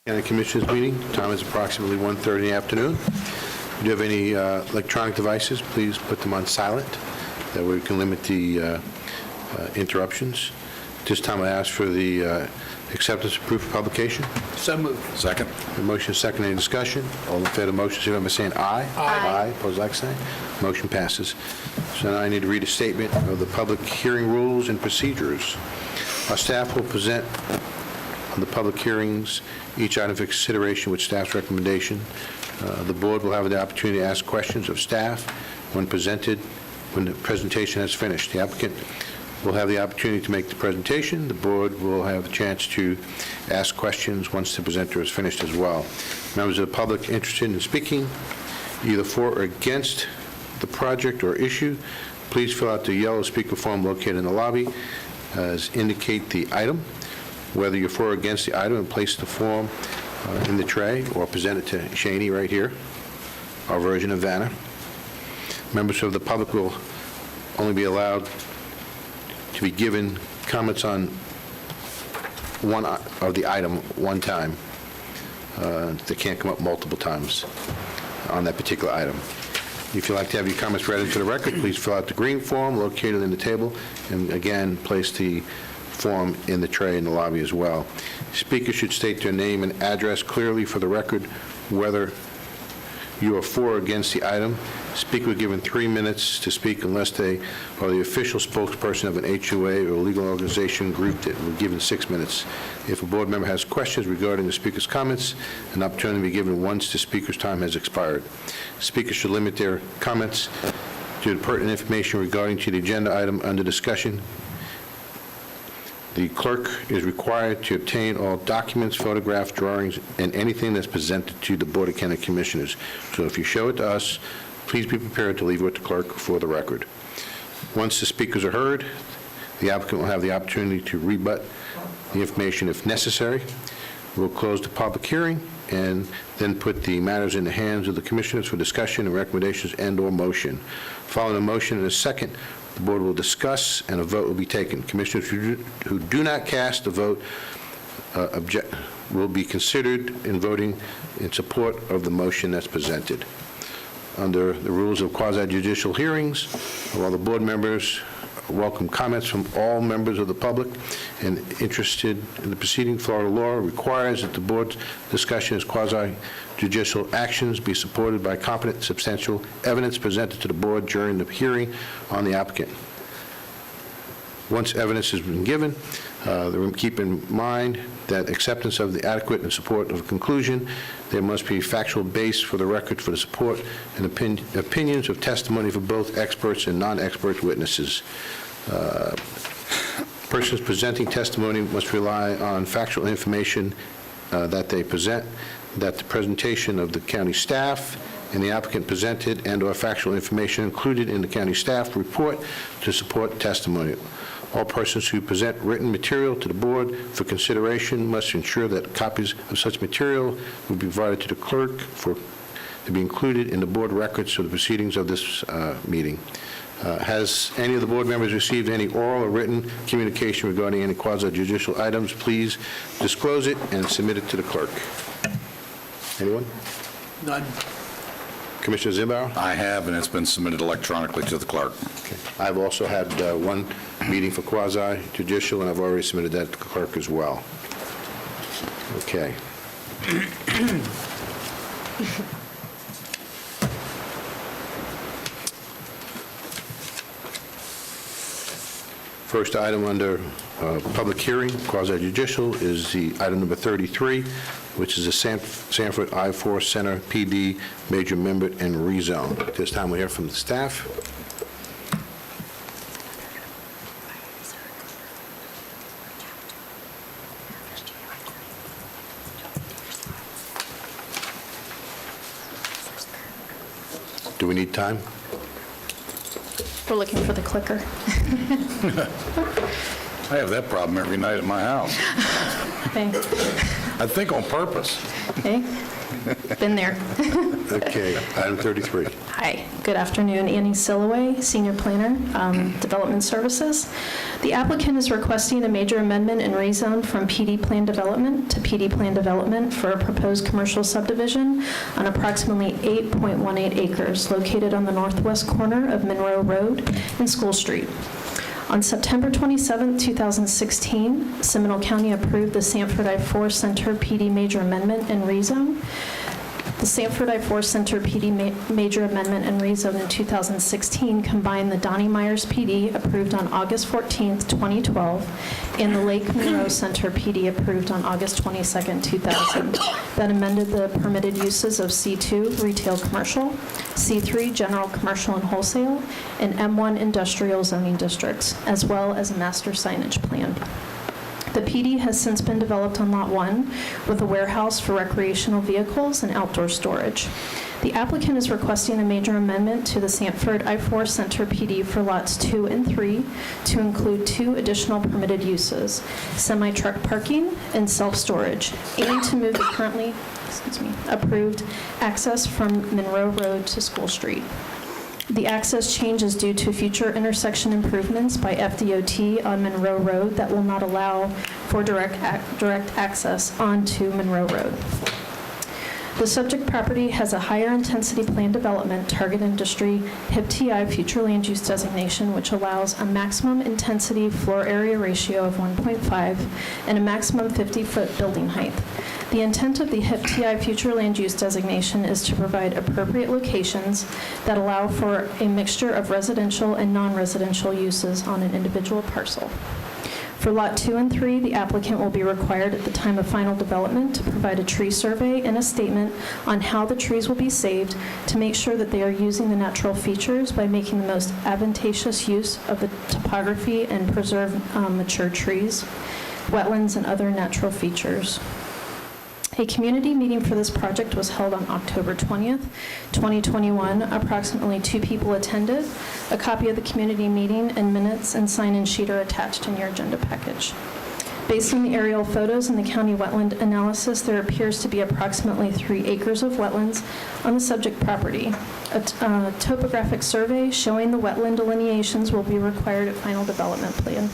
County Commissioners meeting. Time is approximately 1:30 in the afternoon. If you have any electronic devices, please put them on silent. That way we can limit the interruptions. This time I ask for the acceptance of proof of publication. So moved. Second. The motion is second. Any discussion? All in favor of the motion, signify by saying aye. Aye. Opposed, like sign. Motion passes. So now I need to read a statement of the public hearing rules and procedures. Our staff will present on the public hearings each item for consideration with staff's recommendation. The board will have the opportunity to ask questions of staff when the presentation has finished. The applicant will have the opportunity to make the presentation. The board will have a chance to ask questions once the presenter is finished as well. Members of the public interested in speaking, either for or against the project or issue, please fill out the yellow speaker form located in the lobby as indicate the item, whether you're for or against the item, and place the form in the tray or present it to Shaney right here, our version of Vanna. Members of the public will only be allowed to be given comments on one of the item one time. They can't come up multiple times on that particular item. If you'd like to have your comments read into the record, please fill out the green form located in the table, and again, place the form in the tray in the lobby as well. Speakers should state their name and address clearly for the record, whether you are for or against the item. Speaker will be given 3 minutes to speak unless they are the official spokesperson of an HOA or legal organization group that will be given 6 minutes. If a board member has questions regarding the speaker's comments, an opportunity will be given once the speaker's time has expired. Speakers should limit their comments to the pertinent information regarding to the agenda item under discussion. The clerk is required to obtain all documents, photographs, drawings, and anything that's presented to the Board of County Commissioners. So if you show it to us, please be prepared to leave it with the clerk for the record. Once the speakers are heard, the applicant will have the opportunity to rebut the information if necessary. We'll close the public hearing and then put the matters in the hands of the commissioners for discussion and recommendations and/or motion. Following a motion and a second, the board will discuss and a vote will be taken. Commissioners who do not cast a vote will be considered in voting in support of the motion that's presented. Under the rules of quasi-judicial hearings, while the board members welcome comments from all members of the public and interested in the proceeding, Florida law requires that the board's discussion as quasi-judicial actions be supported by competent, substantial evidence presented to the board during the hearing on the applicant. Once evidence has been given, keep in mind that acceptance of the adequate and support of a conclusion, there must be factual base for the record for the support and opinions of testimony for both experts and non-expert witnesses. Persons presenting testimony must rely on factual information that they present, that the presentation of the county staff and the applicant presented and/or factual information included in the county staff report to support testimony. All persons who present written material to the board for consideration must ensure that copies of such material will be provided to the clerk to be included in the board records for the proceedings of this meeting. Has any of the board members received any oral or written communication regarding any quasi-judicial items? Please disclose it and submit it to the clerk. Anyone? None. Commissioner Zimbauer? I have, and it's been submitted electronically to the clerk. Okay. I've also had one meeting for quasi-judicial, and I've already submitted that to the clerk as well. Okay. First item under public hearing, quasi-judicial, is the item number 33, which is the Sanford I-4 Center PD Major Amendment and Rezone. At this time, we hear from the staff. Do we need time? We're looking for the clicker. I have that problem every night at my house. Okay. I think on purpose. Okay. Been there. Okay, item 33. Hi, good afternoon. Annie Silloway, Senior Planner, Development Services. The applicant is requesting a major amendment and rezone from PD Plan Development to PD Plan Development for a proposed commercial subdivision on approximately 8.18 acres located on the northwest corner of Monroe Road and School Street. On September 27, 2016, Seminole County approved the Sanford I-4 Center PD Major Amendment and Rezone. The Sanford I-4 Center PD Major Amendment and Rezone in 2016 combined the Donnie Myers PD approved on August 14, 2012, and the Lake Monroe Center PD approved on August 22, 2000, that amended the permitted uses of C2 Retail Commercial, C3 General Commercial and Wholesale, and M1 Industrial zoning districts, as well as a master signage plan. The PD has since been developed on Lot 1 with a warehouse for recreational vehicles and outdoor storage. The applicant is requesting a major amendment to the Sanford I-4 Center PD for Lots 2 and 3 to include 2 additional permitted uses, semi-truck parking and self-storage, and to move the currently approved access from Monroe Road to School Street. The access change is due to future intersection improvements by FDOT on Monroe Road that will not allow for direct access onto Monroe Road. The subject property has a higher intensity planned development target industry HIP-TI future land use designation, which allows a maximum intensity floor area ratio of 1.5 and a maximum 50-foot building height. The intent of the HIP-TI future land use designation is to provide appropriate locations that allow for a mixture of residential and non-residential uses on an individual parcel. For Lot 2 and 3, the applicant will be required at the time of final development to provide a tree survey and a statement on how the trees will be saved to make sure that they are using the natural features by making the most advantageous use of the topography and preserve mature trees, wetlands, and other natural features. A community meeting for this project was held on October 20th, 2021. Approximately 2 people attended. A copy of the community meeting and minutes and sign-in sheet are attached in your agenda package. Based on the aerial photos and the county wetland analysis, there appears to be approximately 3 acres of wetlands on the subject property. A topographic survey showing the wetland delineations will be required at final development plan.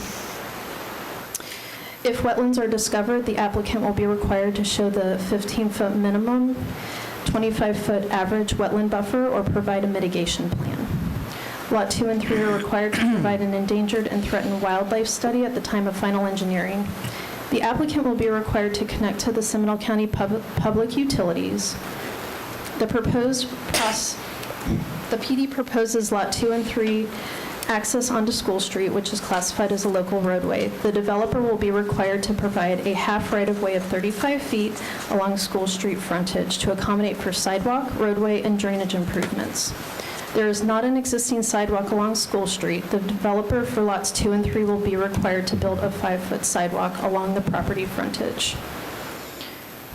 If wetlands are discovered, the applicant will be required to show the 15-foot minimum, 25-foot average wetland buffer, or provide a mitigation plan. Lot 2 and 3 are required to provide an endangered and threatened wildlife study at the time of final engineering. The applicant will be required to connect to the Seminole County public utilities. The PD proposes Lot 2 and 3 access onto School Street, which is classified as a local roadway. The developer will be required to provide a half right-of-way of 35 feet along School Street frontage to accommodate for sidewalk, roadway, and drainage improvements. There is not an existing sidewalk along School Street. The developer for lots 2 and 3 will be required to build a 5-foot sidewalk along the property frontage.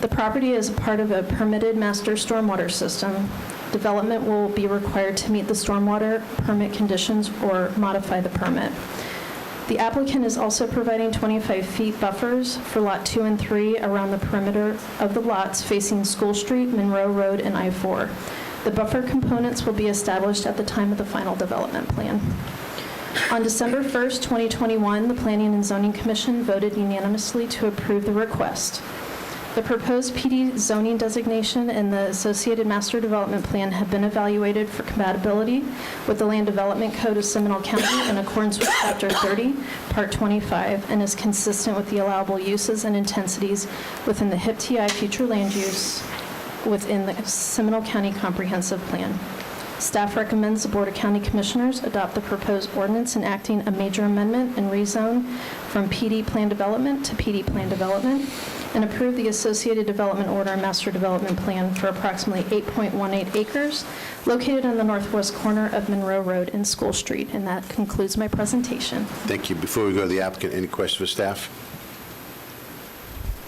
The property is a part of a permitted master stormwater system. Development will be required to meet the stormwater permit conditions or modify the permit. The applicant is also providing 25 feet buffers for Lot 2 and 3 around the perimeter of the lots facing School Street, Monroe Road, and I-4. The buffer components will be established at the time of the final development plan. On December 1st, 2021, the Planning and Zoning Commission voted unanimously to approve the request. The proposed PD zoning designation and the associated master development plan have been evaluated for compatibility with the Land Development Code of Seminole County in accordance with Chapter 30, Part 25, and is consistent with the allowable uses and intensities within the HIP-TI future land use within the Seminole County Comprehensive Plan. Staff recommends the Board of County Commissioners adopt the proposed ordinance enacting a major amendment and rezone from PD Plan Development to PD Plan Development and approve the associated development order and master development plan for approximately 8.18 acres located on the northwest corner of Monroe Road and School Street. And that concludes my presentation. Thank you. Before we go to the applicant, any questions for staff?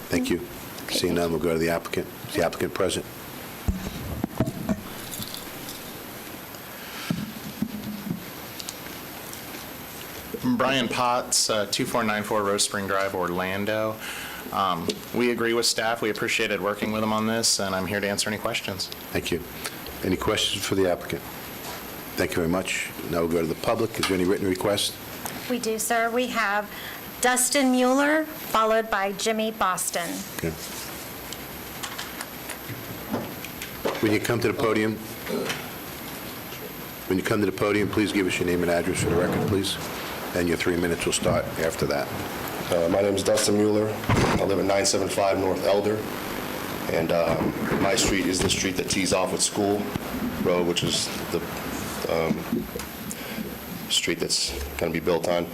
Thank you. Okay, Seeing none, we'll go to the applicant. Is the applicant present? Brian Potts, 2494 Rose Spring Drive, Orlando. We agree with staff. We appreciated working with them on this, and I'm here to answer any questions. Thank you. Any questions for the applicant? Thank you very much. Now we'll go to the public. Is there any written request? We do, sir. We have Dustin Mueller, followed by Jimmy Boston. Okay. When you come to the podium, please give us your name and address for the record, please. And your 3 minutes will start after that. My name is Dustin Mueller. I live at 975 North Elder, and my street is the street that tees off with School Road, which is the street that's going to be built on.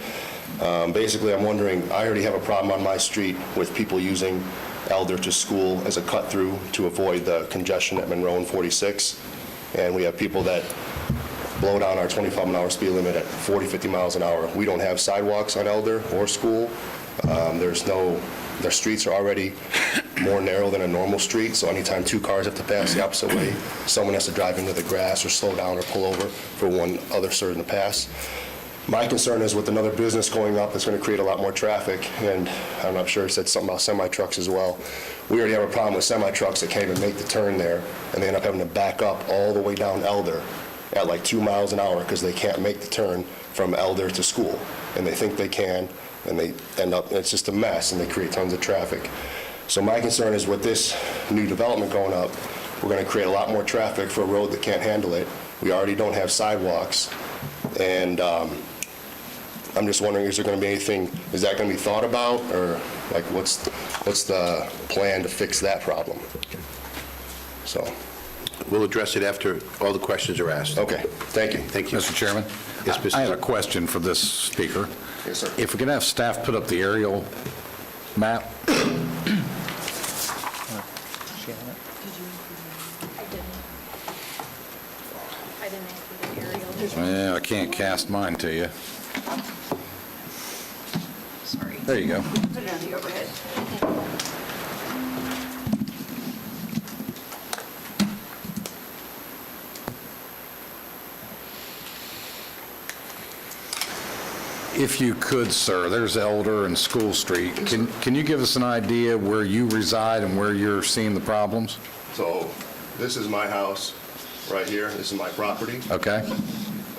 Basically, I'm wondering, I already have a problem on my street with people using Elder to School as a cut-through to avoid the congestion at Monroe and 46, and we have people that blow down our 25-mile-an-hour speed limit at 40, 50 miles an hour. We don't have sidewalks on Elder or School. Their streets are already more narrow than a normal street, so anytime two cars have to pass the opposite way, someone has to drive into the grass or slow down or pull over for one other person to pass. My concern is with another business going up, it's going to create a lot more traffic, and I'm not sure, it said something about semi-trucks as well. We already have a problem with semi-trucks that can't even make the turn there, and they end up having to back up all the way down Elder at like 2 miles an hour because they can't make the turn from Elder to School, and they think they can, and they end up, it's just a mess, and they create tons of traffic. So my concern is with this new development going up, we're going to create a lot more traffic for a road that can't handle it. We already don't have sidewalks, and I'm just wondering, is there going to be anything, is that going to be thought about, or like what's the plan to fix that problem? So, We'll address it after all the questions are asked. okay, thank you. Thank you. Mr. Chairman? Yes, Mr. I have a question for this speaker. Yes, sir. If we can have staff put up the aerial map. Yeah, I can't cast mine to you. Sorry. There you go. Put it on the overhead. If you could, sir, there's Elder and School Street. Can you give us an idea where you reside and where you're seeing the problems? So this is my house right here. This is my property. Okay?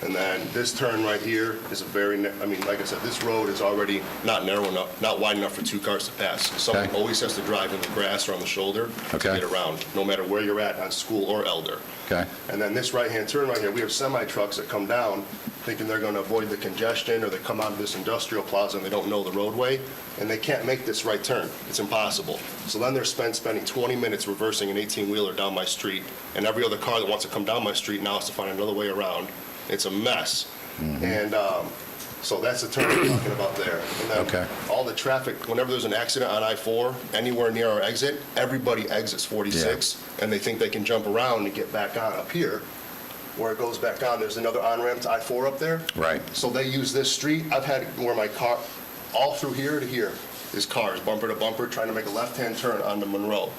And then this turn right here is a very, I mean, like I said, this road is already not narrow enough, not wide enough for two cars to pass. Someone Okay. always has to drive in the grass or on the shoulder to Okay. get around, no matter where you're at on School or Elder. Okay. And then this right-hand turn right here, we have semi-trucks that come down thinking they're going to avoid the congestion, or they come out of this industrial plaza and they don't know the roadway, and they can't make this right turn. It's impossible. So then they're spending 20 minutes reversing an 18-wheeler down my street, and every other car that wants to come down my street now has to find another way around. It's a mess. And so that's the turn we're talking about there. And then Okay. all the traffic, whenever there's an accident on I-4, anywhere near our exit, everybody exits 46, and they think they can jump around and get back on up here. Where it goes back on, there's another on-ramp to I-4 up there. Right. So they use this street. I've had where my car, all through here to here, is cars, bumper to bumper, trying to make a left-hand turn onto Monroe.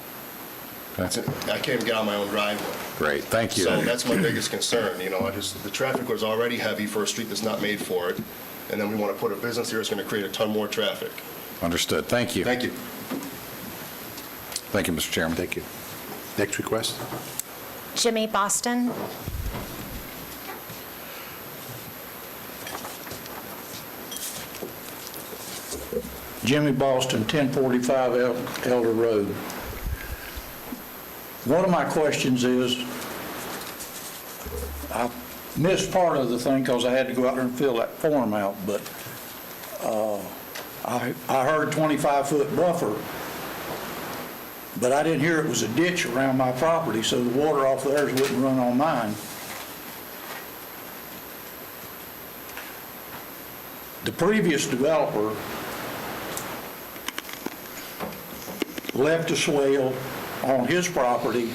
Okay. I can't even get on my own driveway. Great, thank you. So that's my biggest concern, you know, the traffic was already heavy for a street that's not made for it, and then we want to put a business here that's going to create a ton more traffic. Understood, thank you. Thank you. Thank you, Mr. Chairman. Thank you. Next request? Jimmy Boston. Jimmy Boston, 1045 Elder Road. One of my questions is, I missed part of the thing because I had to go out there and fill that form out, but I heard 25-foot buffer, but I didn't hear it was a ditch around my property, so the water off theirs wouldn't run on mine. The previous developer left a swale on his property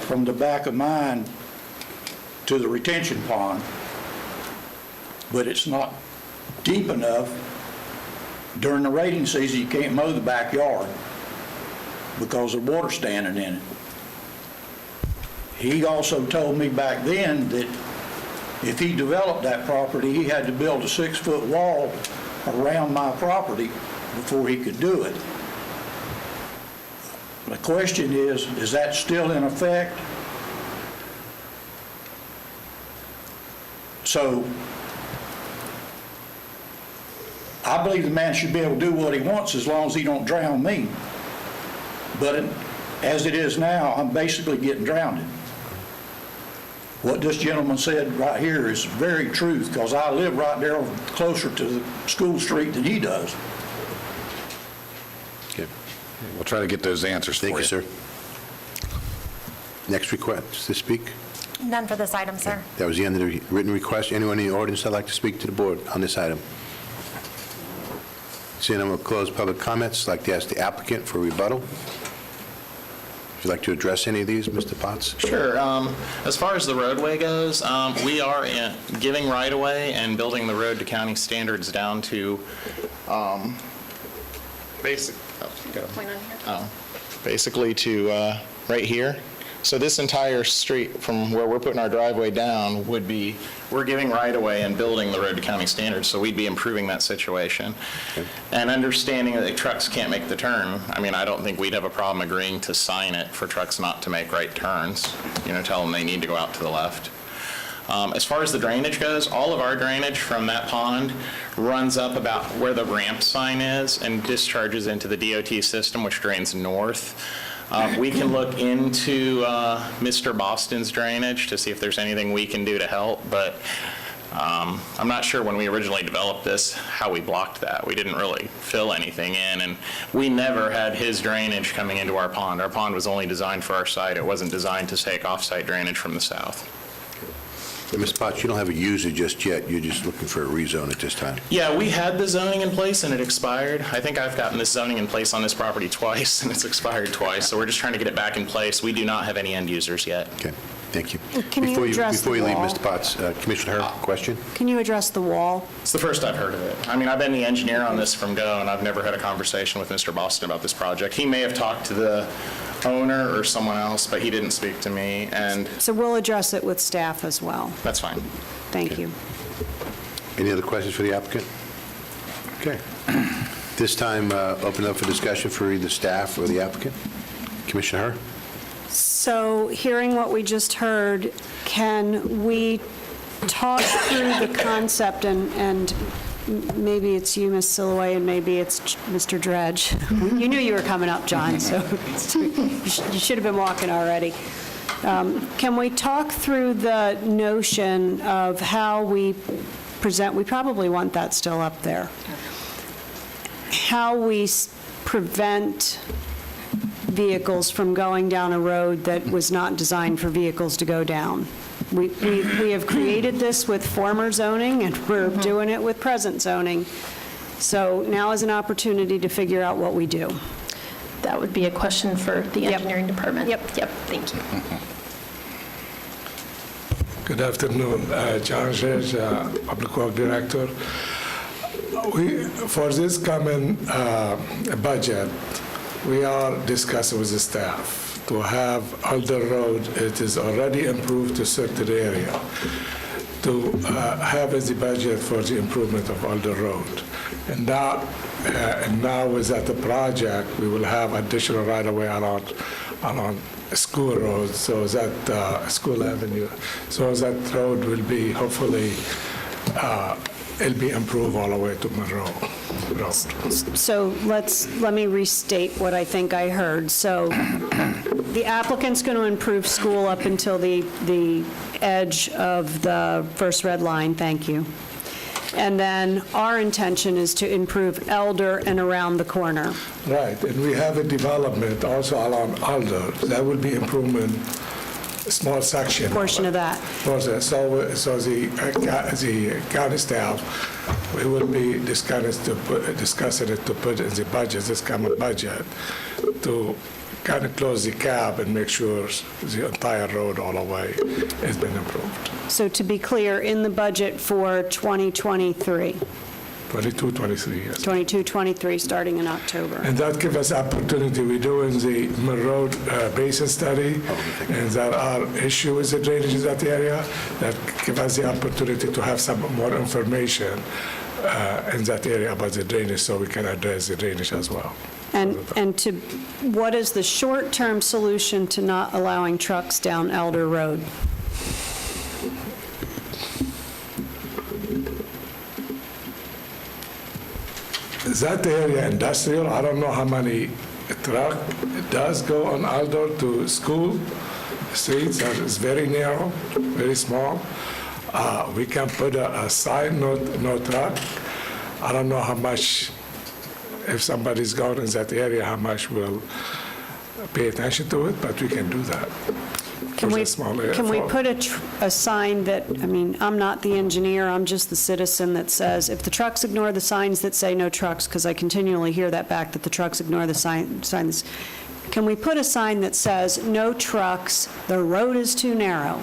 from the back of mine to the retention pond, but it's not deep enough. During the rainy season, you can't mow the backyard because of water standing in it. He also told me back then that if he developed that property, he had to build a 6-foot wall around my property before he could do it. The question is that still in effect? So I believe the man should be able to do what he wants as long as he don't drown me. But as it is now, I'm basically getting drowned. What this gentleman said right here is very truth, because I live right there closer to the school street than he does. Okay. We'll try to get those answers for you. Thank you, sir. Next request to speak? None for this item, sir. That was the end of the written request. Anyone in the audience that'd like to speak to the board on this item? Seeing none, we'll close public comments. I'd like to ask the applicant for rebuttal. Would you like to address any of these, Mr. Potts? Sure. As far as the roadway goes, we are giving right-of-way and building the road to county standards down to basically to right here. So this entire street from where we're putting our driveway down would be, we're giving right-of-way and building the road to county standards, so we'd be improving that situation. Okay. And understanding that trucks can't make the turn, I mean, I don't think we'd have a problem agreeing to sign it for trucks not to make right turns, tell them they need to go out to the left. As far as the drainage goes, all of our drainage from that pond runs up about where the ramp sign is and discharges into the DOT system, which drains north. We can look into Mr. Boston's drainage to see if there's anything we can do to help, but I'm not sure when we originally developed this how we blocked that. We didn't really fill anything in, and we never had his drainage coming into our pond. Our pond was only designed for our site. It wasn't designed to take off-site drainage from the south. Mr. Potts, you don't have a user just yet. You're just looking for a rezone at this time. Yeah, we had the zoning in place and it expired. I think I've gotten this zoning in place on this property twice and it's expired twice, so we're just trying to get it back in place. We do not have any end users yet. Okay, thank you. Can you address Before you the leave, wall? Mr. Potts, Commissioner Herr, question? Can you address the wall? It's the first I've heard of it. I mean, I've been the engineer on this from go, and I've never had a conversation with Mr. Boston about this project. He may have talked to the owner or someone else, but he didn't speak to me, and So we'll address it with staff as well. that's fine. Thank you. Any other questions for the applicant? Okay. This time, open up for discussion for either staff or the applicant. Commissioner Herr? So hearing what we just heard, can we talk through the concept, and maybe it's you, Ms. Silloway, and maybe it's Mr. Dredge. You knew you were coming up, John, so you should have been walking already. Can we talk through the notion of how we present, we probably want that still up there, how we prevent vehicles from going down a road that was not designed for vehicles to go down? We have created this with former zoning, and we're doing it with present zoning. So now is an opportunity to figure out what we do. That would be a question for the Yep. engineering department. Yep. Thank you. Good afternoon, John Dredge, Public Works Director. For this coming budget, we are discussing with the staff to have Alder Road, it is already improved to certain area, to have as the budget for the improvement of Alder Road. And now with that project, we will have additional right-of-way around school roads, so that School Avenue, so that road will be hopefully, it'll be improved all the way to Monroe Road. So let me restate what I think I heard. So the applicant's going to improve school up until the edge of the first red line, thank you. And then our intention is to improve Elder and around the corner. Right, and we have a development also along Alder, that will be improvement, a small section. Portion of that. So the county staff, we will be discussing it to put in the budget, this coming budget, to kind of close the gap and make sure the entire road all the way has been improved. So to be clear, in the budget for 2023, 22, 23, yes. 22, 23, starting in October. And that gives us opportunity. We're doing the road basin study, and there are issues with the drainage in that area that give us the opportunity to have some more information in that area about the drainage, so we can address the drainage as well. And to, what is the short-term solution to not allowing trucks down Elder Road? That area industrial, I don't know how many truck does go on Alder to school streets, that is very narrow, very small. We can put a sign, no truck. I don't know how much, if somebody's going in that area, how much will pay attention to it, but we can do that. Can we put a sign that, I mean, I'm not the engineer, I'm just the citizen that says, if the trucks ignore the signs that say no trucks, because I continually hear that back, that the trucks ignore the signs, can we put a sign that says, no trucks, the road is too narrow?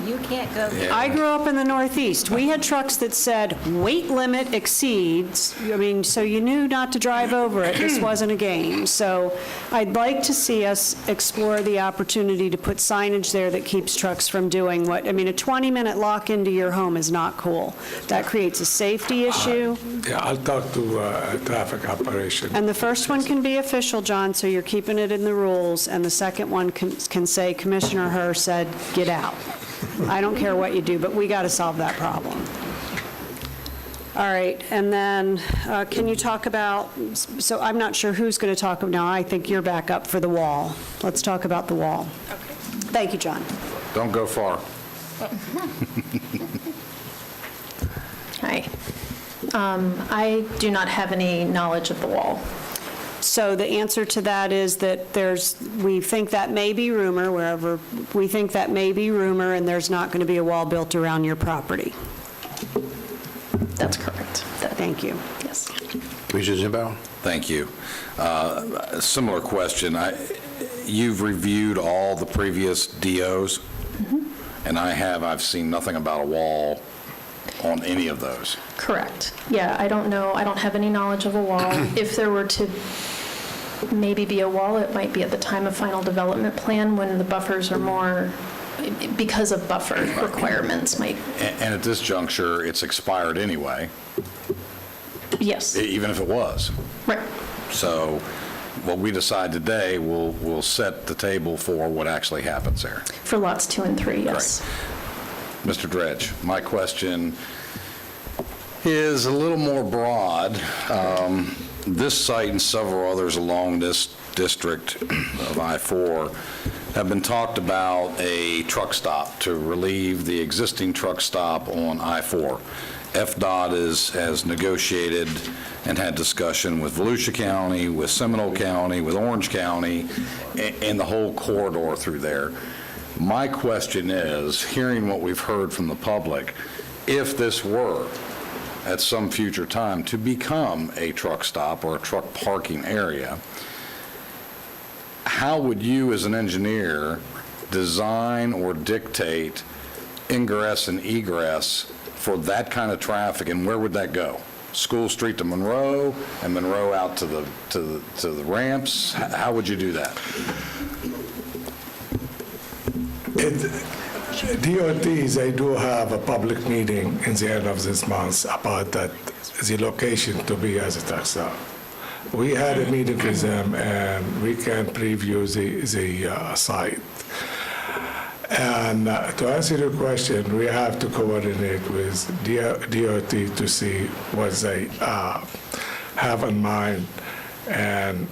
You can't go there. I grew up in the Northeast. We had trucks that said, weight limit exceeds, I mean, so you knew not to drive over it. This wasn't a game. So I'd like to see us explore the opportunity to put signage there that keeps trucks from doing what, I mean, a 20-minute lock into your home is not cool. That creates a safety issue. Yeah, I'll talk to traffic operation. And the first one can be official, John, so you're keeping it in the rules, and the second one can say, Commissioner Herr said, get out. I don't care what you do, but we got to solve that problem. All right, and then can you talk about, so I'm not sure who's going to talk now. I think you're back up for the wall. Let's talk about the wall. Okay. Thank you, John. Don't go far. Hi. I do not have any knowledge of the wall. So the answer to that is that we think that may be rumor, wherever, we think that may be rumor, and there's not going to be a wall built around your property. That's correct. Thank you. Yes. Commissioner Zimbow? Thank you. A similar question. You've reviewed all the previous DOs, and I've seen nothing about a wall on any of those. Correct. Yeah, I don't know. I don't have any knowledge of a wall. If there were to maybe be a wall, it might be at the time of final development plan when the buffers are more, because of buffer requirements might. And at this juncture, it's expired anyway, Yes. even if it was. Right. So what we decide today will set the table for what actually happens there. For lots 2 and 3, yes. Mr. Dredge, my question is a little more broad. This site and several others along this district of I-4 have been talked about a truck stop to relieve the existing truck stop on I-4. FDOT has negotiated and had discussion with Volusia County, with Seminole County, with Orange County, and the whole corridor through there. My question is, hearing what we've heard from the public, if this were at some future time to become a truck stop or a truck parking area, how would you as an engineer design or dictate ingress and egress for that kind of traffic, and where would that go? School Street to Monroe, and Monroe out to the ramps? How would you do that? DOTs, they do have a public meeting in the end of this month about that, the location to be as a truck stop. We had a meeting with them, and we can preview the site. And to answer your question, we have to coordinate with DOT to see what they have in mind and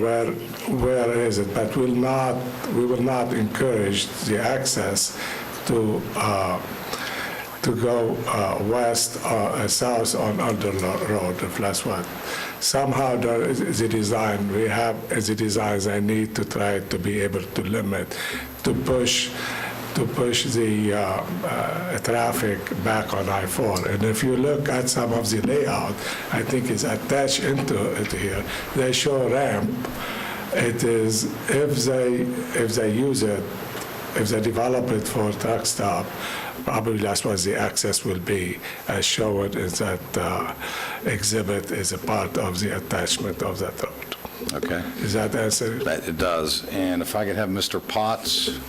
where is it. But we will not encourage the access to go west or south on Alder Road, if that's what. Somehow the design, we have the designs I need to try to be able to limit, to push the traffic back on I-4. And if you look at some of the layout, I think it's attached into it here. They show a ramp. It is, if they use it, if they develop it for truck stop, probably that's what the access will be, as shown in that exhibit is a part of the attachment of that road. Okay. Does that answer it? It does. And if I could have Mr. Potts.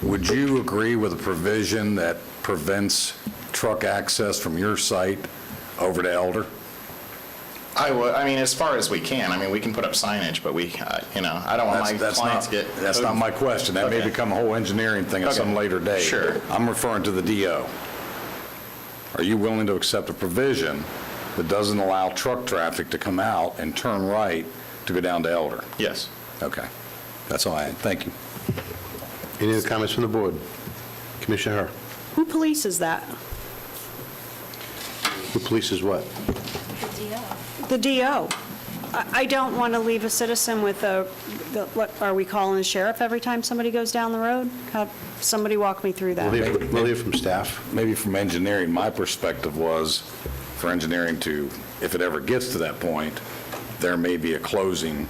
Would you agree with a provision that prevents truck access from your site over to Elder? I would, I mean, as far as we can. I mean, we can put up signage, but we, I don't want my clients to get. That's not my question. That may Okay. become a whole engineering thing at Okay. some later date. Sure. I'm referring to the DO. Are you willing to accept a provision that doesn't allow truck traffic to come out and turn right to go down to Elder? Yes. Okay. That's all I had. Thank you. Any other comments from the board? Commissioner Herr. Who polices that? Who polices what? The DO. I don't want to leave a citizen with what, are we calling the sheriff every time somebody goes down the road? Have somebody walk me through that. We'll hear from staff. Maybe from engineering, my perspective was for engineering to, if it ever gets to that point, there may be a closing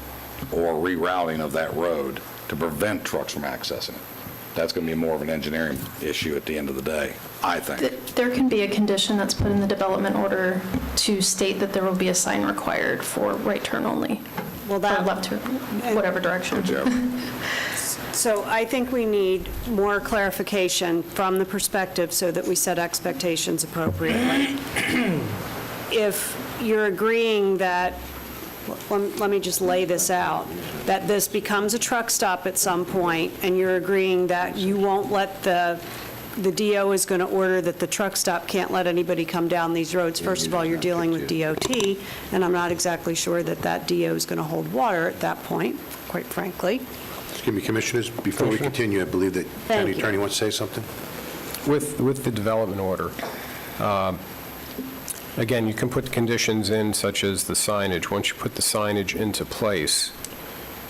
or rerouting of that road to prevent trucks from accessing it. That's going to be more of an engineering issue at the end of the day, I think. There can be a condition that's put in the development order to state that there will be a sign required for right turn only, Well, or that, left turn, whatever direction. so I think we need more clarification from the perspective so that we set expectations appropriately. If you're agreeing that, let me just lay this out, that this becomes a truck stop at some point, and you're agreeing that you won't let the DO is going to order that the truck stop can't let anybody come down these roads. First of all, you're dealing with DOT, and I'm not exactly sure that that DO is going to hold water at that point, quite frankly. Excuse me, Commissioners, before we continue, I believe that County you. Attorney wants to say something. With the development order, again, you can put conditions in such as the signage. Once you put the signage into place,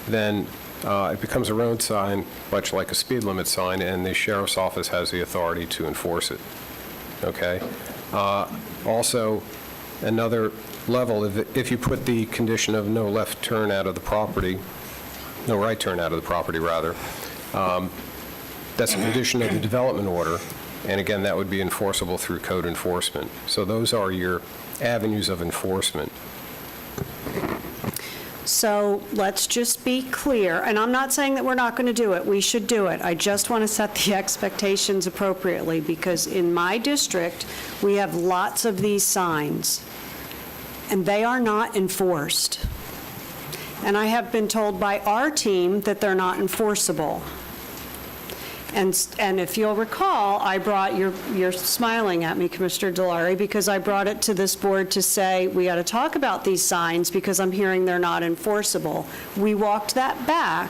then it becomes a road sign, much like a speed limit sign, and the sheriff's office has the authority to enforce it. Okay? Also, another level, if you put the condition of no left turn out of the property, no right turn out of the property, rather, that's a condition of the development order, and again, that would be enforceable through code enforcement. So those are your avenues of enforcement. So let's just be clear, and I'm not saying that we're not going to do it. We should do it. I just want to set the expectations appropriately, because in my district, we have lots of these signs, and they are not enforced. And I have been told by our team that they're not enforceable. And if you'll recall, I brought, you're smiling at me, Commissioner Delary, because I brought it to this board to say, we got to talk about these signs because I'm hearing they're not enforceable. We walked that back,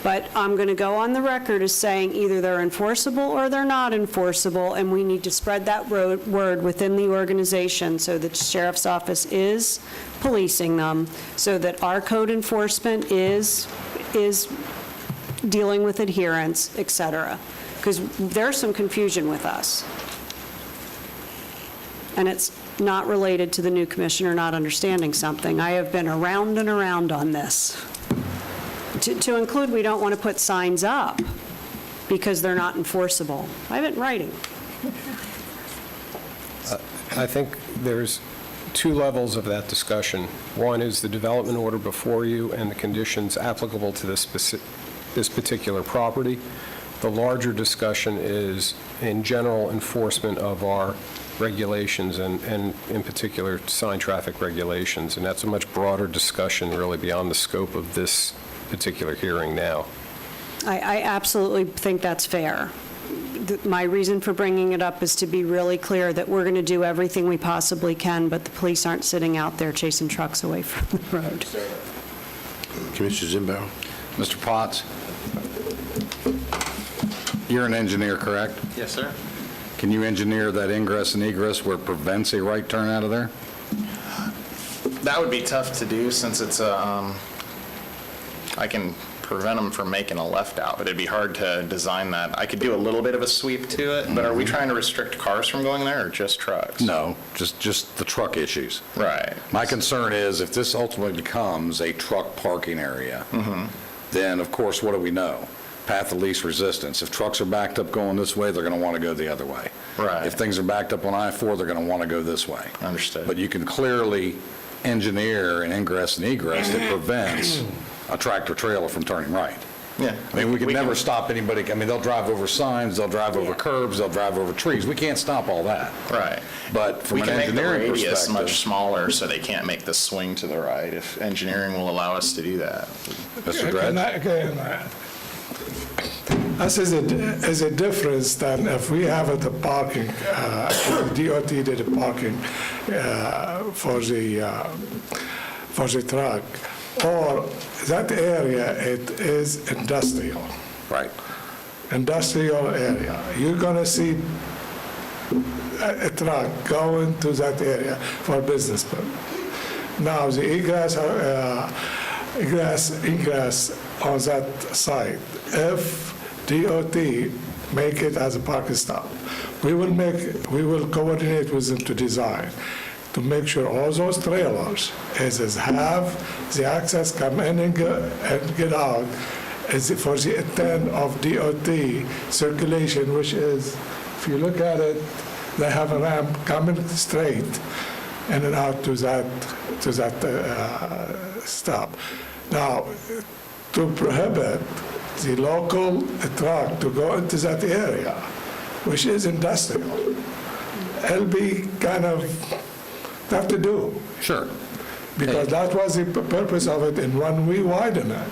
but I'm going to go on the record as saying either they're enforceable or they're not enforceable, and we need to spread that word within the organization so that the sheriff's office is policing them, so that our code enforcement is dealing with adherence, et cetera, because there's some confusion with us. And it's not related to the new commissioner not understanding something. I have been around and around on this. To include, we don't want to put signs up because they're not enforceable. I have it in writing. I think there's two levels of that discussion. One is the development order before you and the conditions applicable to this particular property. The larger discussion is, in general, enforcement of our regulations and in particular, sign traffic regulations. And that's a much broader discussion, really, beyond the scope of this particular hearing now. I absolutely think that's fair. My reason for bringing it up is to be really clear that we're going to do everything we possibly can, but the police aren't sitting out there chasing trucks away from the road. Commissioner Zimbarrow. Mr. Potts, you're an engineer, correct? Yes, sir. Can you engineer that ingress and egress where it prevents a right turn out of there? That would be tough to do since it's I can prevent them from making a left out, but it'd be hard to design that. I could do a little bit of a sweep to it, but are we trying to restrict cars from going there or just trucks? No, just the truck issues. Right. My concern is if this ultimately becomes a truck parking area, then of course, what do we know? Path of least resistance. If trucks are backed up going this way, they're going to want to go the other way. Right. If things are backed up on I-4, they're going to want to go this way. Understood. But you can clearly engineer an ingress and egress that prevents a tractor trailer from turning right. Yeah. I mean, we could We never can- stop anybody, I mean, they'll drive over signs, they'll drive over curbs, they'll drive over trees. We can't stop all that. Right. But from We an can make the engineering radius much perspective, smaller so they can't make the swing to the right if engineering will allow us to do that. Mr. Dredge? This is a difference than if we have the parking, DOT did the parking for the truck, or that area, it is industrial. Right. Industrial area. You're gonna see a truck going to that area for business purpose. Now, the egress on that site, if DOT make it as a parking stop, we will coordinate with them to design, to make sure all those trailers have the access, come in and get out, is for the intent of DOT circulation, which is, if you look at it, they have a ramp coming straight in and out to that stop. Now, to prohibit the local truck to go into that area, which is industrial, it'll be kind of tough to do. Sure. Because that was the purpose of it, and when we widen it,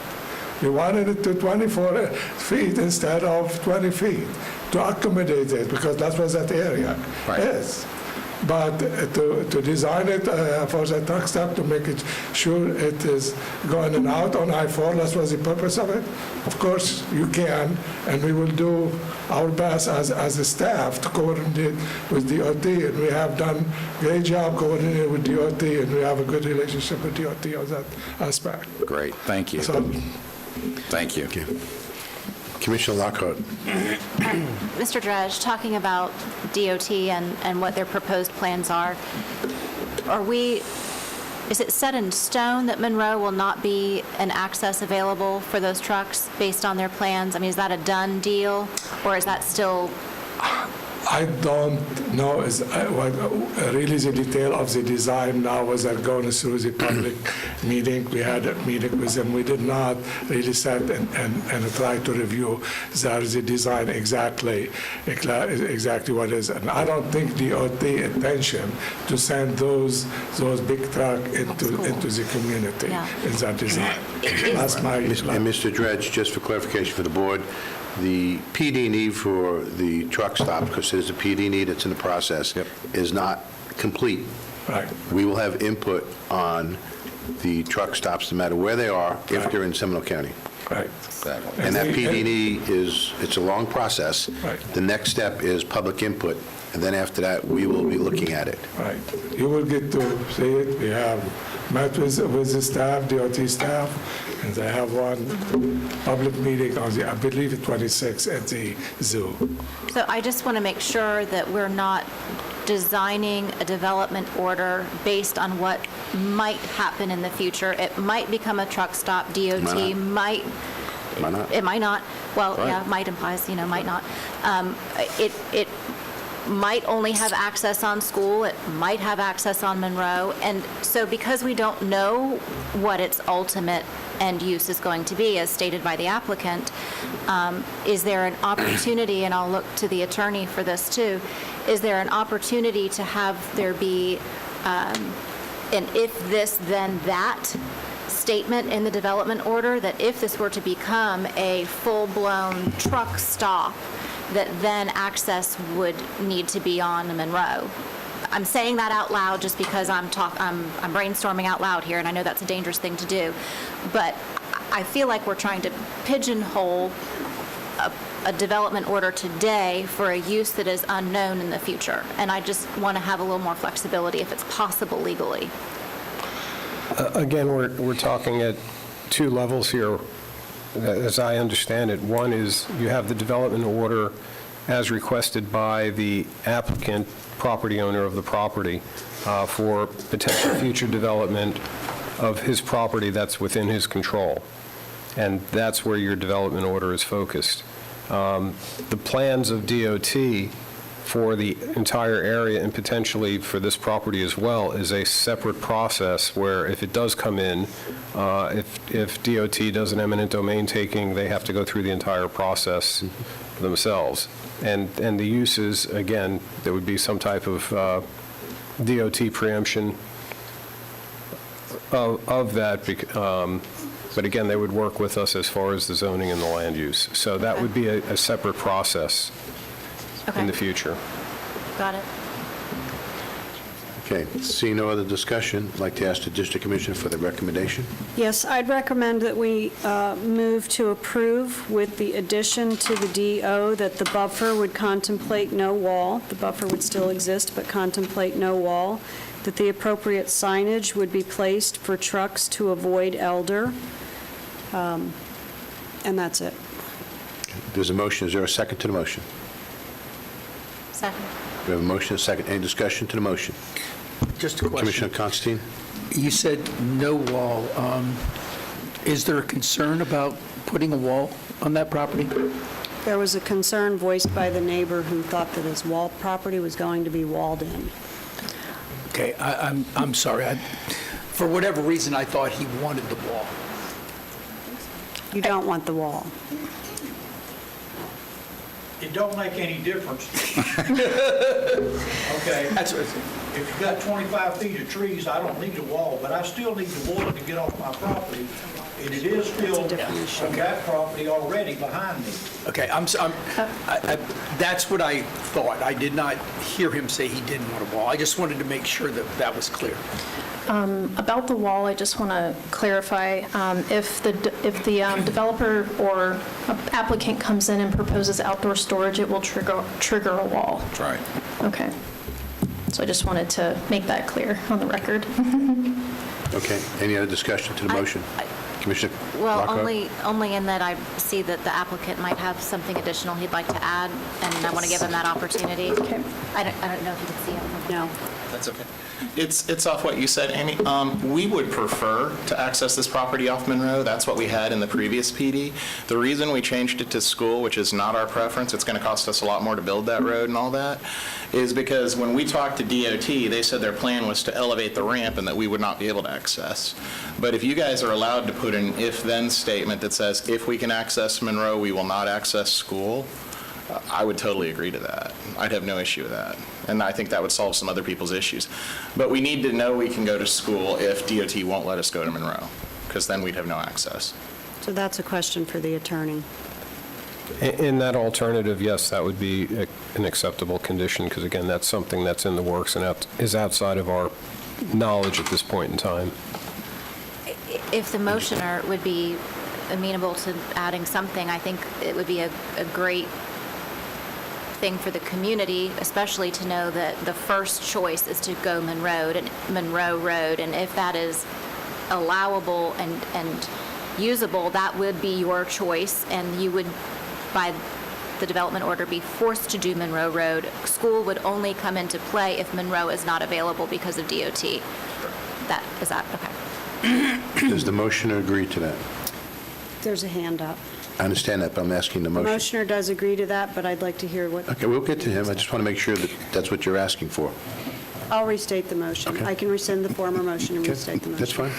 we wanted it to 24 feet instead of 20 feet to accommodate it, because that's what that area Right. is. But to design it for the truck stop, to make it sure it is going in and out on I-4, that was the purpose of it. Of course, you can, and we will do our best as a staff to coordinate with DOT, and we have done a great job coordinating with DOT, and we have a good relationship with DOT on that aspect. Great, thank you. So, Thank you. Commissioner Lockhart. Mr. Dredge, talking about DOT and what their proposed plans are, is it set in stone that Monroe will not be an access available for those trucks based on their plans? I mean, is that a done deal, or is that still? I don't know what really the detail of the design now as they're going through the public meeting. We had a meeting with them. We did not really sit and try to review the design exactly what is. And I don't think DOT intention to send those big truck into the community in that design. That's my. And Mr. Dredge, just for clarification for the board, the PD need for the truck stop, because there's a PD need that's in the process, is not complete. Right. We will have input on the truck stops, no matter where they are, if Right. they're in Seminole County. Right. Exactly. And that PD it's a long process. Right. The next step is public input, and then after that, we will be looking at it. Right. You will get to see it. We have met with the staff, DOT staff, and they have one public meeting on I believe, the 26th at the zoo. So I just want to make sure that we're not designing a development order based on what might happen in the future. It might become a truck stop. DOT might. Why not? It might not. Well, Right. yeah, might implies, might not. It might only have access on School. It might have access on Monroe. And so because we don't know what its ultimate end use is going to be, as stated by the applicant, is there an opportunity, and I'll look to the attorney for this too, is there an opportunity to have there be an if this, then that statement in the development order, that if this were to become a full-blown truck stop, that then access would need to be on Monroe? I'm saying that out loud just because I'm brainstorming out loud here, and I know that's a dangerous thing to do. But I feel like we're trying to pigeonhole a development order today for a use that is unknown in the future. And I just want to have a little more flexibility if it's possible legally. Again, we're talking at two levels here, as I understand it. One is you have the development order as requested by the applicant, property owner of the property, for potential future development of his property that's within his control. And that's where your development order is focused. The plans of DOT for the entire area and potentially for this property as well is a separate process where if it does come in, if DOT does an eminent domain taking, they have to go through the entire process themselves. And the uses, again, there would be some type of DOT preemption of that, but again, they would work with us as far as the zoning and the land use. So that would be a separate process in the future. Got it. Okay, seeing no other discussion, I'd like to ask the District Commissioner for the recommendation. Yes, I'd recommend that we move to approve with the addition to the DO that the buffer would contemplate no wall. The buffer would still exist, but contemplate no wall. That the appropriate signage would be placed for trucks to avoid elder. And that's it. There's a motion. Is there a second to the motion? Second. We have a motion, a second. Any discussion to the motion? Just a question. Commissioner Constantine? You said no wall. Is there a concern about putting a wall on that property? There was a concern voiced by the neighbor who thought that his wall property was going to be walled in. Okay, I'm sorry. For whatever reason, I thought he wanted the wall. You don't want the wall. It don't make any difference. Okay, That's what if you've got 25 feet of trees, I don't need a wall, but I still need the water to get off my property, and it is still on that property already behind me. Okay, that's what I thought. I did not hear him say he didn't want a wall. I just wanted to make sure that that was clear. About the wall, I just want to clarify, if the developer or applicant comes in and proposes outdoor storage, it will trigger a wall. That's right. Okay. So I just wanted to make that clear on the record. Okay. Any other discussion to the motion? Commissioner Well, Lockhart? only in that I see that the applicant might have something additional he'd like to add, and I want to give him that opportunity. Okay. I don't know if you can see it. No. That's okay. It's off what you said, Amy. We would prefer to access this property off Monroe. That's what we had in the previous PD. The reason we changed it to school, which is not our preference, it's going to cost us a lot more to build that road and all that, is because when we talked to DOT, they said their plan was to elevate the ramp and that we would not be able to access. But if you guys are allowed to put an if-then statement that says, if we can access Monroe, we will not access school, I would totally agree to that. I'd have no issue with that. And I think that would solve some other people's issues. But we need to know we can go to school if DOT won't let us go to Monroe, because then we'd have no access. So that's a question for the attorney. In that alternative, yes, that would be an acceptable condition, because again, that's something that's in the works and is outside of our knowledge at this point in time. If the motioner would be amenable to adding something, I think it would be a great thing for the community, especially to know that the first choice is to go Monroe Road, and if that is allowable and usable, that would be your choice, and you would, by the development order, be forced to do Monroe Road. School would only come into play if Monroe is not available because of DOT. Is that okay? Does the motioner agree to that? There's a hand up. I understand that, but I'm asking the The motion. motioner does agree to that, but I'd like to hear what, Okay, we'll get to him. I just want to make sure that that's what you're asking for. I'll restate the motion. Okay. I can rescind the former motion and Okay, restate the motion. that's fine.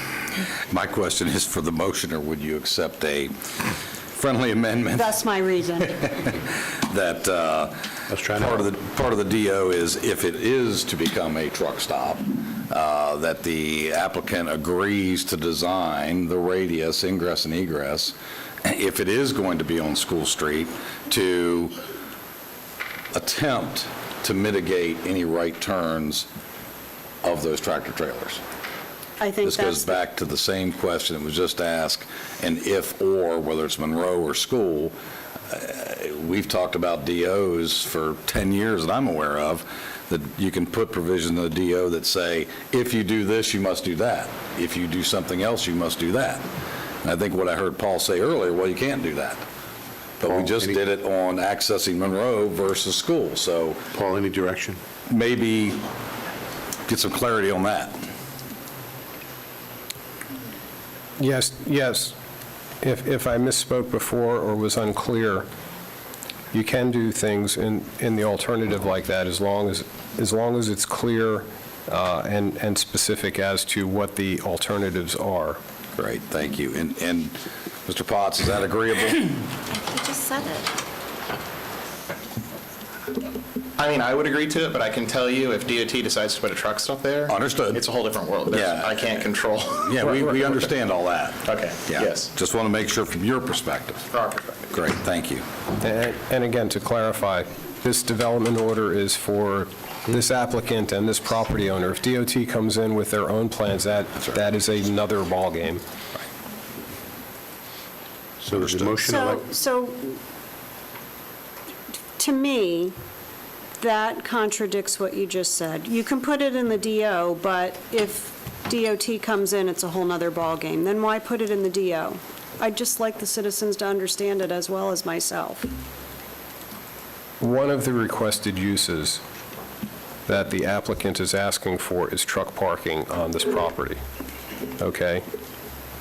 My question is for the motioner, would you accept a friendly amendment That's my reason. that Let's try now. part of the DO is if it is to become a truck stop, that the applicant agrees to design the radius, ingress and egress, if it is going to be on School Street, to attempt to mitigate any right turns of those tractor trailers. I think This goes that's, back to the same question that was just asked, and if or, whether it's Monroe or school, we've talked about DOs for 10 years that I'm aware of, that you can put provisions in the DO that say, if you do this, you must do that. If you do something else, you must do that. And I think what I heard Paul say earlier, well, you can't do that. But we Paul, just did it on accessing Monroe versus school, so Paul, any direction? maybe get some clarity on that. Yes. If I misspoke before or was unclear, you can do things in the alternative like that as long as it's clear and specific as to what the alternatives are. Great, thank you. And Mr. Potts, is that agreeable? You just said it. I mean, I would agree to it, but I can tell you if DOT decides to put a truck stop there. Understood. It's a whole different world. Yeah. I can't control. Yeah, we understand all that. Okay, Yeah. yes. Just want to make sure from your perspective. From our perspective. Great, thank you. And again, to clarify, this development order is for this applicant and this property owner. If DOT comes in with their own plans, that is another ballgame. So there's a motion. So, to me, that contradicts what you just said. You can put it in the DO, but if DOT comes in, it's a whole nother ballgame. Then why put it in the DO? I'd just like the citizens to understand it as well as myself. One of the requested uses that the applicant is asking for is truck parking on this property, okay?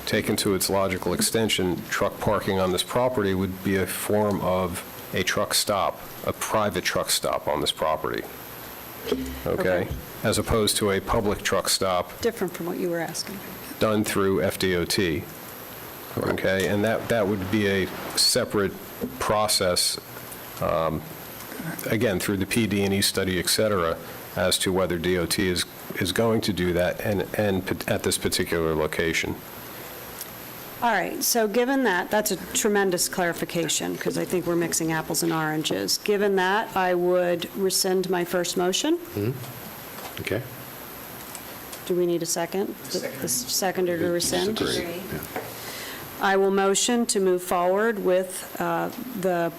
Taken to its logical extension, truck parking on this property would be a form of a truck stop, a private truck stop on this property, okay? As opposed to a public truck stop Different from what you were asking. done through FDOT, okay? And that would be a separate process, again, through the PD&E study, et cetera, as to whether DOT is going to do that and at this particular location. All right, so given that, that's a tremendous clarification, because I think we're mixing apples and oranges. Given that, I would rescind my first motion. Okay. Do we need a second? The seconder to rescind? Disagree. Yeah. I will motion to move forward with the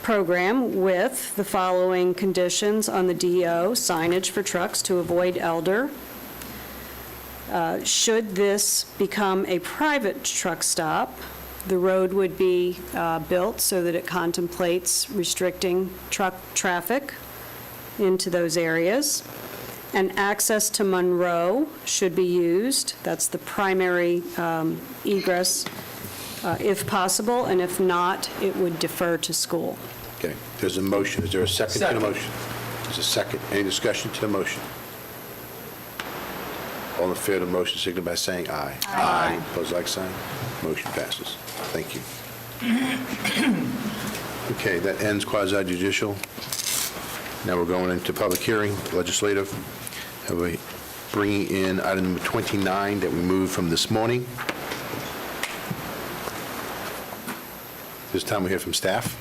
program with the following conditions on the DO: signage for trucks to avoid elder. Should this become a private truck stop, the road would be built so that it contemplates restricting truck traffic into those areas. And access to Monroe should be used. That's the primary egress, if possible, and if not, it would defer to school. Okay, there's a motion. Is there a second to the motion? There's a second. Any discussion to the motion? All in favor of the motion, signify by saying aye. Aye. Opposed, like sign. Motion passes. Thank you. Okay, that ends quasi judicial. Now we're going into public hearing, legislative. And we're bringing in item number 29 that we moved from this morning. This time we hear from staff.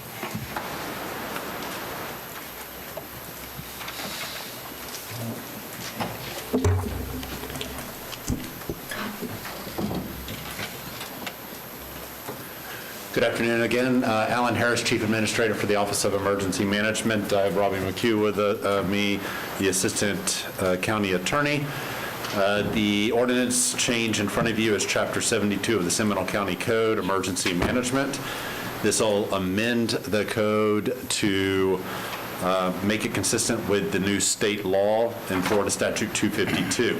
Good afternoon again. Alan Harris, Chief Administrator for the Office of Emergency Management. I have Robbie McHugh with me, the Assistant County Attorney. The ordinance change in front of you is Chapter 72 of the Seminole County Code, Emergency Management. This will amend the code to make it consistent with the new state law in Florida Statute 252.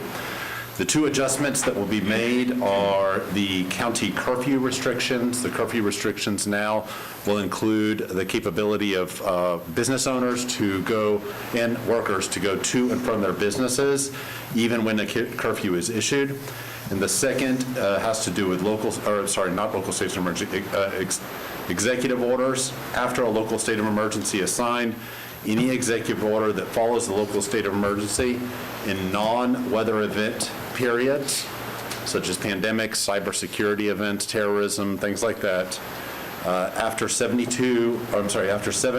The two adjustments that will be made are the county curfew restrictions. The curfew restrictions now will include the capability of business owners to go and workers to go to and from their businesses, even when the curfew is issued. And the second has to do with executive orders. After a local state of emergency is signed, any executive order that follows the local state of emergency in non-weather event periods, such as pandemics, cybersecurity events, terrorism, things like that, after 7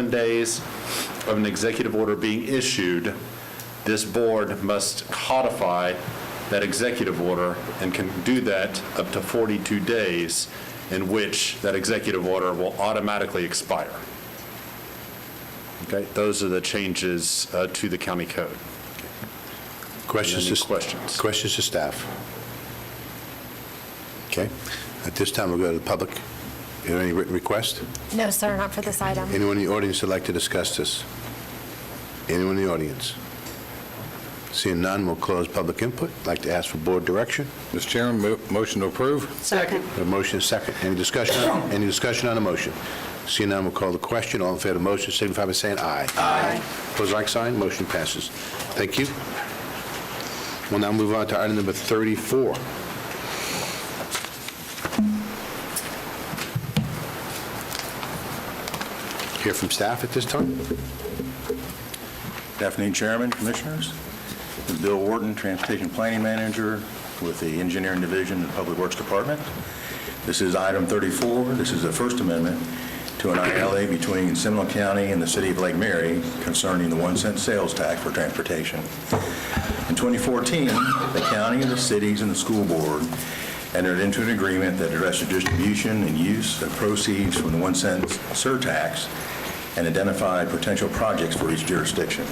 days of an executive order being issued, this board must codify that executive order and can do that up to 42 days in which that executive order will automatically expire. Okay, those are the changes to the county code. Questions Any to questions? Questions to staff? Okay. At this time, we'll go to the public. Is there any written request? No, sir, not for this item. Anyone in the audience would like to discuss this? Anyone in the audience? Seeing none, we'll close public input. I'd like to ask for board direction. Mr. Chairman, motion to approve? Second. A motion is second. Any discussion on the motion? Seeing none, we'll call the question. All in favor of the motion signify by saying aye. Aye. Opposed, like sign. Motion passes. Thank you. We'll now move on to item number 34. Hear from staff at this time? Good afternoon, Chairman, Commissioners. This is Bill Wharton, Transportation Planning Manager with the Engineering Division of Public Works Department. This is item 34. This is the First Amendment to an ILA between Seminole County and the City of Lake Mary concerning the 1-cent sales tax for transportation. In 2014, the county, the cities, and the school board entered into an agreement that addressed the distribution and use of proceeds from the 1-cent surtax and identified potential projects for each jurisdiction.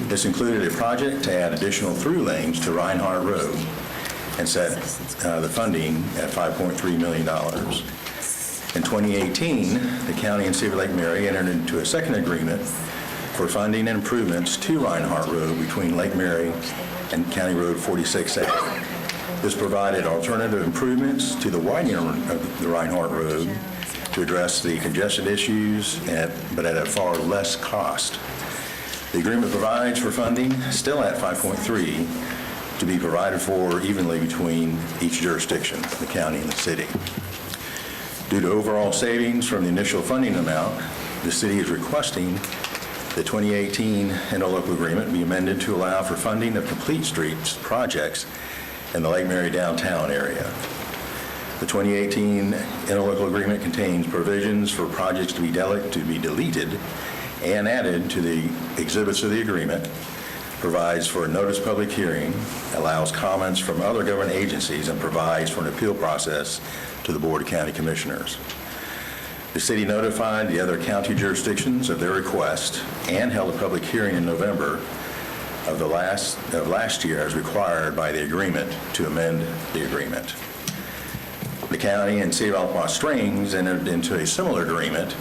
This included a project to add additional through lanes to Reinhardt Road and set the funding at $5.3 million. In 2018, the county and City of Lake Mary entered into a second agreement for funding and improvements to Reinhardt Road between Lake Mary and County Road 46A. This provided alternative improvements to the widening of the Reinhardt Road to address the congestion issues, but at a far less cost. The agreement provides for funding, still at 5.3, to be provided for evenly between each jurisdiction, the county and the city. Due to overall savings from the initial funding amount, the city is requesting the 2018 interlocal agreement be amended to allow for funding of complete streets projects in the Lake Mary downtown area. The 2018 interlocal agreement contains provisions for projects to be deleted and added to the exhibits of the agreement, provides for a notice public hearing, allows comments from other government agencies, and provides for an appeal process to the Board of County Commissioners. The city notified the other county jurisdictions of their request and held a public hearing in November of last year as required by the agreement to amend the agreement. The county and City of Altamont Springs entered into a similar agreement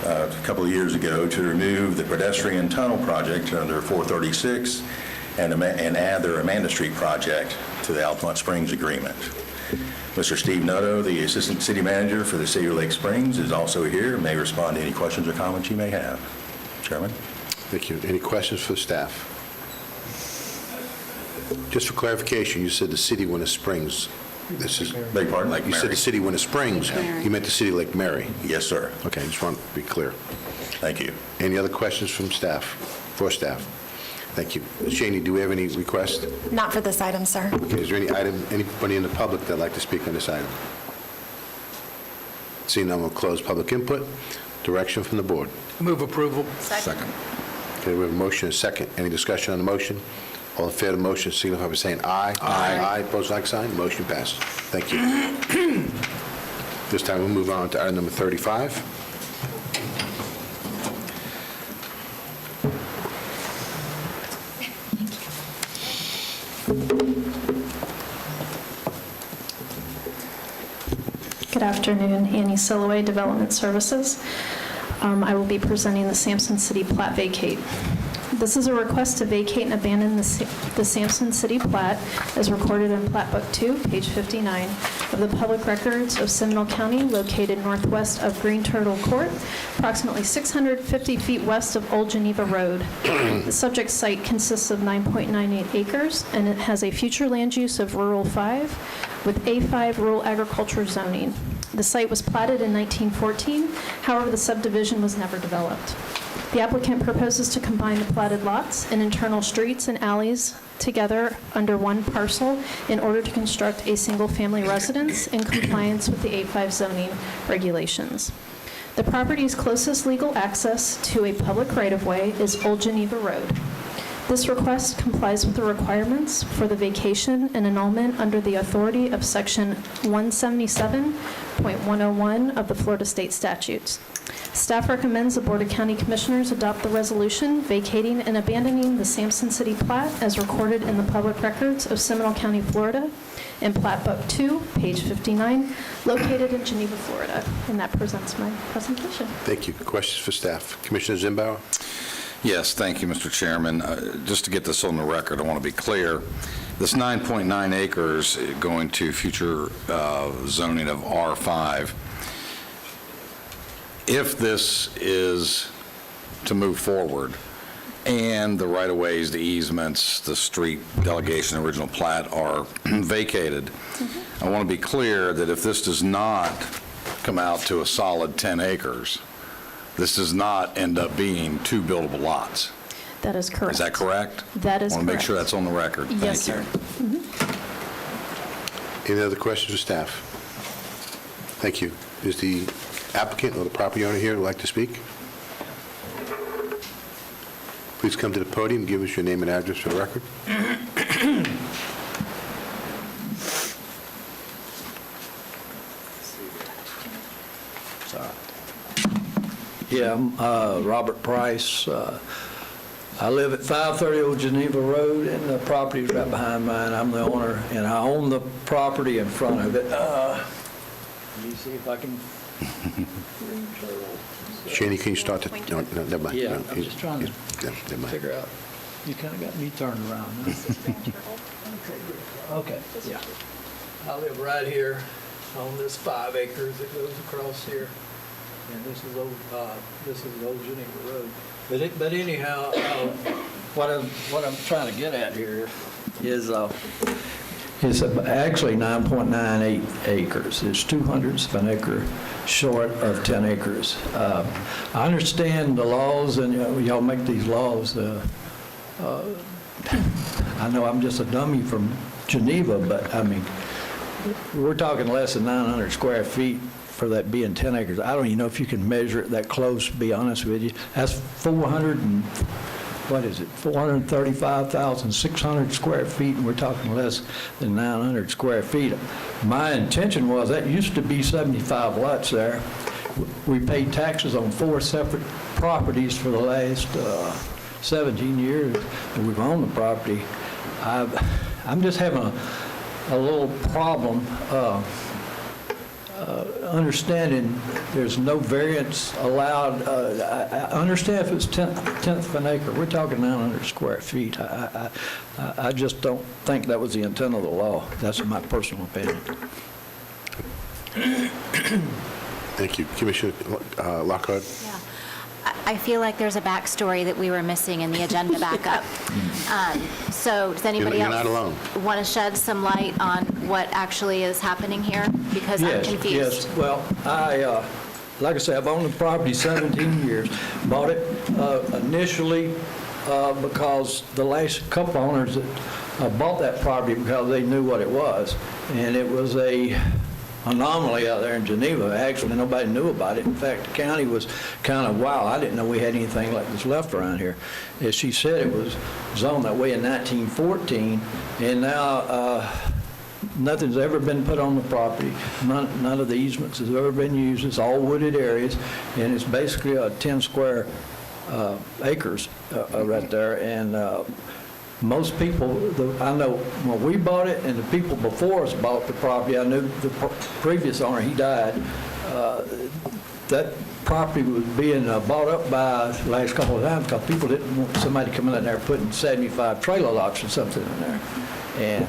a couple of years ago to remove the pedestrian tunnel project under 436 and add their Amanda Street project to the Altamont Springs agreement. Mr. Steve Noto, the Assistant City Manager for the City of Lake Springs, is also here and may respond to any questions or comments you may have. Chairman? Thank you. Any questions for the staff? Just for clarification, you said the city Winter Springs. This is, Beg your pardon? Lake you said Mary. the city Winter Springs. You meant the city Lake Mary. Yes, sir. Okay, just want to be clear. Thank you. Any other questions from staff, for staff? Thank you. Shaney, do we have any requests? Not for this item, sir. Okay, is there anybody in the public that'd like to speak on this item? Seeing none, we'll close public input. Direction from the board. Move approval. Second. Okay, we have a motion and a second. Any discussion on the motion? All in favor of the motion signify by saying aye. Aye. Aye, opposed, like sign. Motion passes. Thank you. This time, we'll move on to item number 35. Good afternoon, Annie Silloway, Development Services. I will be presenting the Sampson City Plat vacate. This is a request to vacate and abandon the Sampson City Plat as recorded in Plat Book 2, page 59, of the public records of Seminole County located northwest of Green Turtle Court, approximately 650 feet west of Old Geneva Road. The subject site consists of 9.98 acres, and it has a future land use of Rural 5 with A5 rural agriculture zoning. The site was platted in 1914, however, the subdivision was never developed. The applicant proposes to combine the platted lots and internal streets and alleys together under one parcel in order to construct a single-family residence in compliance with the A5 zoning regulations. The property's closest legal access to a public right-of-way is Old Geneva Road. This request complies with the requirements for the vacation and annulment under the authority of Section 177.101 of the Florida State Statutes. Staff recommends the Board of County Commissioners adopt the resolution vacating and abandoning the Sampson City Plat as recorded in the public records of Seminole County, Florida, in Plat Book 2, page 59, located in Geneva, Florida. And that presents my presentation. Thank you. Questions for staff? Commissioner Zimbauer? Yes, thank you, Mr. Chairman. Just to get this on the record, I want to be clear. This 9.9 acres going to future zoning of R5, if this is to move forward and the right-of-ways, the easements, the street delegation, original plat are vacated, I want to be clear that if this does not come out to a solid 10 acres, this does not end up being 2 buildable lots. That is correct. Is that correct? That is I want to make sure correct. that's on the record. Yes, Thank you. sir. Any other questions of staff? Thank you. Is the applicant or the property owner here who would like to speak? Please come to the podium and give us your name and address for the record. Yeah, I'm Robert Price. I live at 530 Old Geneva Road, and the property's right behind mine. I'm the owner, and I own the property in front of it. Let me see if I can... Shaney, can you start to, no, never mind. Yeah, No, I'm just trying to never mind. figure out. You kind of got me turned around. Huh? Okay, yeah. I live right here on this 5 acres that goes across here, and this is Old Geneva Road. But anyhow, what I'm trying to get at here is it's actually 9.98 acres. It's 2/100 of an acre short of 10 acres. I understand the laws, and y'all make these laws. I know I'm just a dummy from Geneva, but I mean, we're talking less than 900 square feet for that being 10 acres. I don't even know if you can measure it that close, to be honest with you. That's 435,600 square feet, and we're talking less than 900 square feet. My intention was, that used to be 75 lots there. We paid taxes on 4 separate properties for the last 17 years that we've owned the property. I'm just having a little problem understanding there's no variance allowed. I understand if it's tenth of an acre. We're talking 900 square feet. I just don't think that was the intent of the law. That's my personal opinion. Thank you. Commissioner Lockhart? Yeah. I feel like there's a backstory that we were missing in the agenda backup. So does anybody You're not else alone. want to shed some light on what actually is happening here? Because I'm confused. Yes. Well, like I said, I've owned the property 17 years. Bought it initially because the last couple owners that bought that property because they knew what it was. And it was a anomaly out there in Geneva. Actually, nobody knew about it. In fact, the county was kind of, wow, I didn't know we had anything like this left around here. As she said, it was zoned that way in 1914, and now nothing's ever been put on the property. None of the easements has ever been used. It's all wooded areas, and it's basically 10 square acres right there. And most people, I know when we bought it and the people before us bought the property, I knew the previous owner, he died, that property was being bought up by the last couple of times because people didn't want somebody coming in there putting 75 trailer locks or something in there. And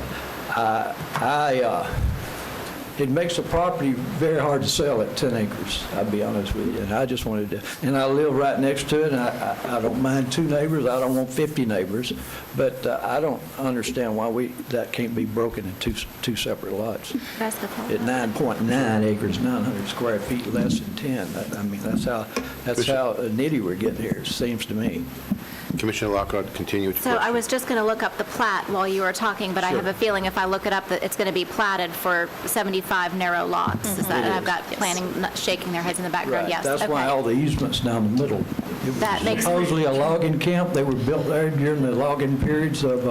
it makes the property very hard to sell at 10 acres, I'll be honest with you. And I just wanted to, and I live right next to it, and I don't mind 2 neighbors. I don't want 50 neighbors. But I don't understand why that can't be broken in two separate lots. That's the point. At 9.9 acres, 900 square feet, less than 10. I mean, that's how nitty we're getting here, it seems to me. Commissioner Lockhart, continue with your So question. I was just going to look up the plat while you were talking, but I have a feeling if I look it up that it's going to be platted for 75 narrow lots. Is that, and I've got planning shaking their heads in the background, Right. yes. That's okay. why all the easements down the middle. It That was makes- supposedly a logging camp. They were built there during the logging periods of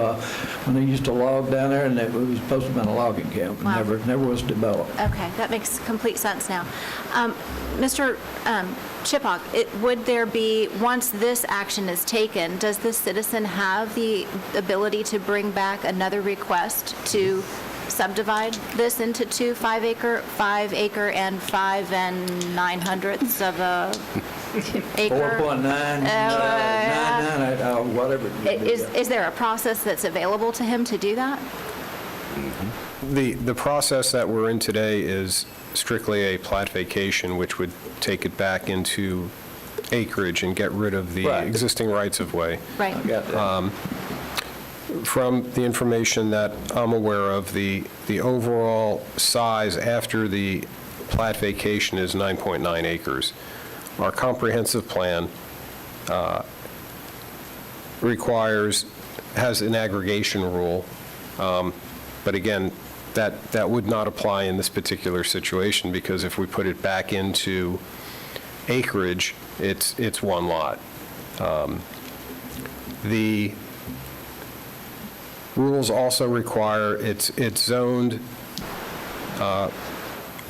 when they used to log down there, and it was supposed to have been a logging camp. Wow. Never was developed. Okay, that makes complete sense now. Mr. Chipak, would there be, once this action is taken, does the citizen have the ability to bring back another request to subdivide this into 2 5 acre, and 5 9/100 of a acre. 4.999, whatever. it would be. Is there a process that's available to him to do that? The process that we're in today is strictly a plat vacation, which would take it back into acreage and get rid of the Right. existing rights-of-way. Right. I got that. From the information that I'm aware of, the overall size after the plat vacation is 9.9 acres. Our comprehensive plan has an aggregation rule, but again, that would not apply in this particular situation, because if we put it back into acreage, it's one lot. The rules also require, it's zoned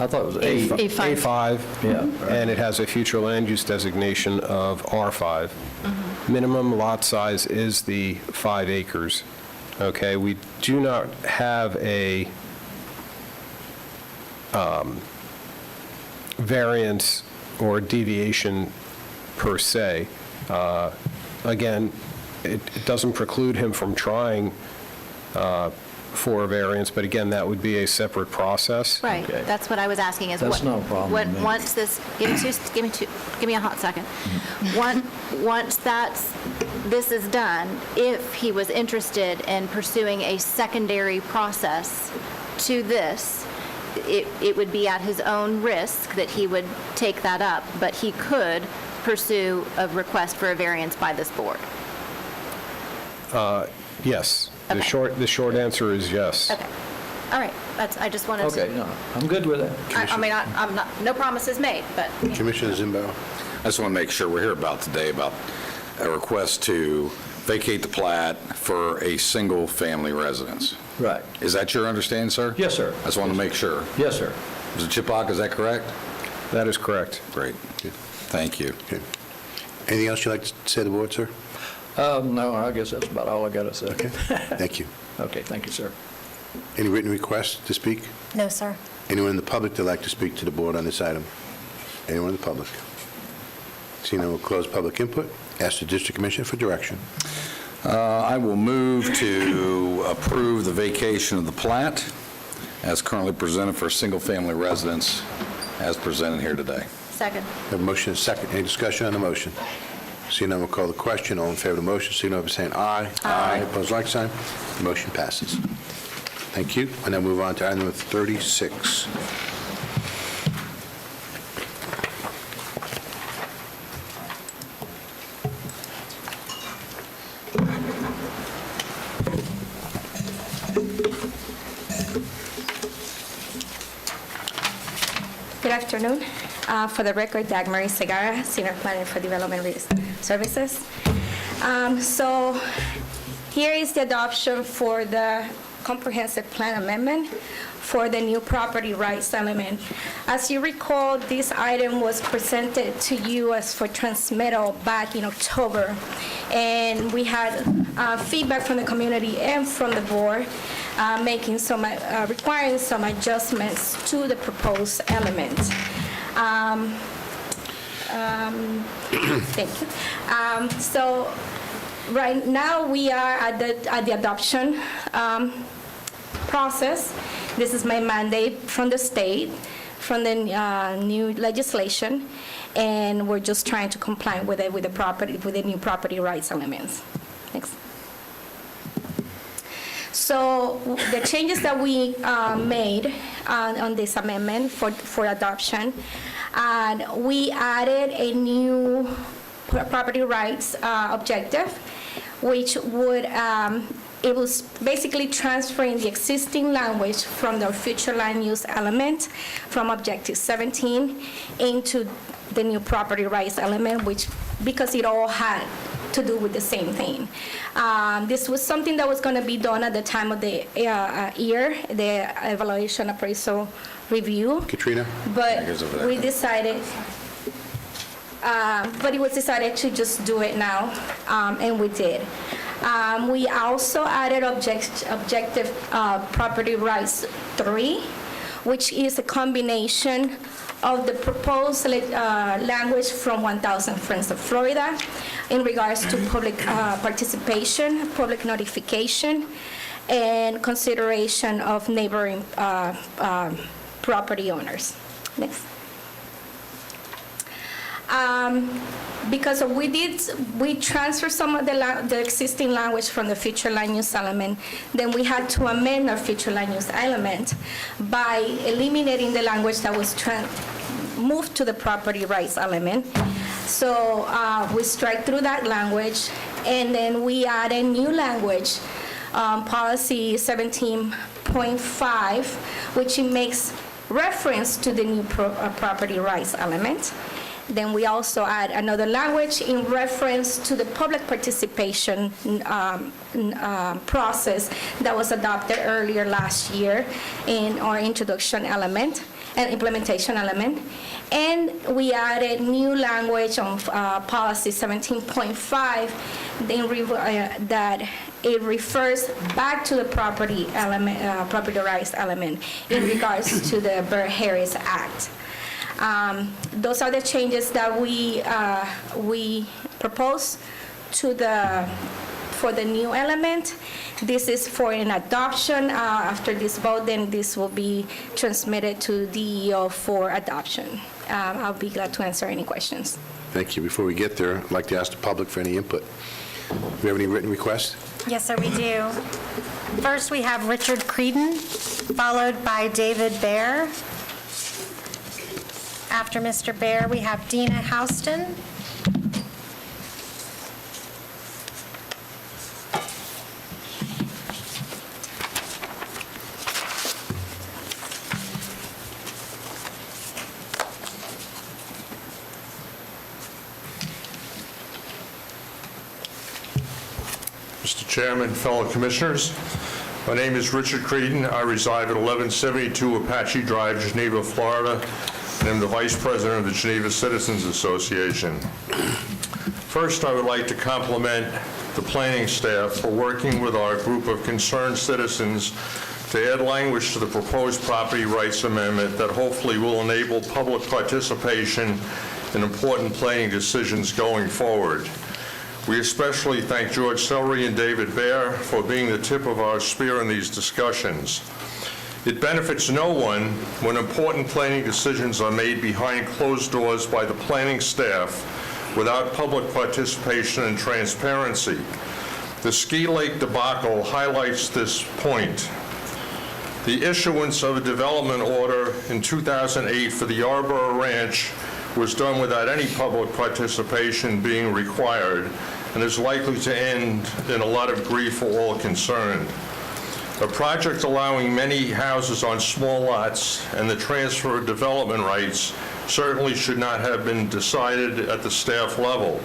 I thought it was 8. A5. Yeah. And it has a future land use designation of R5. Minimum lot size is the 5 acres. Okay, we do not have a variance or deviation per se. Again, it doesn't preclude him from trying for a variance, but again, that would be a separate process. Right, Okay. that's what I was asking, is That's not a problem with me. Once this, give me a hot second. Once this is done, if he was interested in pursuing a secondary process to this, it would be at his own risk that he would take that up, but he could pursue a request for a variance by this board. Yes. Okay. The short answer is yes. Okay, all right, I just wanted to. Okay, no, I'm good with that. I mean, I'm not, no promises made, but. Commissioner Zimbo. I just want to make sure we're here about today about a request to vacate the plat for a single-family residence. Right. Is that your understanding, sir? Yes, sir. I just want to make sure. Yes, sir. Mr. Chipak, is that correct? That is correct. Great. Thank you. Okay. Anything else you'd like to say to the board, sir? No, I guess that's about all I got to say. Okay. Thank you. Okay, thank you, sir. Any written requests to speak? No, sir. Anyone in the public that'd like to speak to the board on this item? Anyone in the public? Seeing none, we'll close public input. Ask the District Commissioner for direction. I will move to approve the vacation of the plat as currently presented for a single-family residence as presented here today. Second. We have a motion and a second. Any discussion on the motion? Seeing none, we'll call the question. All in favor of the motion, signify by saying aye. Aye. Opposed, like sign. The motion passes. Thank you. And now move on to item number 36. Good afternoon. For the record, Dagmary Segarra, Senior Planner for Development Services. So here is the adoption for the comprehensive plan amendment for the new property rights element. As you recall, this item was presented to you as for transmittal back in October, and we had feedback from the community and from the board requiring some adjustments to the proposed element. Thank you. So right now we are at the adoption process. This is my mandate from the state, from the new legislation, and we're just trying to comply with it with the new property rights elements. Thanks. So the changes that we made on this amendment for adoption, we added a new property rights objective, which would it was basically transferring the existing language from the future land use element from objective 17 into the new property rights element, which because it all had to do with the same thing. This was something that was going to be done at the time of the year, the evaluation appraisal review. Katrina? But we decided, but it was decided to just do it now, and we did. We also added objective property rights 3, which is a combination of the proposed language from 1,000 Friends of Florida in regards to public participation, public notification, and consideration of neighboring property owners. Next. Because we transferred some of the existing language from the future land use element, then we had to amend our future land use element by eliminating the language that was moved to the property rights element. So we strike through that language, and then we add a new language, policy 17.5, which makes reference to the new property rights element. Then we also add another language in reference to the public participation process that was adopted earlier last year in our introduction element and implementation element. And we added new language on policy 17.5 that it refers back to the property rights element in regards to the Burr-Harris Act. Those are the changes that we propose for the new element. This is for an adoption. After this vote, then this will be transmitted to DEO for adoption. I'll be glad to answer any questions. Thank you. Before we get there, I'd like to ask the public for any input. Do we have any written requests? Yes, sir, we do. First, we have Richard Creedon, followed by David Baer. After Mr. Baer, we have Dina Houston. Mr. Chairman, fellow commissioners, my name is Richard Creedon. I reside at 1172 Apache Drive, Geneva, Florida, and I'm the Vice President of the Geneva Citizens Association. First, I would like to compliment the planning staff for working with our group of concerned citizens to add language to the proposed property rights amendment that hopefully will enable public participation in important planning decisions going forward. We especially thank George Sellery and David Baer for being the tip of our spear in these discussions. It benefits no one when important planning decisions are made behind closed doors by the planning staff without public participation and transparency. The Ski Lake debacle highlights this point. The issuance of a development order in 2008 for the Yarborough Ranch was done without any public participation being required and is likely to end in a lot of grief for all concerned. A project allowing many houses on small lots and the transfer of development rights certainly should not have been decided at the staff level.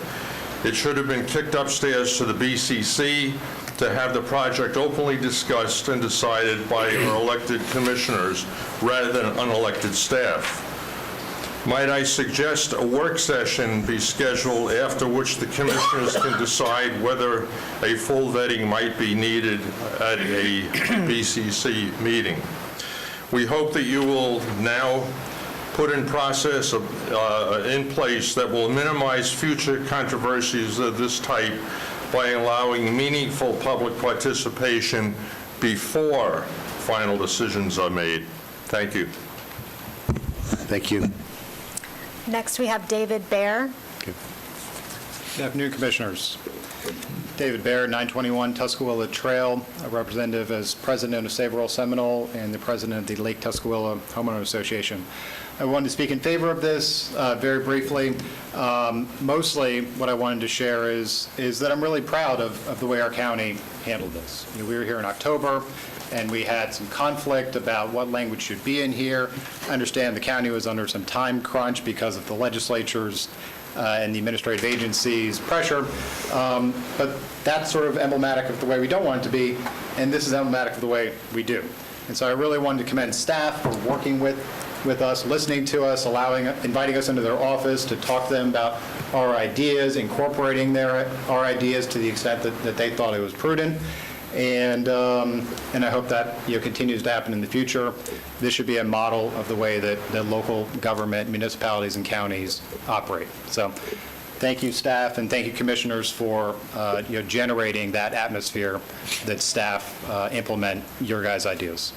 It should have been kicked upstairs to the BCC to have the project openly discussed and decided by our elected commissioners rather than unelected staff. Might I suggest a work session be scheduled after which the commissioners can decide whether a full vetting might be needed at a BCC meeting. We hope that you will now put in process in place that will minimize future controversies of this type by allowing meaningful public participation before final decisions are made. Thank you. Thank you. Next, we have David Baer. Good afternoon, Commissioners. David Baer, 921 Tuscaloosa Trail, a representative as president of Save Rural Seminole and the president of the Lake Tuscaloosa Homeowner Association. I wanted to speak in favor of this very briefly. Mostly what I wanted to share is that I'm really proud of the way our county handled this. You know, we were here in October, and we had some conflict about what language should be in here. I understand the county was under some time crunch because of the legislature's and the administrative agencies' pressure, but that's sort of emblematic of the way we don't want it to be, and this is emblematic of the way we do. And so I really wanted to commend staff for working with us, listening to us, inviting us into their office to talk to them about our ideas, incorporating our ideas to the extent that they thought it was prudent. And I hope that, continues to happen in the future. This should be a model of the way that local government, municipalities, and counties operate. So thank you, staff, and thank you, commissioners, for generating that atmosphere that staff implement your guys' ideas.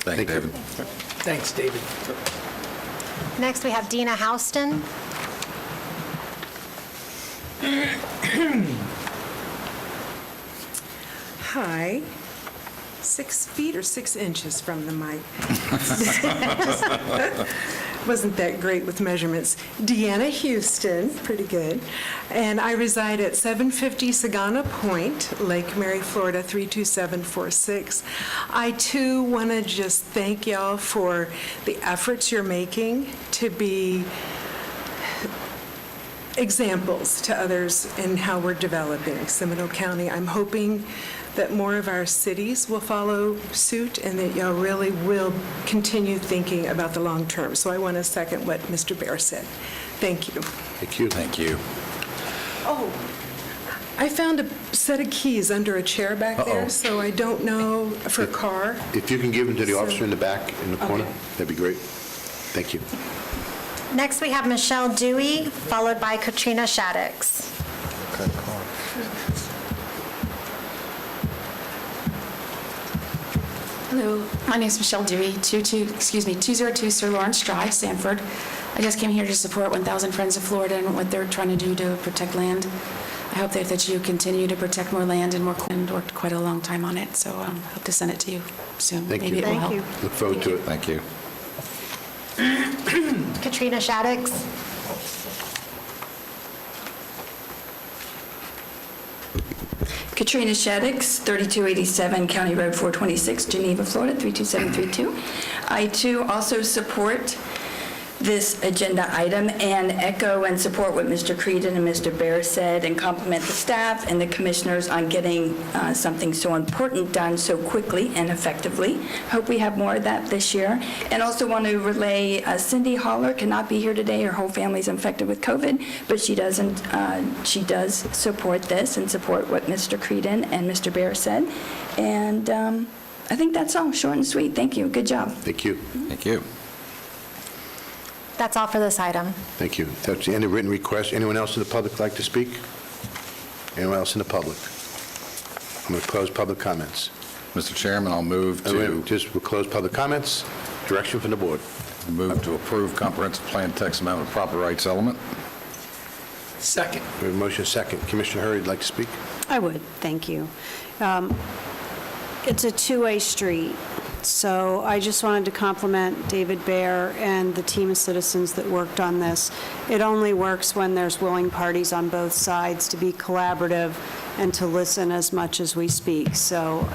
Thank you, David. Thanks, David. Next, we have Dina Houston. Hi. 6 feet or 6 inches from the mic. Wasn't that great with measurements. Deanna Houston, pretty good. And I reside at 750 Sagana Point, Lake Mary, Florida, 32746. I, too, want to just thank y'all for the efforts you're making to be examples to others in how we're developing Seminole County. I'm hoping that more of our cities will follow suit and that y'all really will continue thinking about the long term. So I want to second what Mr. Bear said. Thank you. Thank you. Thank you. Oh, I found a set of keys under a chair back there, so I don't know, for a car. If you can give them to the So- officer in the back, in the corner, Okay. that'd be great. Thank you. Next, we have Michelle Dewey, followed by Katrina Shaddix. Hello, my name is Michelle Dewey, 202 Sir Lawrence Drive, Sanford. I just came here to support 1,000 Friends of Florida and what they're trying to do to protect land. I hope that you continue to protect more land and worked quite a long time on it, so hope to send it to you soon. Thank Maybe you. it will help. Look forward to it. Thank you. Katrina Shaddix. Katrina Shaddix, 3287 County Road 426, Geneva, Florida, 32732. I, too, also support this agenda item and echo and support what Mr. Creedon and Mr. Bear said and compliment the staff and the commissioners on getting something so important done so quickly and effectively. Hope we have more of that this year. And also want to relay Cindy Holler cannot be here today. Her whole family's infected with COVID, but she does support this and support what Mr. Creedon and Mr. Bear said. And I think that's all, short and sweet. Thank you. Good job. Thank you. Thank you. That's all for this item. Thank you. That's the end of written requests. Anyone else in the public like to speak? Anyone else in the public? I'm going to close public comments. Mr. Chairman, I'll move We'll close public comments. Direction from the board. Move to approve comprehensive plan text amendment proper rights element. Second. We have a motion second. Commissioner Hurd, would like to speak? I would, thank you. It's a two-way street, so I just wanted to compliment David Bear and the team of citizens that worked on this. It only works when there's willing parties on both sides to be collaborative and to listen as much as we speak. So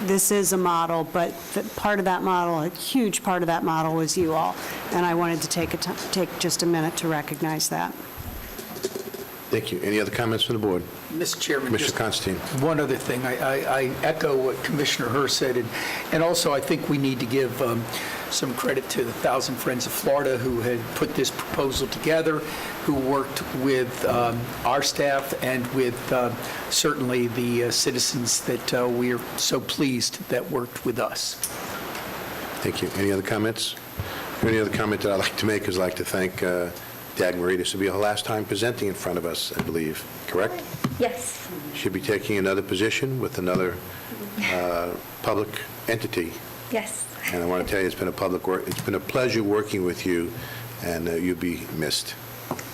this is a model, but part of that model, a huge part of that model was you all, and I wanted to take just a minute to recognize that. Thank you. Any other comments from the board? Mr. Chairman, Commissioner just Constantine. one other thing. I echo what Commissioner Hurst said, and also I think we need to give some credit to the 1,000 Friends of Florida who had put this proposal together, who worked with our staff and with certainly the citizens that we are so pleased that worked with us. Thank you. Any other comments? Any other comment that I'd like to make is I'd like to thank Dagmar. This will be her last time presenting in front of us, I believe, correct? Yes. She'll be taking another position with another public entity. Yes. And I want to tell you, it's been a pleasure working with you, and you'll be missed.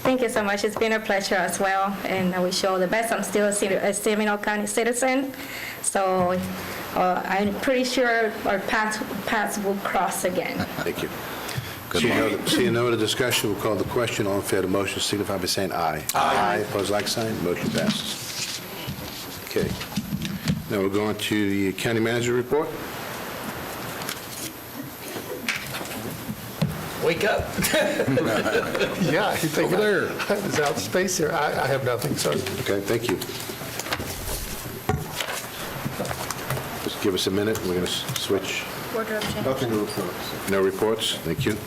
Thank you so much. It's been a pleasure as well, and I wish you all the best. I'm still a Seminole County citizen, so I'm pretty sure our paths will cross again. Thank you. Good Seeing no other discussion, we'll call the question. All in favor of the motion signify by saying aye. Aye. Opposed, like sign. Motion passes. Okay. Now we'll go on to the county manager report. Wake up. Yeah, you think Over there. I was out of space here. I have nothing, sir. Okay, thank you. Just give us a minute. We're going to switch. Wardrobe change. Nothing to report. No reports. Thank you.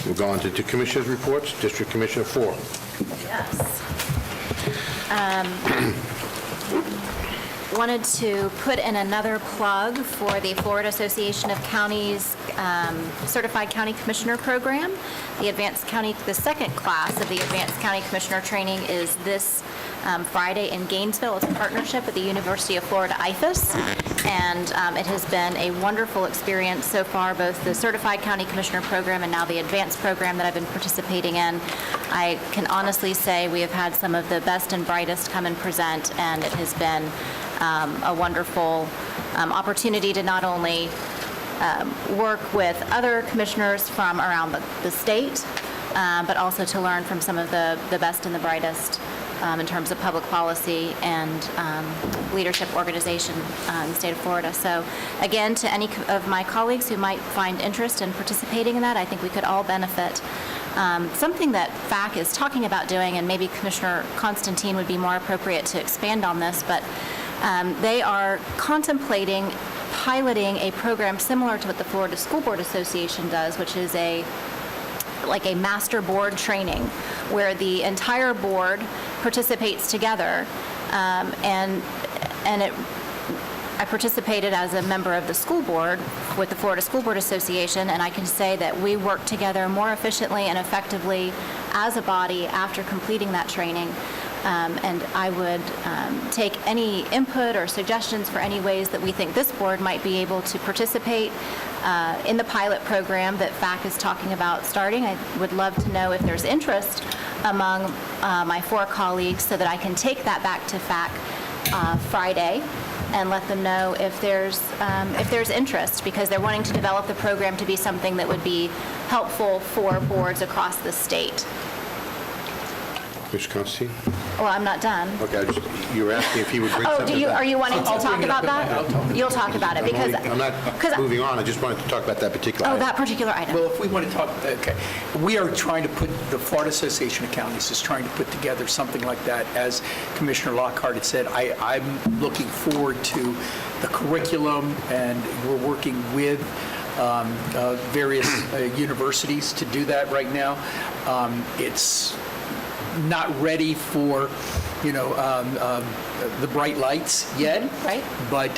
We'll go on to Commissioners' reports. District Commissioner 4. Yes. wanted to put in another plug for the Florida Association of Counties Certified County Commissioner Program. The second class of the Advanced County Commissioner Training is this Friday in Gainesville. It's a partnership with the University of Florida IFAS, and it has been a wonderful experience so far, both the Certified County Commissioner Program and now the Advanced Program that I've been participating in. I can honestly say we have had some of the best and brightest come and present, and it has been a wonderful opportunity to not only work with other commissioners from around the state, but also to learn from some of the best and the brightest in terms of public policy and leadership organization in the state of Florida. So again, to any of my colleagues who might find interest in participating in that, I think we could all benefit. Something that FAC is talking about doing, and maybe Commissioner Constantine would be more appropriate to expand on this, but they are contemplating piloting a program similar to what the Florida School Board Association does, which is like a master board training where the entire board participates together, and I participated as a member of the school board with the Florida School Board Association, and I can say that we work together more efficiently and effectively as a body after completing that training. And I would take any input or suggestions for any ways that we think this board might be able to participate in the pilot program that FAC is talking about starting. I would love to know if there's interest among my 4 colleagues so that I can take that back to FAC Friday and let them know if there's interest, because they're wanting to develop the program to be something that would be helpful for boards across the state. Mr. Constantine? Well, I'm not done. Okay, you were asking if he would bring something back. Are you wanting to talk about that? You'll talk about it, because... I'm not moving on, I just wanted to talk about that particular item. that particular item. Well, if we want to talk, okay. We are trying to put, the Florida Association of Counties is trying to put together something like that. As Commissioner Lockhart had said, I'm looking forward to the curriculum, and we're working with various universities to do that right now. It's not ready for, the bright lights yet. Right. But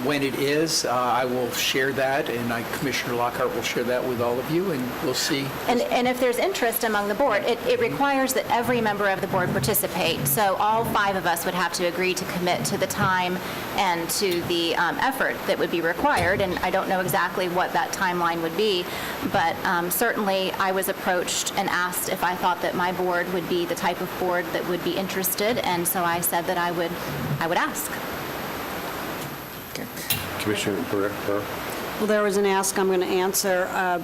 when it is, I will share that, and Commissioner Lockhart will share that with all of you, and we'll see. And if there's interest among the board, it requires that every member of the board participate. So all 5 of us would have to agree to commit to the time and to the effort that would be required. And I don't know exactly what that timeline would be, but certainly I was approached and asked if I thought that my board would be the type of board that would be interested, and so I said that I would ask. Okay. Commissioner Burr? Well, there was an ask I'm going to answer.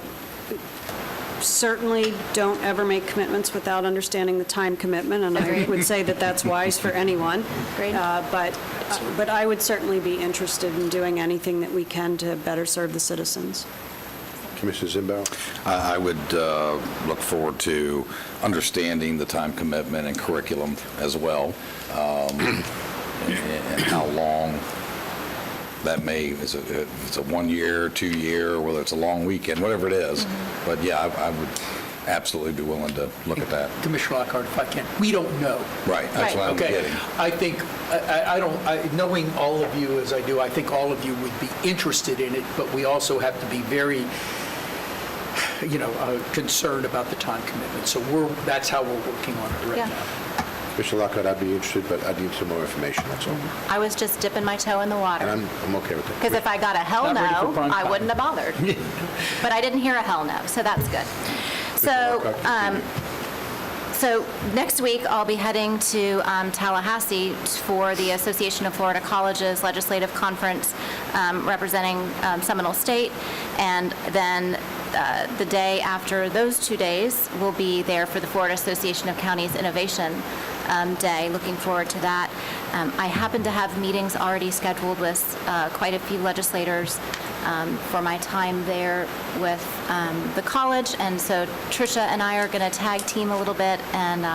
Certainly don't ever make commitments without understanding the time commitment, and I would say that that's wise for anyone. Agreed. But I would certainly be interested in doing anything that we can to better serve the citizens. Commissioner Zimbow? I would look forward to understanding the time commitment and curriculum as well, and how long that if it's a 1 year, 2 year, whether it's a long weekend, whatever it is. Mm-hmm. But yeah, I would absolutely be willing to look at that. Commissioner Lockhart, if I can, we don't know. Right, that's what I'm getting. I think, knowing all of you as I do, I think all of you would be interested in it, but we also have to be very, concerned about the time commitment. So that's how we're working on it right now. Commissioner Lockhart, I'd be interested, but I'd need some more information, that's all. I was just dipping my toe in the water. And I'm okay with that. Because if I got a hell Not ready for no, prime I time. wouldn't have bothered. But I didn't hear a hell no, so that's good. So next week, I'll be heading to Tallahassee for the Association of Florida Colleges Legislative Conference representing Seminole State. And then the day after those 2 days, we'll be there for the Florida Association of Counties Innovation Day. Looking forward to that. I happen to have meetings already scheduled with quite a few legislators for my time there with the college, and so Tricia and I are going to tag team a little bit and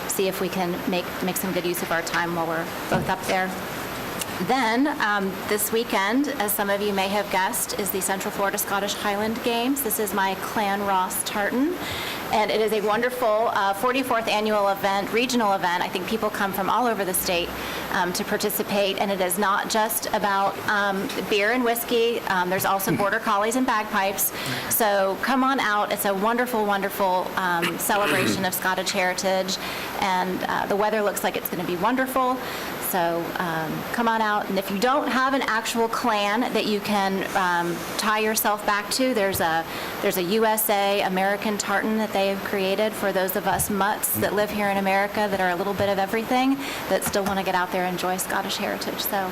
see if we can make some good use of our time while we're both up there. Then, this weekend, as some of you may have guessed, is the Central Florida Scottish Highland Games. This is my Clan Ross tartan, And it is a wonderful 44th annual event, regional event. I think people come from all over the state to participate, and it is not just about beer and whiskey. There's also border collies and bagpipes. So come on out. It's a wonderful, wonderful celebration of Scottish heritage, and the weather looks like it's going to be wonderful. So come on out, and if you don't have an actual clan that you can tie yourself back to, there's a USA American tartan that they have created for those of us mutts that live here in America that are a little bit of everything that still want to get out there and enjoy Scottish heritage. So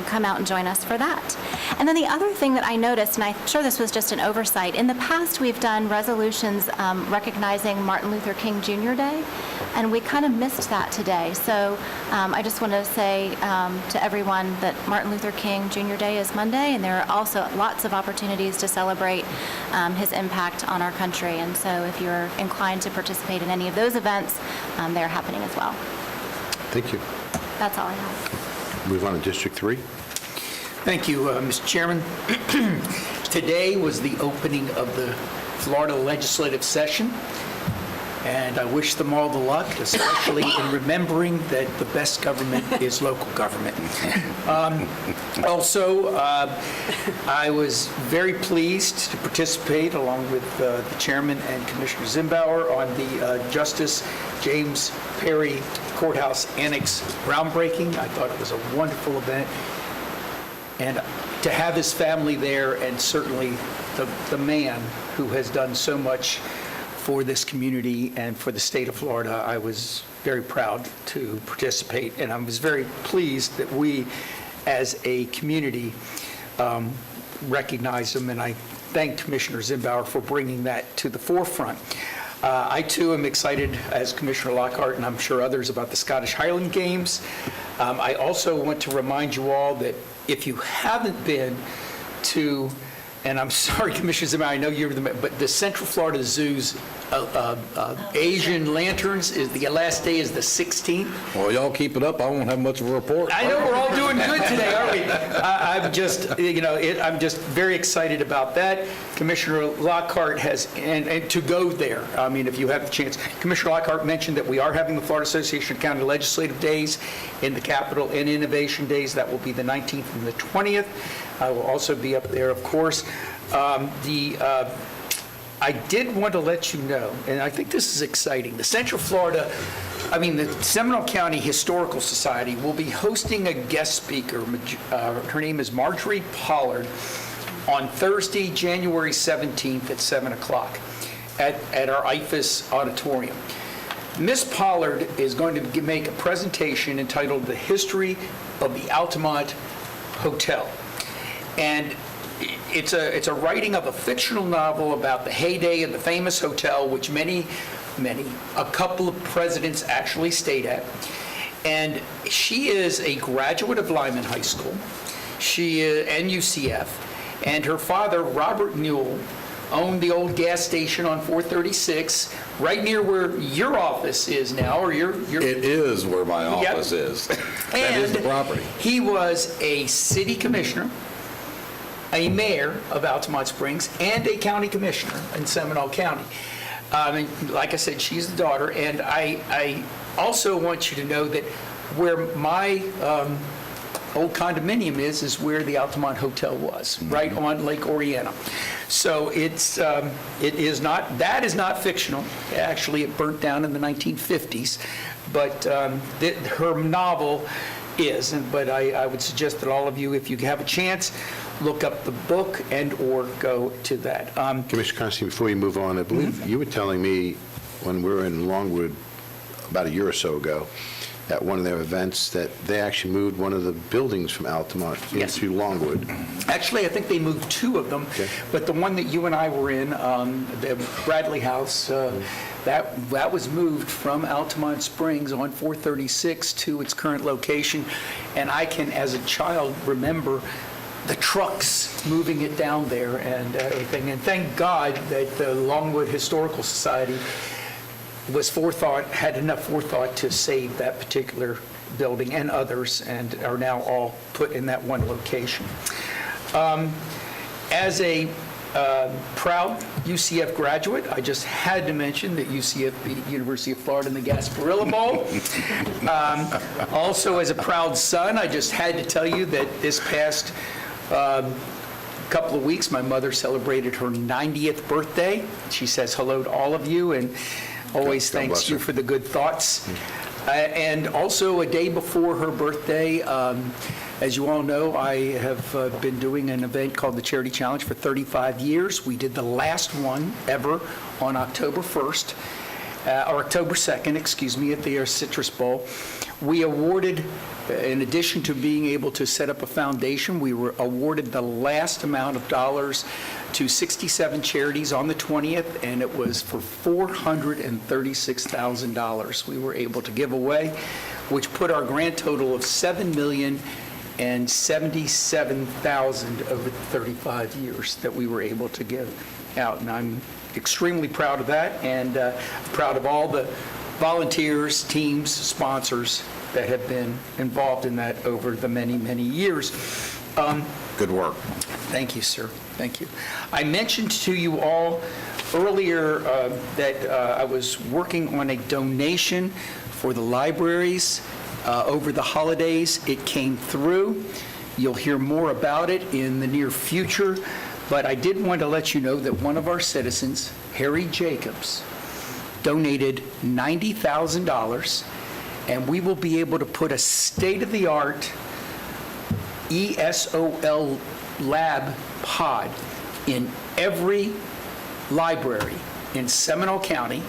come out and join us for that. And then the other thing that I noticed, and I'm sure this was just an oversight, in the past we've done resolutions recognizing Martin Luther King Jr. Day, and we kind of missed that today. So I just want to say to everyone that Martin Luther King Jr. Day is Monday, and there are also lots of opportunities to celebrate his impact on our country. And so if you're inclined to participate in any of those events, they're happening as well. Thank you. That's all I have. Move on to District 3. Thank you, Mr. Chairman. Today was the opening of the Florida legislative session, and I wish them all the luck, especially in remembering that the best government is local government. Also, I was very pleased to participate, along with the chairman and Commissioner Zimbauer, on the Justice James Perry Courthouse Annex groundbreaking. I thought it was a wonderful event. And to have his family there, and certainly the man who has done so much for this community and for the state of Florida, I was very proud to participate. And I was very pleased that we, as a community, recognized him. And I thank Commissioner Zimbauer for bringing that to the forefront. I, too, am excited, as Commissioner Lockhart, and I'm sure others, about the Scottish Highland Games. I also want to remind you all that if you haven't been to, and I'm sorry, Commissioner Zimbauer, I know you're but the Central Florida Zoo's Asian Lanterns, the last day is the 16th. Well, y'all keep it up. I won't have much of a report. I know we're all doing good today, aren't we? I'm just, I'm just very excited about that. Commissioner Lockhart has, and to go there, I mean, if you have the chance. Commissioner Lockhart mentioned that we are having the Florida Association of County Legislative Days in the Capitol and Innovation Days. That will be the 19th and the 20th. I will also be up there, of course. I did want to let you know, and I think this is exciting, the Seminole County Historical Society will be hosting a guest speaker. Her name is Marjorie Pollard, on Thursday, January 17th at 7 o'clock at our IFAS auditorium. Ms. Pollard is going to make a presentation entitled The History of the Altamont Hotel. And it's a writing of a fictional novel about the heyday of the famous hotel, which a couple of presidents actually stayed at. And she is a graduate of Lyman High School, and UCF, and her father, Robert Newell, owned the old gas station on 436, right near where your office is now, or your... It is where my office is. That is the property. He was a city commissioner, a mayor of Altamont Springs, and a county commissioner in Seminole County. And like I said, she's the daughter, and I also want you to know that where my old condominium is where the Altamont Hotel was, right on Lake Oriana. So that is not fictional. Actually, it burnt down in the 1950s, but her novel is. But I would suggest that all of you, if you have a chance, look up the book and or go to that. Commissioner Constantine, before you move on, I believe you were telling me when we were in Longwood about a year or so ago, at one of their events, that they actually moved one of the buildings from Altamont into Longwood. Actually, I think they moved two of them, okay. But the one that you and I were in, the Bradley House, that was moved from Altamont Springs on 436 to its current location. And I can, as a child, remember the trucks moving it down there and everything. And thank God that the Longwood Historical Society had enough forethought to save that particular building and others, and are now all put in that one location. As a proud UCF graduate. I just had to mention that UCF beat University of Florida in the Gasparilla Bowl. Also, as a proud son, I just had to tell you that this past couple of weeks, my mother celebrated her 90th birthday. She says hello to all of you and always God bless thanks you her. for the good thoughts. And also, a day before her birthday, as you all know, I have been doing an event called the Charity Challenge for 35 years. We did the last one ever on October 1st, or October 2nd, excuse me, at the Citrus Bowl. We awarded, in addition to being able to set up a foundation, we were awarded the last amount of dollars to 67 charities on the 20th, and it was for $436,000 we were able to give away, which put our grand total of $7,077,000 over 35 years that we were able to give out. And I'm extremely proud of that, and proud of all the volunteers, teams, sponsors that have been involved in that over the many, many years. Good work. Thank you, sir. Thank you. I mentioned to you all earlier that I was working on a donation for the libraries over the holidays. It came through. You'll hear more about it in the near future, but I did want to let you know that one of our citizens, Harry Jacobs, donated $90,000, and we will be able to put a state-of-the-art ESOL lab pod in every library in Seminole County,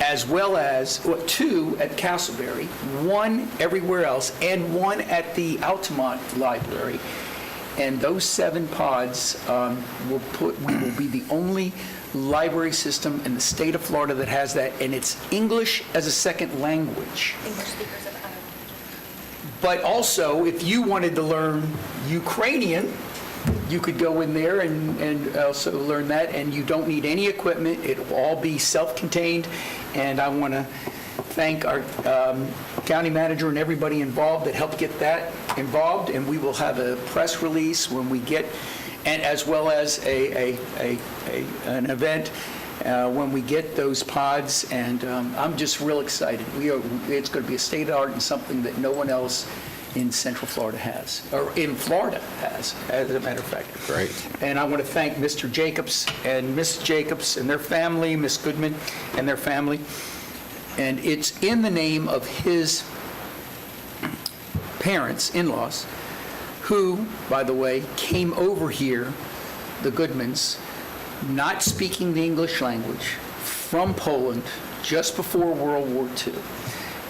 as well as 2 at Castleberry, 1 everywhere else, and 1 at the Altamont Library. And those 7 pods we will be the only library system in the state of Florida that has that, and it's English as a second language. English speakers of other. But also, if you wanted to learn Ukrainian, you could go in there and also learn that, and you don't need any equipment. It will all be self-contained, and I want to thank our county manager and everybody involved that helped get that involved, and we will have a press release when we get, and as well as an event when we get those pods, and I'm just real excited. It's going to be a state of the art and something that no one else in Central Florida has, or in Florida has, as a matter of fact. Great. And I want to thank Mr. Jacobs and Miss Jacobs and their family, Miss Goodman and their family. And it's in the name of his parents, in-laws, who, by the way, came over here, the Goodmans, not speaking the English language, from Poland just before World War II,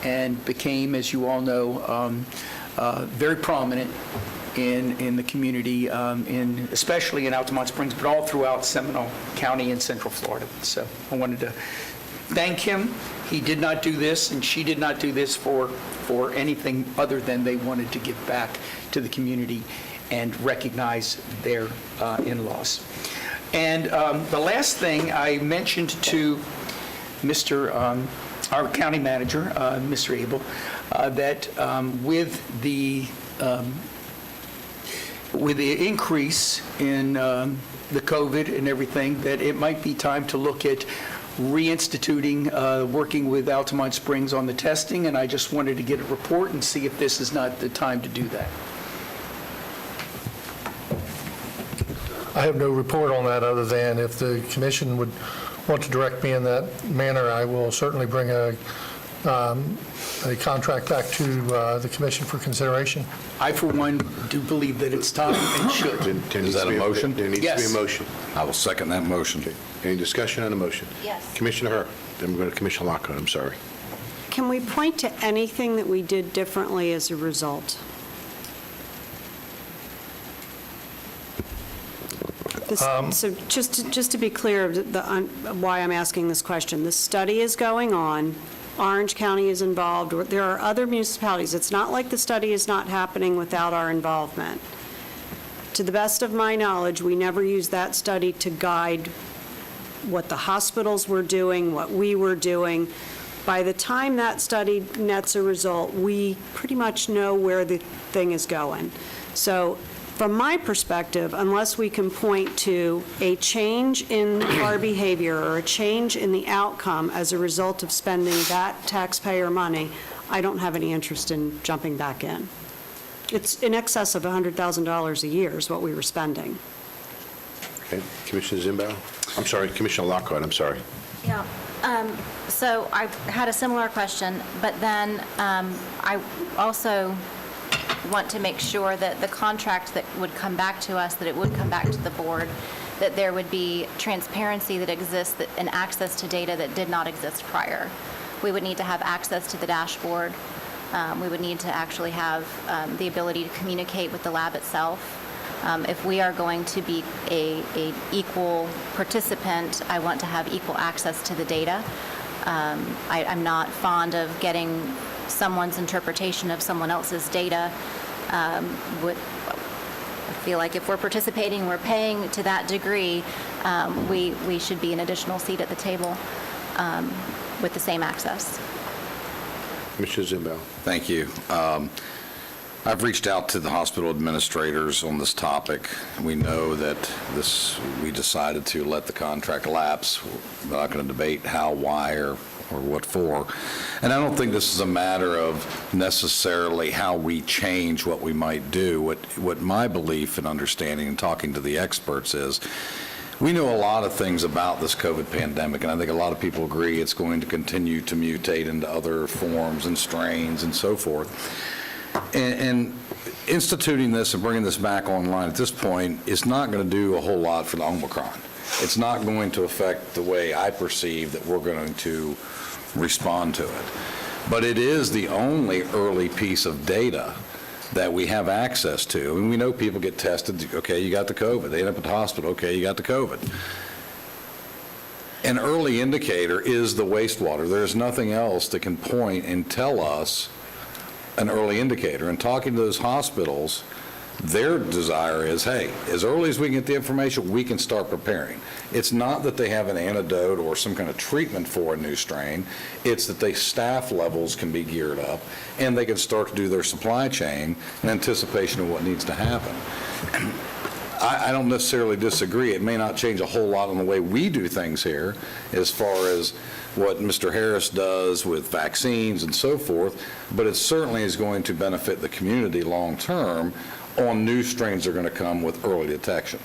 and became, as you all know, very prominent in the community, especially in Altamont Springs, but all throughout Seminole County and Central Florida. So I wanted to thank him. He did not do this, and she did not do this for anything other than they wanted to give back to the community and recognize their in-laws. And the last thing I mentioned to Mr. Our county manager, Mr. Abel, that with the increase in the COVID and everything, that it might be time to look at reinstituting working with Altamont Springs on the testing, and I just wanted to get a report and see if this is not the time to do that. I have no report on that, other than if the commission would want to direct me in that manner, I will certainly bring a contract back to the commission for consideration. I, for one, do believe that it's time and should. Is that a motion? There needs to be a motion. I will second that motion. Okay. Any discussion on the motion? Yes. Commissioner Hur, then we're going to Commissioner Lockhart, I'm sorry. Can we point to anything that we did differently as a result? So just to be clear, why I'm asking this question, the study is going on, Orange County is involved, there are other municipalities. It's not like the study is not happening without our involvement. To the best of my knowledge, we never used that study to guide what the hospitals were doing, what we were doing. By the time that study nets a result, we pretty much know where the thing is going. So From my perspective, unless we can point to a change in our behavior or a change in the outcome as a result of spending that taxpayer money, I don't have any interest in jumping back in. It's in excess of $100,000 a year is what we were spending. Okay, Commissioner Zimbow? I'm sorry, Commissioner Lockhart, I'm sorry. Yeah. So I had a similar question, but then I also want to make sure that the contract that would come back to us, that it would come back to the board, that there would be transparency that exists and access to data that did not exist prior. We would need to have access to the dashboard. We would need to actually have the ability to communicate with the lab itself. If we are going to be a equal participant, I want to have equal access to the data. I'm not fond of getting someone's interpretation of someone else's data. I feel like if we're participating, we're paying to that degree, we should be an additional seat at the table with the same access. Commissioner Zimbow. Thank you. I've reached out to the hospital administrators on this topic. We know that we decided to let the contract lapse. We're not going to debate how, why, or what for. And I don't think this is a matter of necessarily how we change what we might do. What my belief and understanding and talking to the experts is, we know a lot of things about this COVID pandemic, and I think a lot of people agree it's going to continue to mutate into other forms and strains and so forth. And instituting this and bringing this back online at this point is not going to do a whole lot for the Omicron. It's not going to affect the way I perceive that we're going to respond to it. But it is the only early piece of data that we have access to. And we know people get tested, okay, you got the COVID. They end up at the hospital, okay, you got the COVID. An early indicator is the wastewater. There's nothing else that can point and tell us an early indicator. And talking to those hospitals, their desire is, hey, as early as we can get the information, we can start preparing. It's not that they have an antidote or some kind of treatment for a new strain. It's that their staff levels can be geared up and they can start to do their supply chain in anticipation of what needs to happen. I don't necessarily disagree. It may not change a whole lot on the way we do things here as far as what Mr. Harris does with vaccines and so forth, but it certainly is going to benefit the community long term on new strains that are going to come with early detection.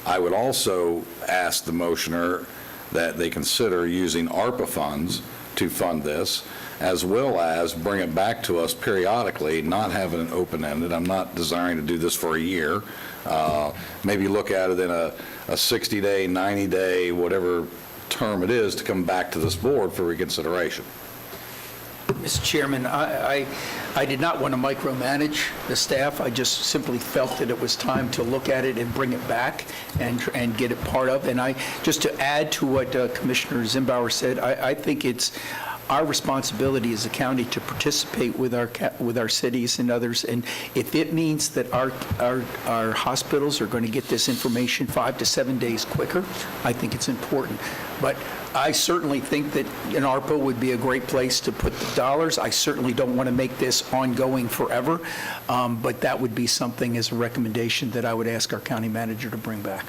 I would also ask the motioner that they consider using ARPA funds to fund this, as well as bring it back to us periodically, not having it open-ended. I'm not desiring to do this for a year. Maybe look at it in a 60-day, 90-day, whatever term it is, to come back to this board for reconsideration. Mr. Chairman, I did not want to micromanage the staff. I just simply felt that it was time to look at it and bring it back and get it part of. And just to add to what Commissioner Zimbauer said, I think it's our responsibility as a county to participate with our cities and others. And if it means that our hospitals are going to get this information 5 to 7 days quicker, I think it's important. But I certainly think that an ARPA would be a great place to put the dollars. I certainly don't want to make this ongoing forever, but that would be something as a recommendation that I would ask our county manager to bring back.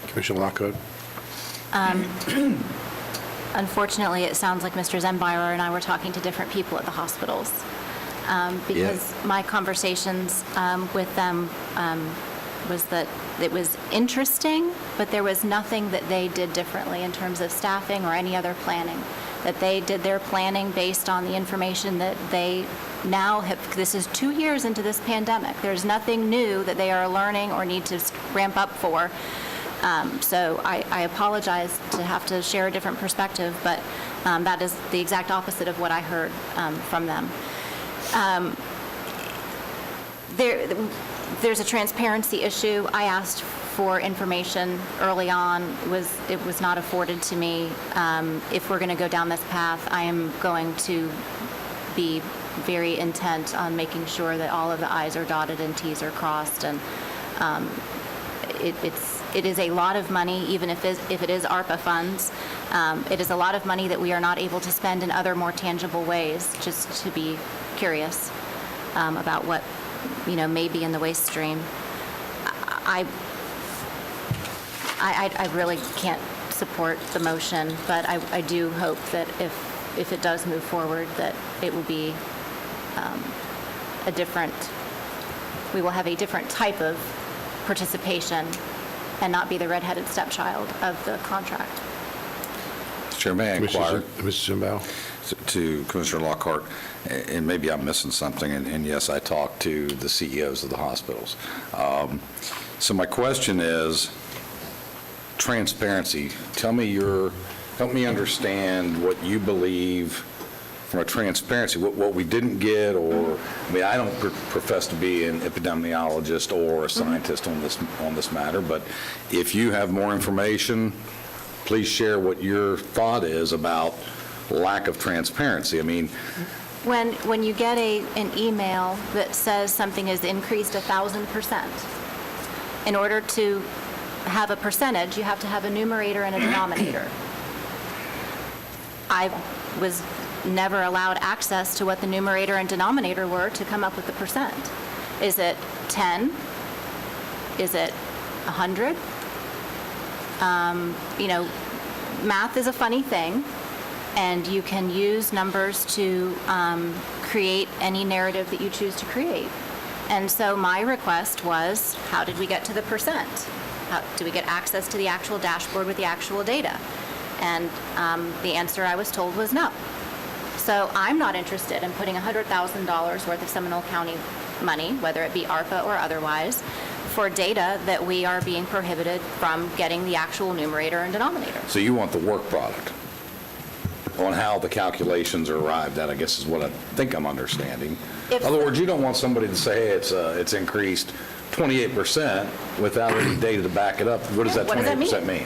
Commissioner Lockhart. Unfortunately, it sounds like Mr. Zembirer and I were talking to different people at the hospitals, because my conversations with them was that it was interesting, but there was nothing that they did differently in terms of staffing or any other planning, that they did their planning based on the information that they now have. This is 2 years into this pandemic. There's nothing new that they are learning or need to ramp up for. So I apologize to have to share a different perspective, but that is the exact opposite of what I heard from them. There's a transparency issue. I asked for information early on. It was not afforded to me. If we're going to go down this path, I am going to be very intent on making sure that all of the I's are dotted and T's are crossed. And it is a lot of money, even if it is ARPA funds. It is a lot of money that we are not able to spend in other more tangible ways, just to be curious about what may be in the waste stream. I really can't support the motion, but I do hope that if it does move forward, that it will be we will have a different type of participation and not be the redheaded stepchild of the contract. Chair, may I inquire? Mr. Zimbal? To Commissioner Lockhart, and maybe I'm missing something, and yes, I talked to the CEOs of the hospitals. So my question is, transparency. Help me understand what you believe from a transparency, what we didn't get, or, I mean, I don't profess to be an epidemiologist or a scientist on this matter, but if you have more information, please share what your thought is about lack of transparency. I mean, When you get an email that says something is increased 1,000%, in order to have a percentage, you have to have a numerator and a denominator. I was never allowed access to what the numerator and denominator were to come up with the percent. Is it 10? Is it 100? Math is a funny thing, and you can use numbers to create any narrative that you choose to create. And so my request was, how did we get to the percent? How do we get access to the actual dashboard with the actual data? And the answer I was told was no. So I'm not interested in putting $100,000 worth of Seminole County money, whether it be ARPA or otherwise, for data that we are being prohibited from getting the actual numerator and denominator. so you want the work product on how the calculations are arrived at, I guess is what I think I'm understanding. In other words, you don't want somebody to say, hey, it's increased 28% without any data to back it up. What does that 28% mean?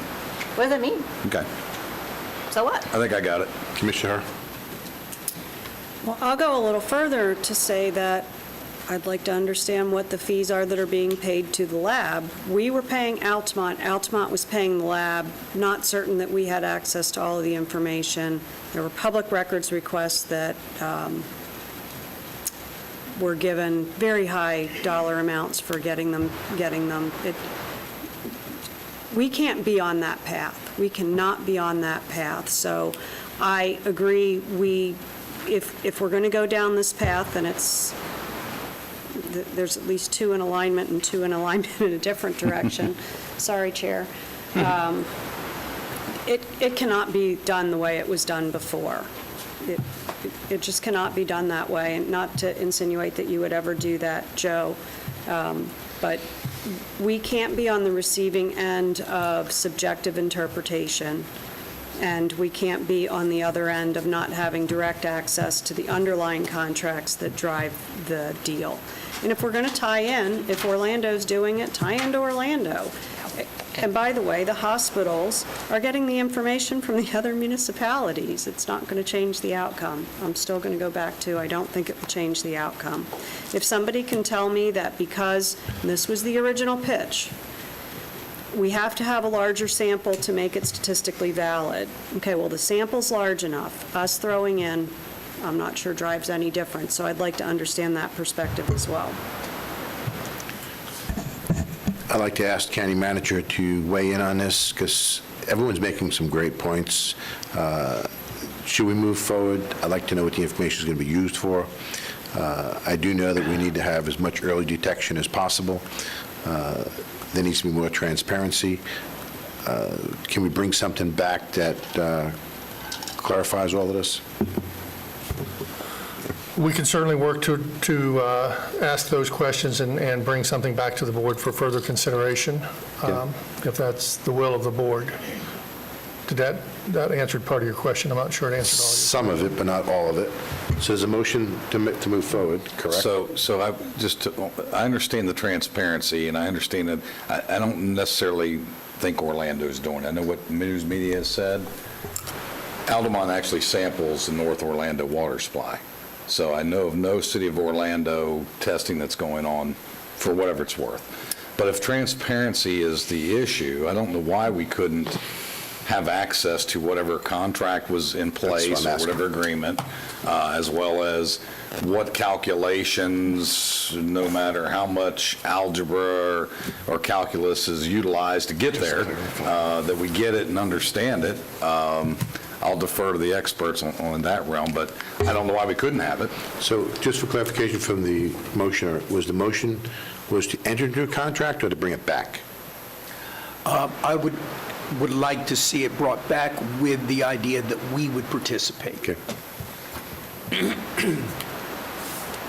What does that mean? Okay. So what? I think I got it. Commissioner? Well, I'll go a little further to say that I'd like to understand what the fees are that are being paid to the lab. We were paying Altamont. Altamont was paying the lab, not certain that we had access to all of the information. There were public records requests that were given very high dollar amounts for getting them. We can't be on that path. We cannot be on that path. So I agree, if we're going to go down this path, and there's at least two in alignment and two in alignment in a different direction. Sorry, Chair. It cannot be done the way it was done before. It just cannot be done that way, and not to insinuate that you would ever do that, Joe. But we can't be on the receiving end of subjective interpretation, and we can't be on the other end of not having direct access to the underlying contracts that drive the deal. And if we're going to tie in, if Orlando's doing it, tie into Orlando. And by the way, the hospitals are getting the information from the other municipalities. It's not going to change the outcome. I'm still going to go back to, I don't think it will change the outcome. If somebody can tell me that because, and this was the original pitch, we have to have a larger sample to make it statistically valid. Okay, well, the sample's large enough. Us throwing in, I'm not sure drives any difference. So I'd like to understand that perspective as well. I'd like to ask County Manager to weigh in on this, because everyone's making some great points. Should we move forward? I'd like to know what the information is going to be used for. I do know that we need to have as much early detection as possible. There needs to be more transparency. Can we bring something back that clarifies all of this? We can certainly work to ask those questions and bring something back to the board for further consideration, if that's the will of the board. Did that answered part of your question? I'm not sure it answered all of it. Some of it, but not all of it. So there's a motion to move forward, correct? So I understand the transparency, and I understand that I don't necessarily think Orlando's doing it. I know what news media has said. Altamont actually samples the North Orlando water supply. So I know of no City of Orlando testing that's going on for whatever it's worth. But if transparency is the issue, I don't know why we couldn't have access to whatever contract was in what place I'm or asking. whatever agreement, as well as what calculations, no matter how much algebra or calculus is utilized to get there, that we get it and understand it. I'll defer to the experts on that realm, but I don't know why we couldn't have it. So just for clarification from the motioner, was the motion was to enter into a contract or to bring it back? I would like to see it brought back with the idea that we would participate. Okay.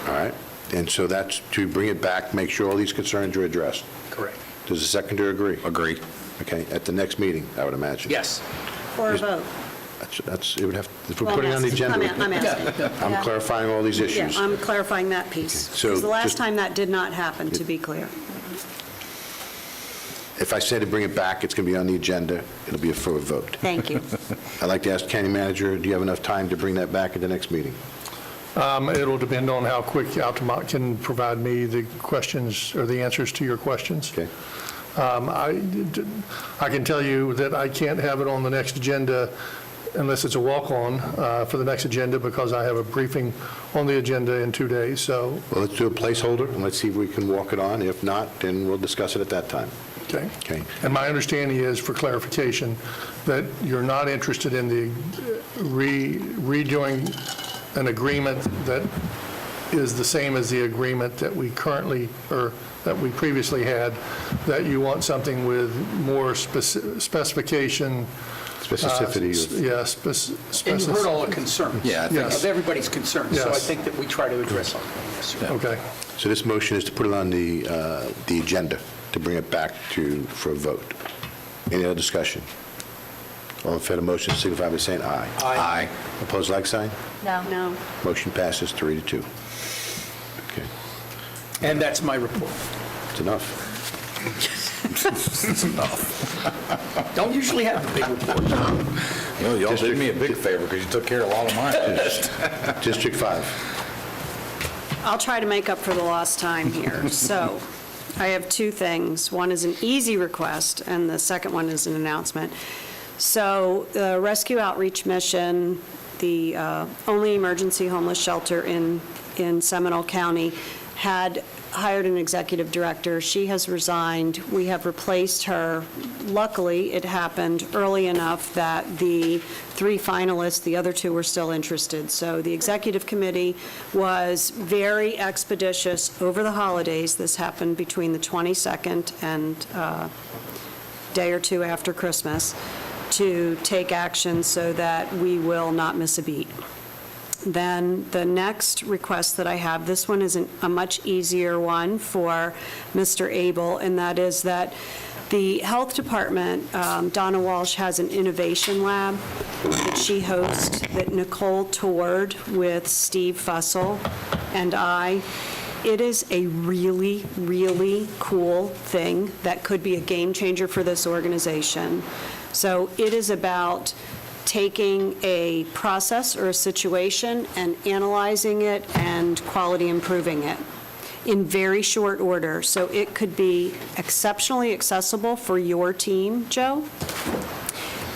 All right. And so that's to bring it back, make sure all these concerns are addressed. Correct. Does the seconder agree? Agree. Okay, at the next meeting, I would imagine. Yes. For a vote. That's, it would have, if we're Well, putting it on the agenda. I'm asking. I'm clarifying all these Yeah, issues. I'm clarifying that piece. Okay, so Because the last just- time that did not happen, to be clear. If I say to bring it back, it's going to be on the agenda, it'll be for a vote. Thank you. I'd like to ask County Manager, do you have enough time to bring that back at the next meeting? It'll depend on how quick Altamont can provide me the questions or the answers to your questions. Okay. I can tell you that I can't have it on the next agenda unless it's a walk-on for the next agenda, because I have a briefing on the agenda in 2 days, so. Well, let's do a placeholder, and let's see if we can walk it on. If not, then we'll discuss it at that time. Okay. Okay. And my understanding is, for clarification, that you're not interested in the redoing an agreement that is the same as the agreement that we currently, or that we previously had, that you want something with more specification. Specificity of- Yeah, And you heard all the concerns. Yeah, I think- Yes. Of everybody's concerns, so I Yes. think that we try to address all of them. Yes, sir. Okay. So this motion is to put it on the agenda, to bring it back for a vote. Any other discussion? All in favor of the motion signify by saying aye. Aye. Opposed, like sign? No. No. Motion passes 3-2. Okay, And that's my report. it's enough. It's enough. Don't usually have the big reports. You know, y'all did me a big favor because you took care of a lot of mine. District 5. I'll try to make up for the lost time here. So I have two things. One is an easy request, and the second one is an announcement. So the Rescue Outreach Mission, the only emergency homeless shelter in Seminole County, had hired an executive director. She has resigned. We have replaced her. Luckily, it happened early enough that the 3 finalists, the other 2 were still interested. So the executive committee was very expeditious over the holidays. This happened between the 22nd and day or 2 after Christmas, to take action so that we will not miss a beat. Then the next request that I have, this one is a much easier one for Mr. Abel, and that is that the Health Department, Donna Walsh has an innovation lab that she hosts, that Nicole toured with Steve Fussell and I. It is a really, really cool thing that could be a game changer for this organization. So it is about taking a process or a situation and analyzing it and quality improving it in very short order. So it could be exceptionally accessible for your team, Joe,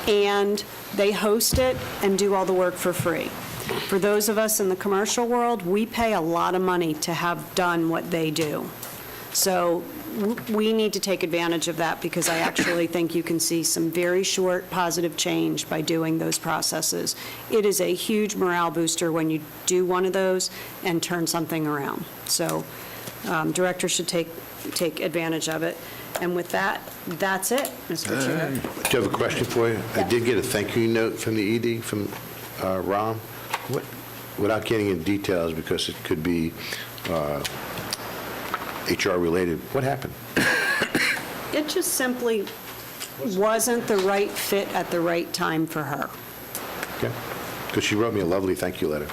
and they host it and do all the work for free. For those of us in the commercial world, we pay a lot of money to have done what they do. So we need to take advantage of that, because I actually think you can see some very short positive change by doing those processes. It is a huge morale booster when you do one of those and turn something around. So directors should take advantage of it. And with that, that's it, Mr. Chair. Do you have a question for you? I did get a thank you note from the ED, from Ram. Without getting into details, because it could be HR-related, what happened? It just simply wasn't the right fit at the right time for her. Okay. Because she wrote me a lovely thank you letter.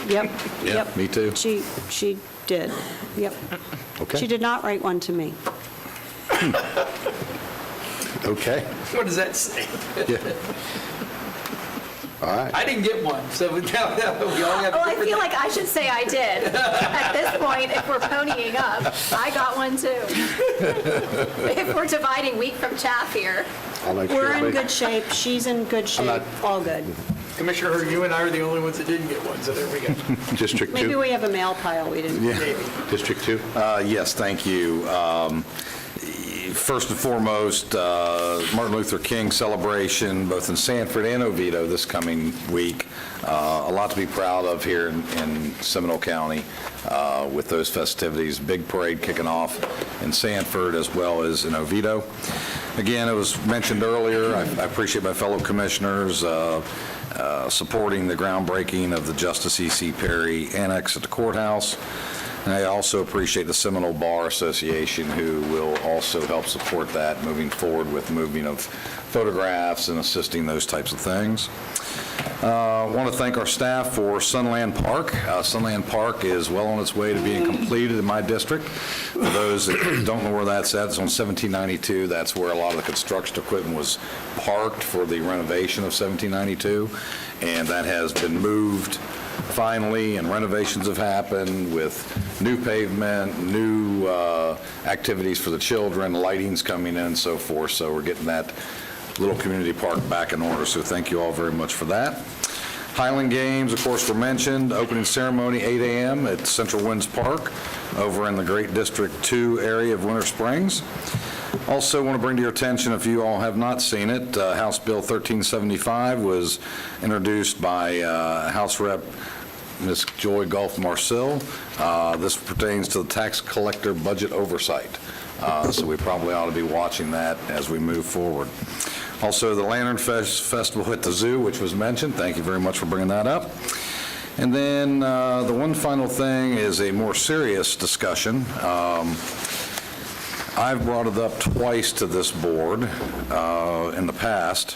Yep, Yeah, yep. me too. She did, yep. Okay. She did not write one to me. Okay. What does that say? Yeah. All right. I didn't get one, so we all have Well, I feel like I should say I did. At this point, if we're ponying up, I got one too. If we're dividing wheat from chaff here. We're in good shape, she's in good shape, all good. Commissioner Hurd, you and I are the only ones that didn't get one, so there we go. District 2? Maybe we have a mail pile we didn't. District 2? Yes, thank you. First and foremost, Martin Luther King celebration, both in Sanford and Oviedo this coming week. A lot to be proud of here in Seminole County with those festivities. Big parade kicking off in Sanford as well as in Oviedo. Again, it was mentioned earlier, I appreciate my fellow commissioners supporting the groundbreaking of the Justice E.C. Perry Annex at the courthouse. And I also appreciate the Seminole Bar Association, who will also help support that moving forward with moving of photographs and assisting those types of things. I want to thank our staff for Sunland Park. Sunland Park is well on its way to being completed in my district. For those that don't know where that's at, it's on 1792. That's where a lot of the construction equipment was parked for the renovation of 1792, and that has been moved finally, and renovations have happened with new pavement, new activities for the children, lighting's coming in and so forth, so we're getting that little community park back in order, so thank you all very much for that. Highland Games, of course, were mentioned. Opening ceremony, 8 a.m. at Central Winds Park over in the Great District 2 area of Winter Springs. Also want to bring to your attention, if you all have not seen it, House Bill 1375 was introduced by House Rep. Ms. Joy Gulf Marcel. This pertains to the tax collector budget oversight. So we probably ought to be watching that as we move forward. Also, the Lantern Festival at the Zoo, which was mentioned. Thank you very much for bringing that up. And then the one final thing is a more serious discussion. I've brought it up twice to this board in the past,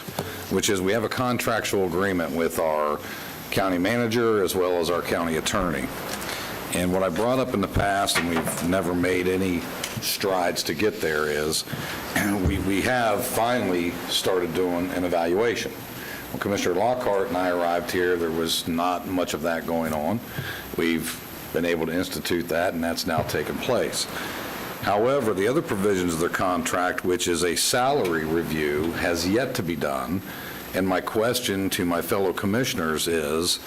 which is we have a contractual agreement with our county manager as well as our county attorney. And what I brought up in the past, and we've never made any strides to get there, is we have finally started doing an evaluation. When Commissioner Lockhart and I arrived here, there was not much of that going on. We've been able to institute that, and that's now taken place. However, the other provisions of the contract, which is a salary review, has yet to be done. And my question to my fellow commissioners is,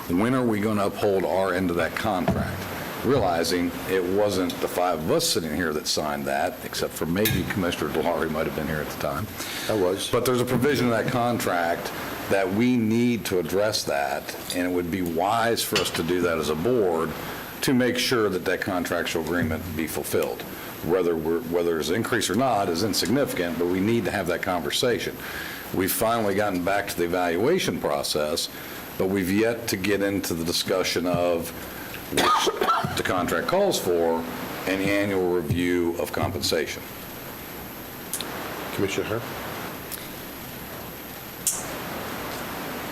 when are we going to uphold our end of that contract? Realizing it wasn't the five of us sitting here that signed that, except for maybe Commissioner DeLaurie might have been here at the time. I was. But there's a provision in that contract that we need to address that, and it would be wise for us to do that as a board to make sure that that contractual agreement be fulfilled. Whether there's an increase or not is insignificant, but we need to have that conversation. We've finally gotten back to the evaluation process, but we've yet to get into the discussion of, which the contract calls for, an annual review of compensation. Commissioner Herr?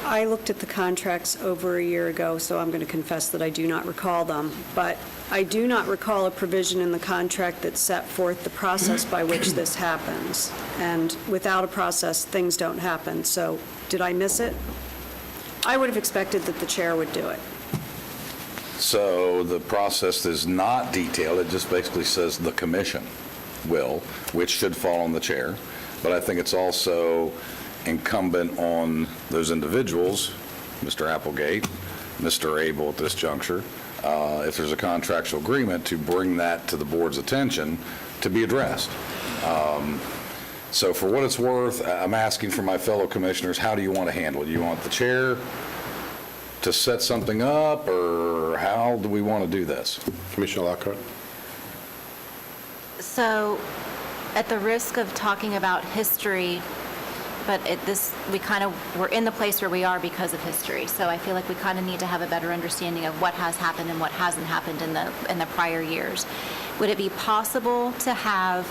I looked at the contracts over a year ago, so I'm going to confess that I do not recall them. But I do not recall a provision in the contract that set forth the process by which this happens. And without a process, things don't happen. So did I miss it? I would have expected that the chair would do it. So the process is not detailed. It just basically says the commission will, which should fall on the chair. But I think it's also incumbent on those individuals, Mr. Applegate, Mr. Abel at this juncture, if there's a contractual agreement, to bring that to the board's attention to be addressed. So for what it's worth, I'm asking for my fellow commissioners, how do you want to handle it? Do you want the chair to set something up, or how do we want to do this? Commissioner Lockhart? So, at the risk of talking about history, but we're in the place where we are because of history. So I feel like we kind of need to have a better understanding of what has happened and what hasn't happened in the prior years. Would it be possible to have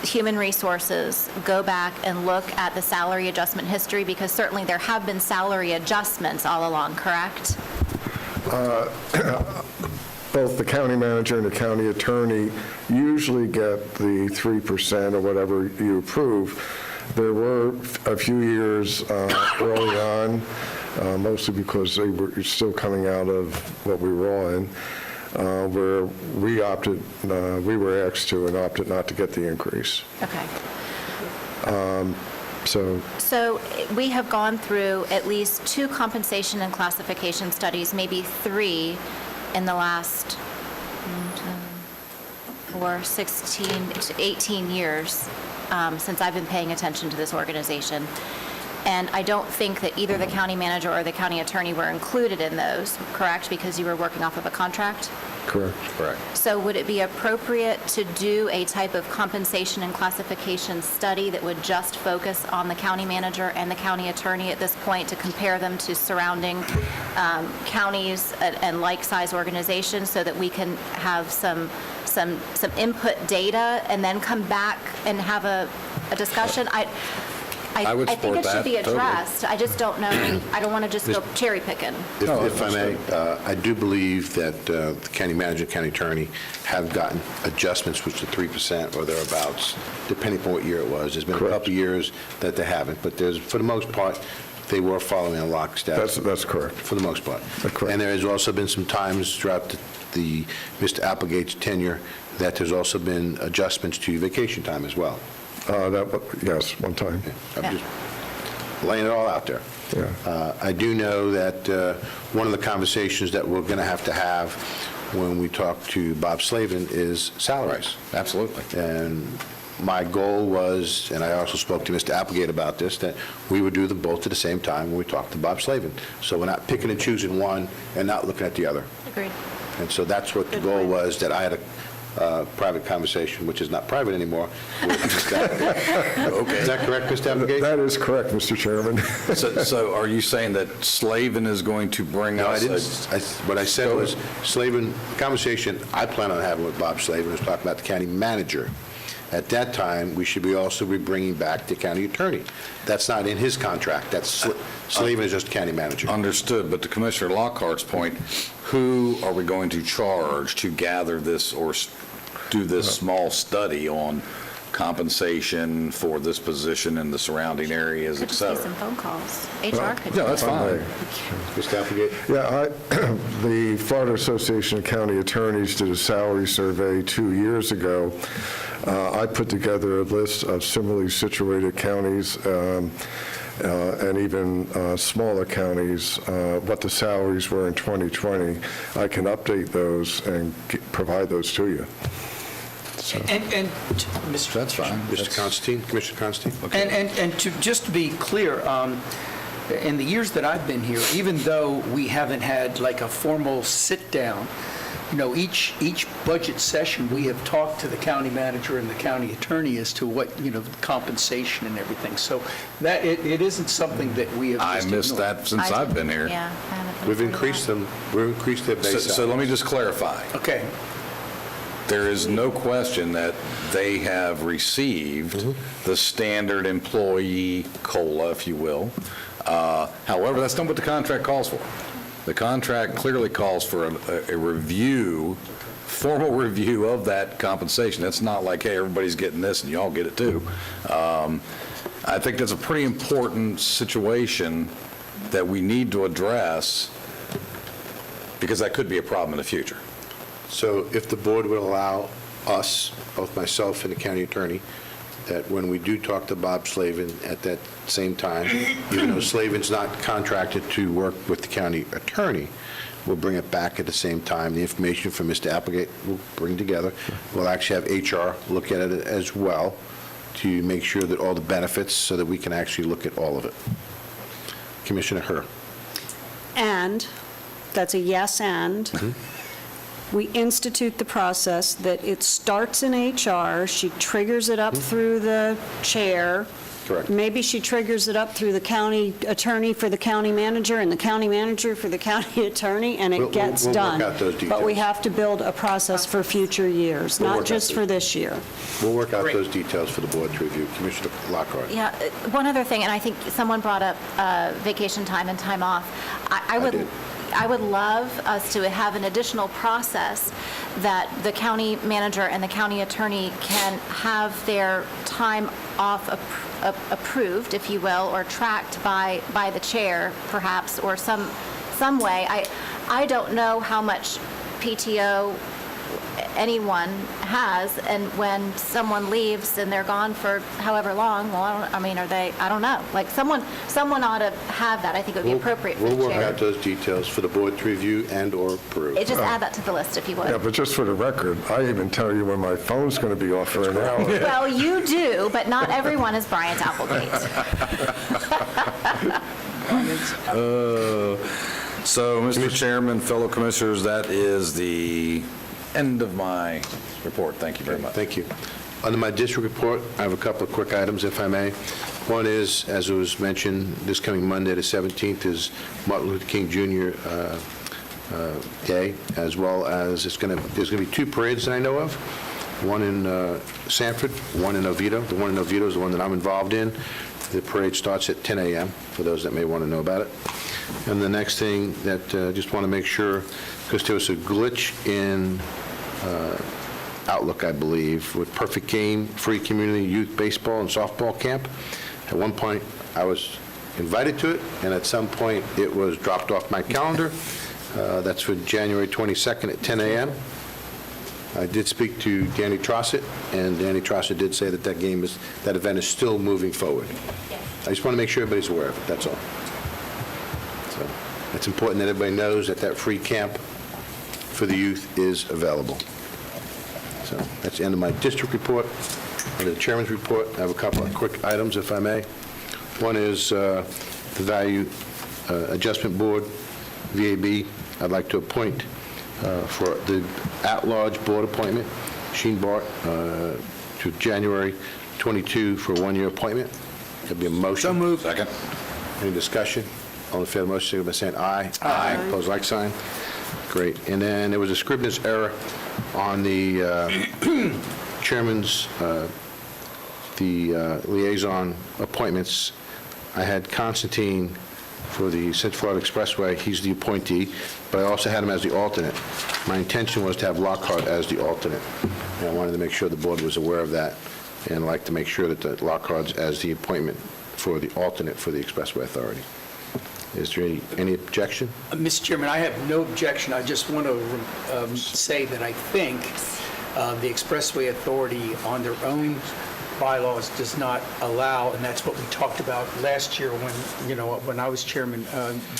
Human Resources go back and look at the salary adjustment history? Because certainly there have been salary adjustments all along, correct? Both the county manager and the county attorney usually get the 3% or whatever you approve. There were a few years early on, mostly because they were still coming out of what we were all in, where we opted, we were asked to and opted not to get the increase. Okay. So we have gone through at least 2 compensation and classification studies, maybe 3 in the last 16 to 18 years since I've been paying attention to this organization. And I don't think that either the county manager or the county attorney were included in those, correct? Because you were working off of a contract? Correct. Correct. So would it be appropriate to do a type of compensation and classification study that would just focus on the county manager and the county attorney at this point to compare them to surrounding counties and like-size organizations so that we can have some input data and then come back and have a discussion? I would I think support it should that, be totally. addressed. I just don't know. I don't want to just go cherry picking. If I may, I do believe that the county manager, county attorney have gotten adjustments, which are 3% or thereabouts, depending upon what year it was. There's been a couple of years that they haven't, but there's, for the most part, they were following a lockstep. That's correct. For the most part. That's correct. And there has also been some times throughout the Mr. Applegate's tenure that there's also been adjustments to vacation time as well. Yes, one time. I'm just laying it all out there. Yeah. I do know that one of the conversations that we're going to have when we talk to Bob Slavin is salaries. Absolutely. And my goal was, and I also spoke to Mr. Applegate about this, that we would do them both at the same time when we talk to Bob Slavin. So we're not picking and choosing one and not looking at the other. Agreed. And so that's what the goal was, that I had a private conversation, which is not private anymore. With Mr. Applegate. Okay. Is that correct, Mr. Applegate? That is correct, Mr. Chairman. So are you saying that Slavin is going to bring No, I us didn't. What I said was, Slavin, the conversation I plan on having with Bob Slavin was talking about the county manager. At that time, we should be also be bringing back the county attorney. That's not in his contract. That's Slavin is just county manager. Understood, but to Commissioner Lockhart's point, who are we going to charge to gather this or do this small study on compensation for this position in the surrounding areas, et Could just be cetera? some phone calls. HR could. Yeah, that's fine. Mr. Applegate? Yeah, the Florida Association of County Attorneys did a salary survey 2 years ago. I put together a list of similarly situated counties and even smaller counties, what the salaries were in 2020. I can update those and provide those to you. And Mr. That's fine. Mr. Constantine, Commissioner Constantine? And to just to be clear, in the years that I've been here, even though we haven't had like a formal sit-down, each budget session, we have talked to the county manager and the county attorney as to what, compensation and everything. So that, it isn't something that we have I just missed ignored. that since I've been here. Yeah. I haven't been We've told increased that. them, we've increased their base So let me salaries. just clarify. Okay. There is no question that they have received the standard employee COLA, if you will. However, that's not what the contract calls for. The contract clearly calls for a review, formal review of that compensation. That's not like, hey, everybody's getting this and you all get it too. I think that's a pretty important situation that we need to address because that could be a problem in the future. So if the board would allow us, both myself and the county attorney, that when we do talk to Bob Slavin at that same time, even though Slavin's not contracted to work with the county attorney, we'll bring it back at the same time. The information from Mr. Applegate we'll bring together. We'll actually have HR look at it as well to make sure that all the benefits, so that we can actually look at all of it. Commissioner Herr. And, that's a yes and. We institute the process that it starts in HR, she triggers it up through the chair. Correct. Maybe she triggers it up through the county attorney for the county manager and the county manager for the county attorney, and it gets we'll done. work out those But we details. have to build a process for future years, We'll work not out just those. for this year. We'll work out those details for the board to review. Commissioner Lockhart. Yeah, one other thing, and I think someone brought up vacation time and time off. I would, did. I would love us to have an additional process that the county manager and the county attorney can have their time off approved, if you will, or tracked by the chair, perhaps, or some way. I don't know how much PTO anyone has, and when someone leaves and they're gone for however long, well, I don't know. Like, someone ought to have that. I think it would be appropriate for the We'll work chair. out those details for the board to review and/or approve. Just add that to the list, if you would. Yeah, but just for the record, I even tell you when my phone's going to be off for an hour. Well, you do, but not everyone is Bryant Applegate. So, Mr. Chairman, fellow commissioners, that is the end of my report. Thank you very much. Thank you. Under my district report, I have a couple of quick items, if I may. One is, as it was mentioned, this coming Monday, the 17th, is Martin Luther King Jr. Day, as well as there's going to be two parades that I know of, one in Sanford, one in Oviedo. The one in Oviedo is the one that I'm involved in. The parade starts at 10 a.m., for those that may want to know about it. And the next thing that just want to make sure, because there was a glitch in Outlook, I believe, with Perfect Game, Free Community Youth Baseball and Softball Camp. At one point, I was invited to it, and at some point, it was dropped off my calendar. That's for January 22nd at 10 a.m. I did speak to Danny Trossett, and Danny Trossett did say that that event is still moving forward. I just want to make sure everybody's aware of it, that's all. So it's important that everybody knows that free camp for the youth is available. So that's the end of my district report. Under the chairman's report, I have a couple of quick items, if I may. One is the Value Adjustment Board, VAB. I'd like to appoint for the at-large board appointment, Sheen Bart, to January 22 for a one-year appointment. There'll be a motion. So moved. Second. Any discussion? All in favor of the motion, signify by saying aye. Aye. Opposed, like sign. Great. And then there was a scrivener's error on the chairman's, the liaison appointments. I had Constantine for the Central Florida Expressway. He's the appointee, but I also had him as the alternate. My intention was to have Lockhart as the alternate, and I wanted to make sure the board was aware of that, and I'd like to make sure that Lockhart's as the appointment for the alternate for the Expressway Authority. Is there any objection? Mr. Chairman, I have no objection. I just want to say that I think the Expressway Authority, on their own bylaws, does not allow, and that's what we talked about last year when I was chairman,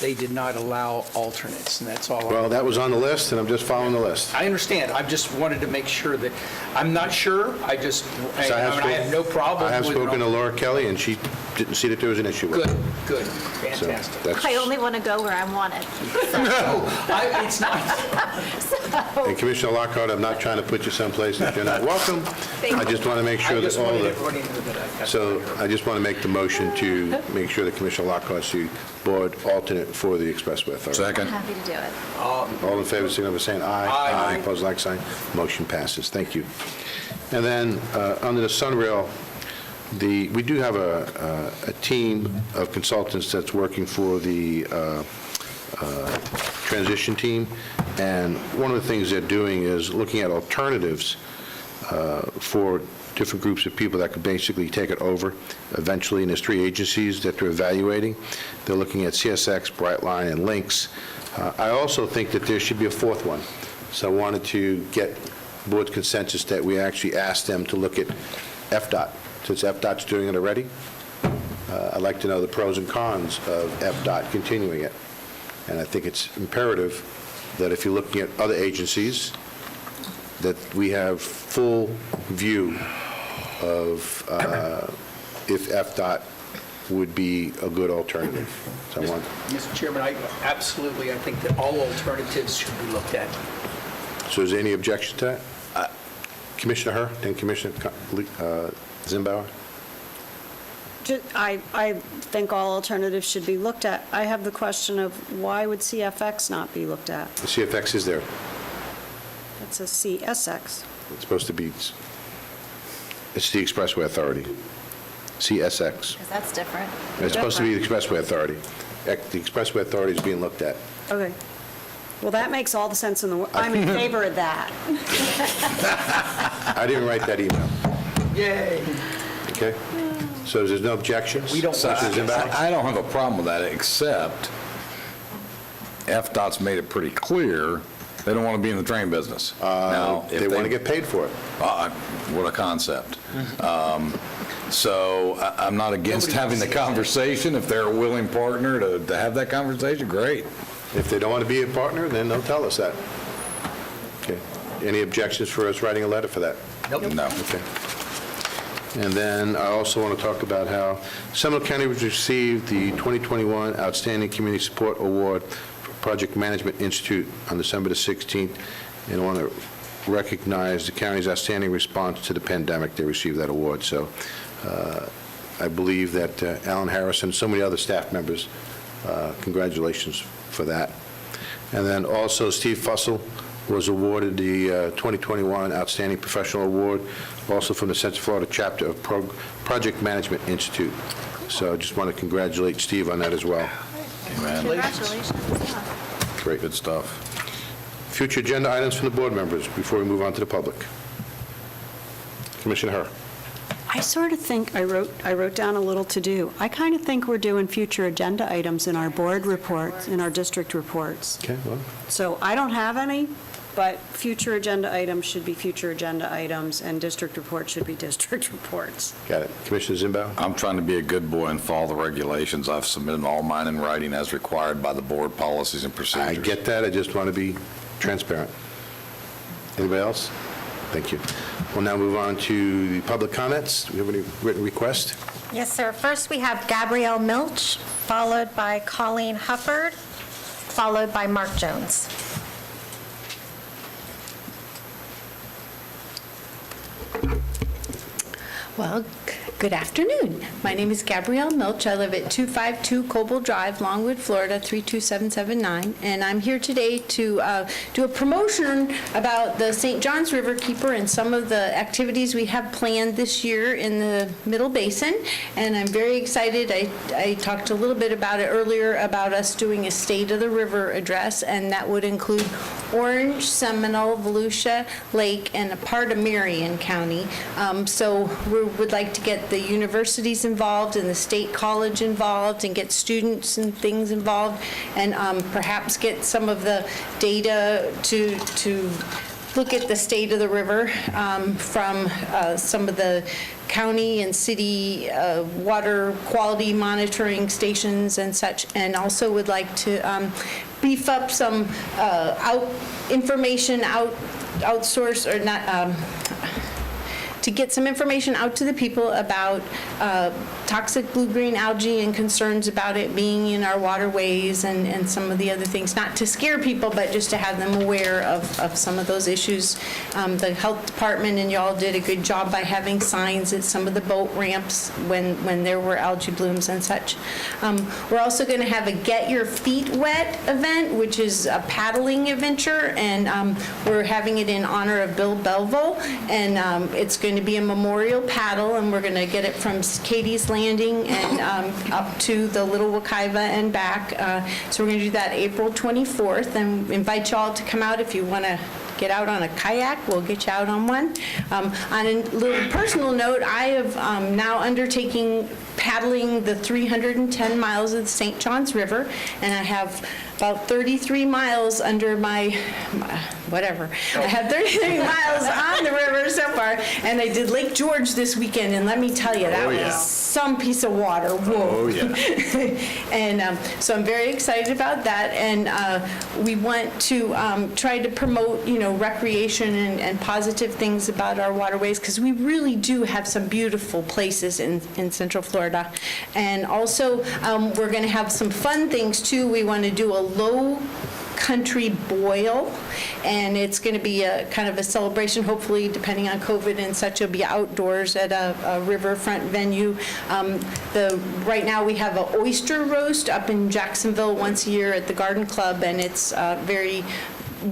they did not allow alternates, and that's all. Well, that was on the list, and I'm just following the list. I understand. I just wanted to make sure that, I'm not sure. I So I have no problem. I have with spoken to Laura Kelly, and she didn't see that there was an issue with it. Good, So fantastic. that's- I only want to go where I'm wanted. It's not. And Commissioner Lockhart, I'm not trying to put you someplace that you're not welcome. I just want to make sure that all the... everybody to know that So I just want to make the motion to make sure that Commissioner Lockhart's the board alternate for the Expressway Authority. I'm happy to do it. All in favor, signify by saying aye. Aye. Opposed, like sign. Motion passes. Thank you. And then, under the Sunrail, we do have a team of consultants that's working for the transition team, and one of the things they're doing is looking at alternatives for different groups of people that could basically take it over eventually, and there's 3 agencies that they're evaluating. They're looking at CSX, Brightline, and Lynx. I also think that there should be a 4th one, so I wanted to get board's consensus that we actually ask them to look at FDOT, since FDOT's doing it already. I'd like to know the pros and cons of FDOT continuing it. And I think it's imperative that if you're looking at other agencies, that we have full view of if FDOT would be a good alternative. So I want... Mr. Chairman, I think that all alternatives should be looked at. So is there any objection to that? Commissioner Herr, then Commissioner Zimbauer? I think all alternatives should be looked at. I have the question of why would CFX not be looked at? The CFX is there. It says CSX. It's supposed to be, it's the Expressway Authority, CSX. Because that's different. It's supposed to be the Expressway Authority. The Expressway Authority is being looked at. Okay. Well, that makes all the sense in the world. I'm in favor of that. I didn't write that email. Yay. Okay? So there's no objections? We don't, Commissioner Zimba? I don't have a problem with that, except FDOT's made it pretty clear they don't want to be in the train business. Now, if They want to get paid for it. What a concept. So I'm not against having the conversation. If they're a willing partner to have that conversation, great. If they don't want to be a partner, then they'll tell us that. Okay. Any objections for us writing a letter for that? Nope. No. Okay. And then I also want to talk about how Seminole County was received the 2021 Outstanding Community Support Award for Project Management Institute on December the 16th. And I want to recognize the county's outstanding response to the pandemic. They received that award. So I believe that Alan Harris and so many other staff members, congratulations for that. And then also Steve Fussell was awarded the 2021 Outstanding Professional Award, also from the Central Florida chapter of Project Management Institute. So I just want to congratulate Steve on that as well. Congratulations. Yeah. Great. Good stuff. Future agenda items from the board members before we move on to the public. Commissioner Herr. I sort of think, I wrote down a little to-do. I kind of think we're doing future agenda items in our board reports, in our district reports. Okay, well. So I don't have any, but future agenda items should be future agenda items, and district reports should be district reports. Got it. Commissioner Zimba? I'm trying to be a good boy and follow the regulations. I've submitted all mine in writing as required by the board policies and procedures. I get that. I just want to be transparent. Anybody else? Thank you. We'll now move on to the public comments. Do we have any written requests? Yes, sir. First, we have Gabrielle Milch, followed by Colleen Hufford, followed by Mark Jones. Well, good afternoon. My name is Gabrielle Milch. I live at 252 Coble Drive, Longwood, Florida, 32779, and I'm here today to do a promotion about the St. Johns River Keeper and some of the activities we have planned this year in the Middle Basin, and I'm very excited. I talked a little bit about it earlier about us doing a State of the River address, and that would include Orange, Seminole, Volusia Lake, and a part of Marion County. So we would like to get the universities involved and the state college involved and get students and things involved, and perhaps get some of the data to look at the state of the river from some of the county and city water quality monitoring stations and such, and also would like to beef up some outsource or not, to get some information out to the people about toxic blue-green algae and concerns about it being in our waterways and some of the other things, not to scare people, but just to have them aware of some of those issues. The health department and y'all did a good job by having signs at some of the boat ramps when there were algae blooms and such. We're also going to have a Get Your Feet Wet event, which is a paddling adventure, and we're having it in honor of Bill Belville, and it's going to be a memorial paddle, and we're going to get it from Katie's Landing and up to the Little Wekiva and back. So we're going to do that April 24th, and invite y'all to come out if you want to get out on a kayak. We'll get you out on one. On a little personal note, I have now undertaking paddling the 310 miles of the St. Johns River, and I have about 33 miles under my whatever. I have 33 miles on the river so far, and I did Lake George this weekend, and let me tell you, that was some piece of water. Whoa. Oh, yeah. And so I'm very excited about that, and we want to try to promote, recreation and positive things about our waterways, because we really do have some beautiful places in Central Florida. And also, we're going to have some fun things, too. We want to do a low country boil, and it's going to be a kind of a celebration, hopefully, depending on COVID and such. It'll be outdoors at a riverfront venue. Right now we have an oyster roast up in Jacksonville once a year at the Garden Club, and it's very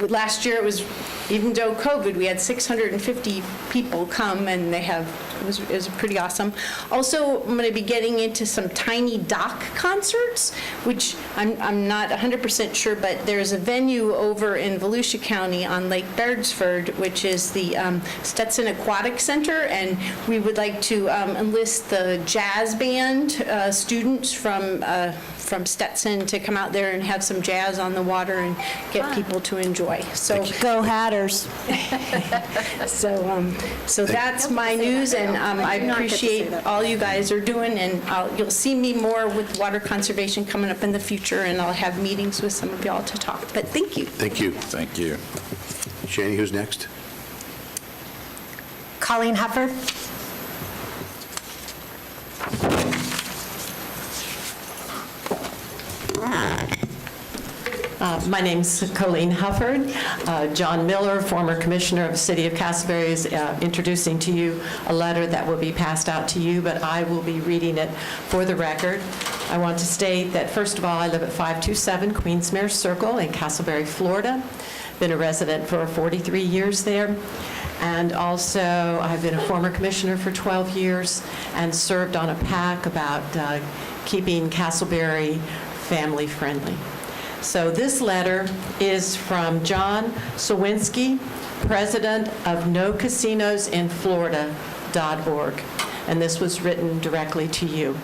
last year it was, even though COVID, we had 650 people come, and it was pretty awesome. Also, I'm going to be getting into some tiny dock concerts, which I'm not 100% sure, but there's a venue over in Volusia County on Lake Beresford, which is the Stetson Aquatic Center, and we would like to enlist the jazz band students from Stetson to come out there and have some jazz on the water and get people to enjoy. So Go Hatters. so that's my news, and I appreciate all you guys are doing, and you'll see me more with water conservation coming up in the future, and I'll have meetings with some of y'all to talk. But thank you. Thank you. Thank you. Shani, who's next? Colleen Hufford. My name's Colleen Hufford. John Miller, former commissioner of the city of Castleberry, is introducing to you a letter that will be passed out to you, but I will be reading it for the record. I want to state that, first of all, I live at 527 Queensmere Circle in Castleberry, Florida. Been a resident for 43 years there. And also, I've been a former commissioner for 12 years and served on a PAC about keeping Castleberry family friendly. So this letter is from John Sawinski, president of NoCasinosInFlorida.org, and this was written directly to you.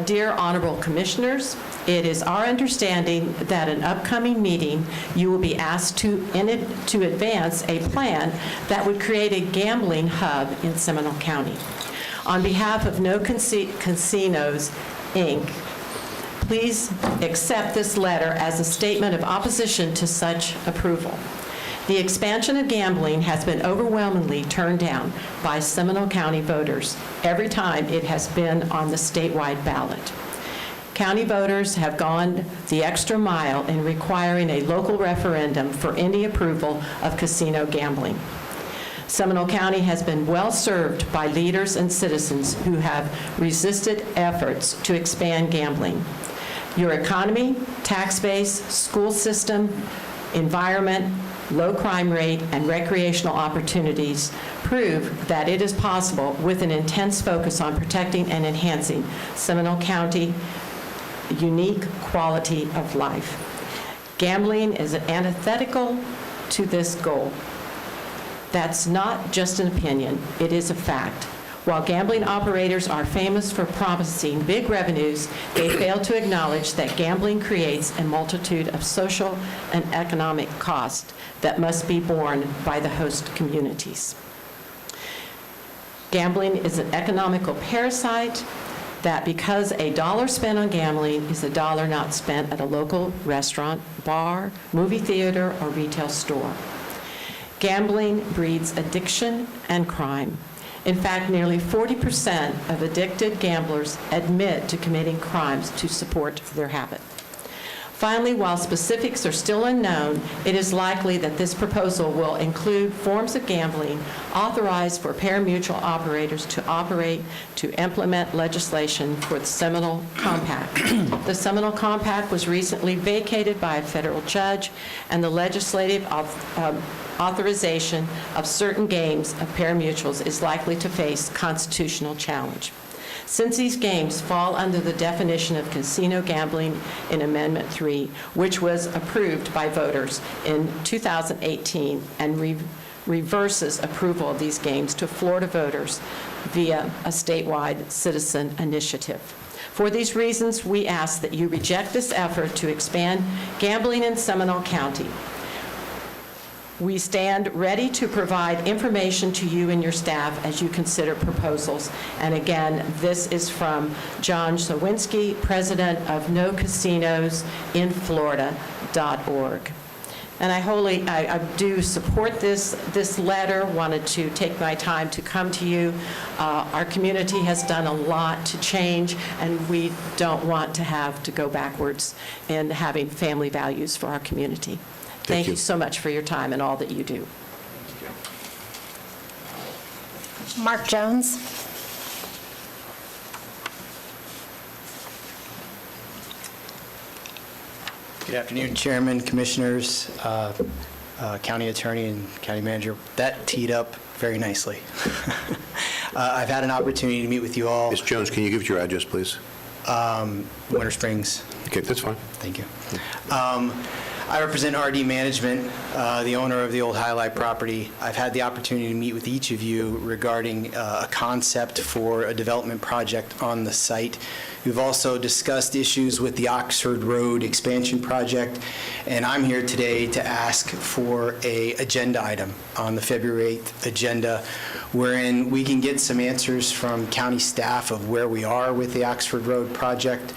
Dear honorable commissioners, it is our understanding that an upcoming meeting you will be asked to advance a plan that would create a gambling hub in Seminole County. On behalf of No Casinos, Inc., please accept this letter as a statement of opposition to such approval. The expansion of gambling has been overwhelmingly turned down by Seminole County voters every time it has been on the statewide ballot. County voters have gone the extra mile in requiring a local referendum for any approval of casino gambling. Seminole County has been well served by leaders and citizens who have resisted efforts to expand gambling. Your economy, tax base, school system, environment, low crime rate, and recreational opportunities prove that it is possible with an intense focus on protecting and enhancing Seminole County unique quality of life. Gambling is antithetical to this goal. That's not just an opinion, it is a fact. While gambling operators are famous for promising big revenues, they fail to acknowledge that gambling creates a multitude of social and economic costs that must be borne by the host communities. Gambling is an economical parasite that, because a dollar spent on gambling is a dollar not spent at a local restaurant, bar, movie theater, or retail store. Gambling breeds addiction and crime. In fact, nearly 40% of addicted gamblers admit to committing crimes to support their habit. Finally, while specifics are still unknown, it is likely that this proposal will include forms of gambling authorized for pari-mutuel operators to implement legislation for the Seminole Compact. The Seminole Compact was recently vacated by a federal judge, and the legislative authorization of certain games of pari-mutuels is likely to face constitutional challenge. Since these games fall under the definition of casino gambling in Amendment 3, which was approved by voters in 2018 and reverses approval of these games to Florida voters via a statewide citizen initiative. For these reasons, we ask that you reject this effort to expand gambling in Seminole County. We stand ready to provide information to you and your staff as you consider proposals. And again, this is from John Sawinski, president of NoCasinosInFlorida.org. And I do support this letter, wanted to take my time to come to you. Our community has done a lot to change, and we don't want to have to go backwards in having family values for our community. Thank you so much for your time and all that you do. Mark Jones. Good afternoon, Chairman, Commissioners, County Attorney, and County Manager. That teed up very nicely. I've had an opportunity to meet with you all. Ms. Jones, can you give your address, please? Winter Springs. Okay, that's fine. Thank you. I represent RD Management, the owner of the old Highlight property. I've had the opportunity to meet with each of you regarding a concept for a development project on the site. We've also discussed issues with the Oxford Road expansion project, and I'm here today to ask for an agenda item on the February 8th agenda wherein we can get some answers from county staff of where we are with the Oxford Road project,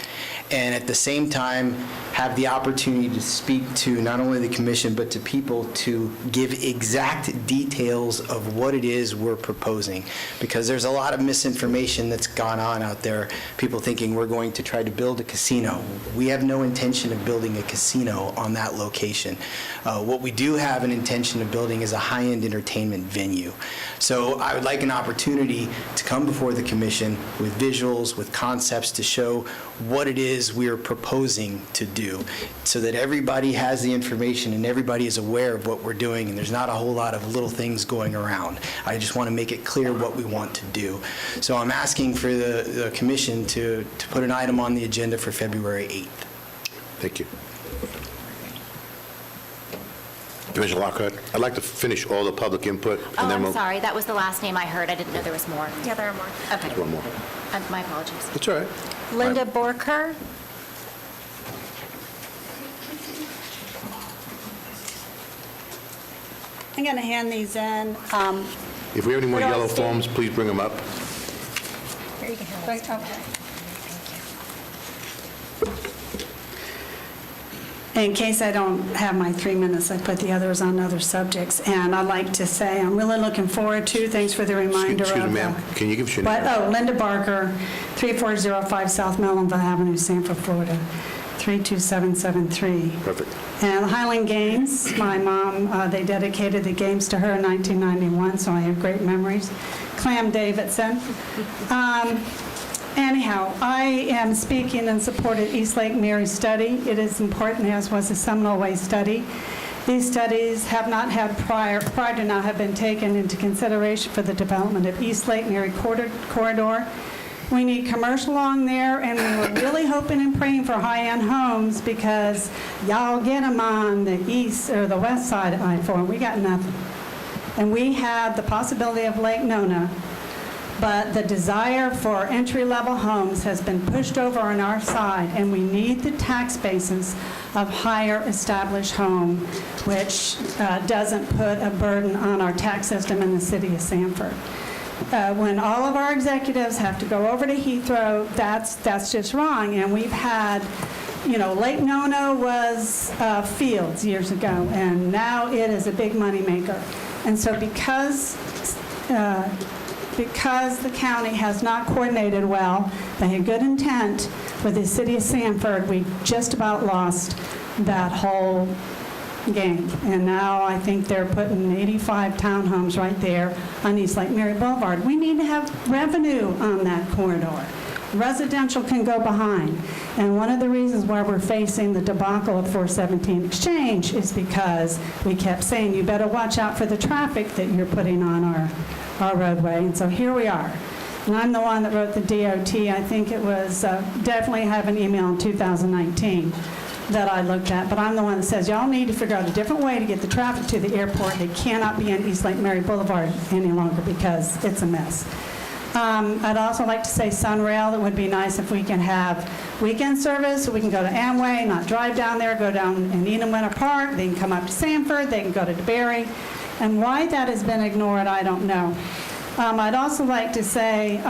and at the same time have the opportunity to speak to not only the commission but to people to give exact details of what it is we're proposing, because there's a lot of misinformation that's gone on out there, people thinking we're going to try to build a casino. We have no intention of building a casino on that location. What we do have an intention of building is a high-end entertainment venue. So I would like an opportunity to come before the commission with visuals, with concepts to show what it is we are proposing to do, so that everybody has the information and everybody is aware of what we're doing, and there's not a whole lot of little things going around. I just want to make it clear what we want to do. So I'm asking for the commission to put an item on the agenda for February 8th. Thank you. Commissioner Lockhart, I'd like to finish all the public input. Oh, I'm sorry. That was the last name I heard. I didn't know there was more. Yeah, there are more. Okay. One more. My apologies. That's all right. Linda Borker. I'm going to hand these in. If we have any more Where do I yellow stand? forms, please bring them up. Here, you can have this. Okay. In case I don't have my 3 minutes, I put the others on other subjects. And I'd like to say I'm really looking forward to, thanks for the reminder of... Excuse me, ma'am. Can you give us your name? Linda Barker, 3405 South Melonville Avenue, Sanford, Florida, 32773. Perfect. And the Highland Games, my mom, they dedicated the games to her in 1991, so I have great memories. Clam Davidson. Anyhow, I am speaking in support of East Lake Mary study. It is important, as was the Seminole Way study. These studies have not had prior to now have been taken into consideration for the development of East Lake Mary corridor. We need commercial along there, and we were really hoping and praying for high-end homes because y'all get them on the east or the west side of I-4. We got nothing. And we had the possibility of Lake Nona, but the desire for entry-level homes has been pushed over on our side, and we need the tax basis of higher established home, which doesn't put a burden on our tax system in the city of Sanford. When all of our executives have to go over to Heathrow, that's just wrong. And we've had, Lake Nona was fields years ago, and now it is a big moneymaker. And so because the county has not coordinated well, they had good intent with the city of Sanford, we just about lost that whole game. And now I think they're putting 85 townhomes right there on East Lake Mary Boulevard. We need to have revenue on that corridor. Residential can go behind. And one of the reasons why we're facing the debacle of 417 Exchange is because we kept saying, you better watch out for the traffic that you're putting on our roadway. And so here we are. And I'm the one that wrote the DOT. I think it was, definitely have an email in 2019 that I looked at, but I'm the one that says, y'all need to figure out a different way to get the traffic to the airport. They cannot be on East Lake Mary Boulevard any longer because it's a mess. I'd also like to say Sunrail, it would be nice if we can have weekend service, so we can go to Amway, not drive down there, go down in Enum Winter Park, they can come up to Sanford, they can go to DeBerry. And why that has been ignored, I don't know. I'd also like to say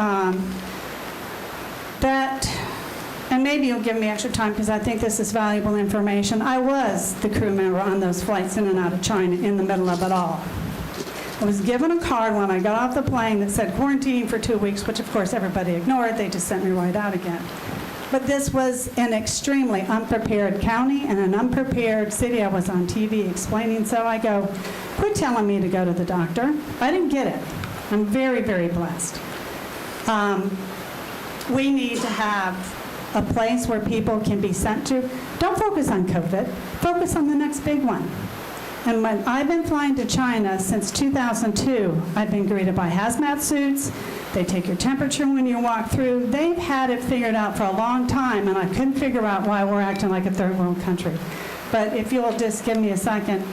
that, and maybe you'll give me extra time because I think this is valuable information. I was the crew member on those flights in and out of China in the middle of it all. I was given a card when I got off the plane that said quarantine for 2 weeks, which of course everybody ignored. They just sent me right out again. But this was an extremely unprepared county and an unprepared city. I was on TV explaining, so I go, quit telling me to go to the doctor. I didn't get it. I'm very, very blessed. We need to have a place where people can be sent to. Don't focus on COVID, focus on the next big one. And when I've been flying to China since 2002, I've been greeted by hazmat suits. They take your temperature when you walk through. They've had it figured out for a long time, and I couldn't figure out why we're acting like a third world country. But if you'll just give me a second,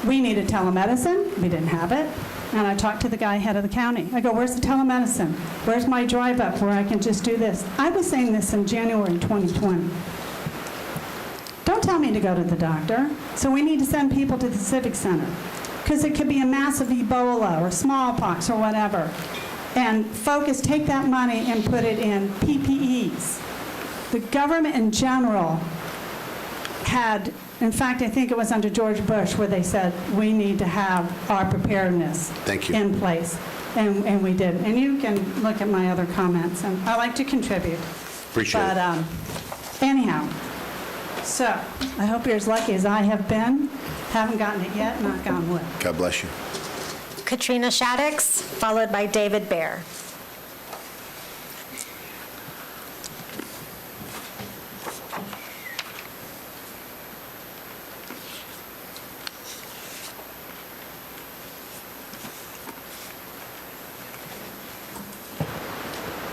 we needed telemedicine. We didn't have it. And I talked to the guy, head of the county. I go, where's the telemedicine? Where's my drive up where I can just do this? I was saying this in January 2020. Don't tell me to go to the doctor. So we need to send people to the Civic Center because it could be a massive Ebola or smallpox or whatever. And focus, take that money and put it in PPEs. The government in general had, in fact, I think it was under George Bush where they said we need to have our preparedness in place. And we did. And you can look at my other comments. And I like to contribute. Appreciate it. But anyhow, so I hope you're as lucky as I have been. Haven't gotten it yet, knock on wood. God bless you. Katrina Shaddix, followed by David Bear.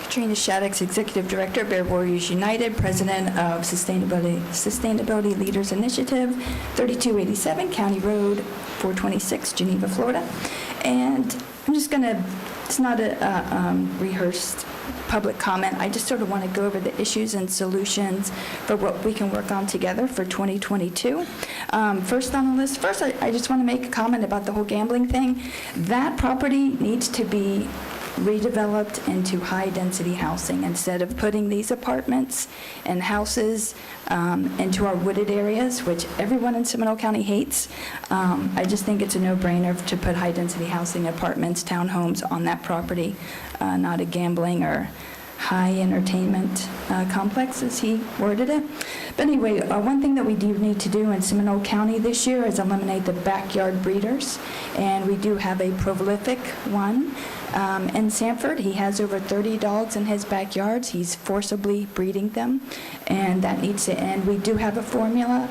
Katrina Shaddix, Executive Director, Bear Warriors United, President of Sustainability Leaders Initiative, 3287 County Road 426, Geneva, Florida. And I'm just going to, it's not a rehearsed public comment. I just sort of want to go over the issues and solutions for what we can work on together for 2022. First on the list, I just want to make a comment about the whole gambling thing. That property needs to be redeveloped into high-density housing instead of putting these apartments and houses into our wooded areas, which everyone in Seminole County hates. I just think it's a no-brainer to put high-density housing, apartments, townhomes on that property, not a gambling or high entertainment complex, as he worded it. But anyway, one thing that we do need to do in Seminole County this year is eliminate the backyard breeders, and we do have a prolific one in Sanford. He has over 30 dogs in his backyards. He's forcibly breeding them, and that needs to end. We do have a formula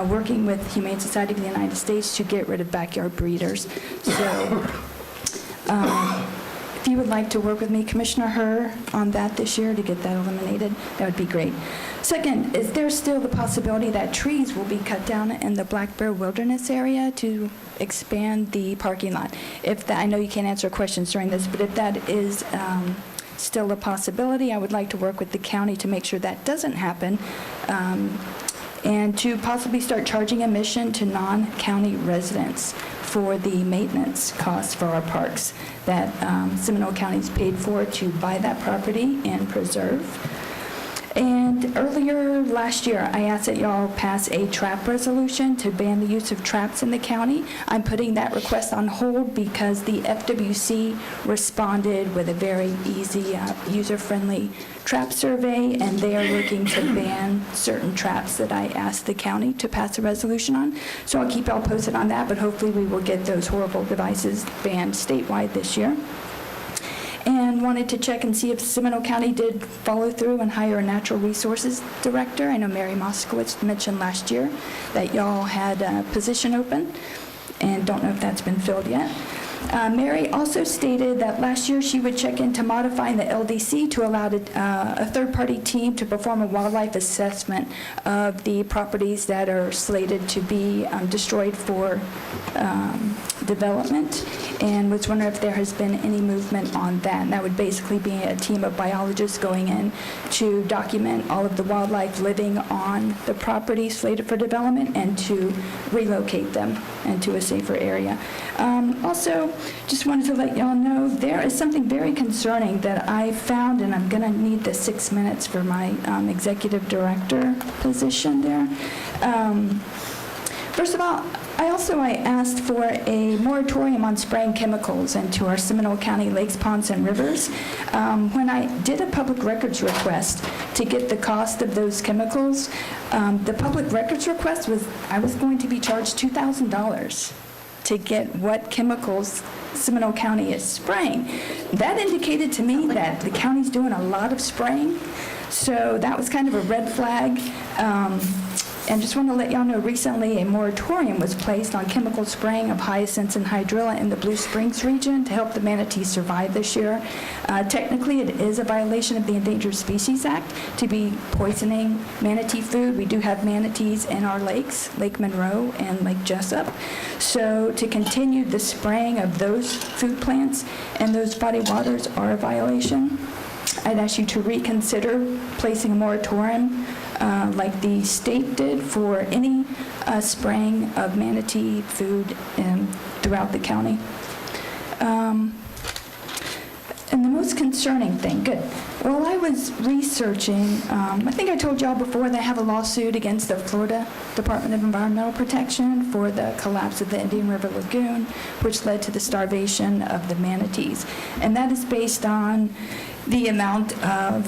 working with Humane Society of the United States to get rid of backyard breeders. So if you would like to work with me, Commissioner Herr, on that this year to get that eliminated, that would be great. Second, is there still the possibility that trees will be cut down in the Black Bear Wilderness area to expand the parking lot? If that, I know you can't answer questions during this, but if that is still a possibility, I would like to work with the county to make sure that doesn't happen, and to possibly start charging admission to non-county residents for the maintenance costs for our parks that Seminole County's paid for to buy that property and preserve. And earlier last year, I asked that y'all pass a trap resolution to ban the use of traps in the county. I'm putting that request on hold because the FWC responded with a very easy, user-friendly trap survey, and they are looking to ban certain traps that I asked the county to pass a resolution on. So I'll keep y'all posted on that, but hopefully we will get those horrible devices banned statewide this year. And wanted to check and see if Seminole County did follow through and hire a natural resources director. I know Mary Moskowitz mentioned last year that y'all had a position open, and don't know if that's been filled yet. Mary also stated that last year she would check into modifying the LDC to allow a third-party team to perform a wildlife assessment of the properties that are slated to be destroyed for development, and was wondering if there has been any movement on that. And that would basically be a team of biologists going in to document all of the wildlife living on the property slated for development and to relocate them into a safer area. Also, just wanted to let y'all know there is something very concerning that I found, and I'm going to need the 6 minutes for my executive director position there. First of all, I asked for a moratorium on spraying chemicals into our Seminole County lakes, ponds, and rivers. When I did a public records request to get the cost of those chemicals, the public records request was I was going to be charged $2,000 to get what chemicals Seminole County is spraying. That indicated to me that the county's doing a lot of spraying. So that was kind of a red flag. And just want to let y'all know, recently a moratorium was placed on chemical spraying of hyacinths and hydrilla in the Blue Springs region to help the manatees survive this year. Technically, it is a violation of the Endangered Species Act to be poisoning manatee food. We do have manatees in our lakes, Lake Monroe and Lake Jessup. So to continue the spraying of those food plants and those body waters are a violation. I'd ask you to reconsider placing a moratorium like the state did for any spraying of manatee food throughout the county. And the most concerning thing, good. While I was researching, I think I told y'all before that I have a lawsuit against the Florida Department of Environmental Protection for the collapse of the Indian River Lagoon, which led to the starvation of the manatees. And that is based on the amount of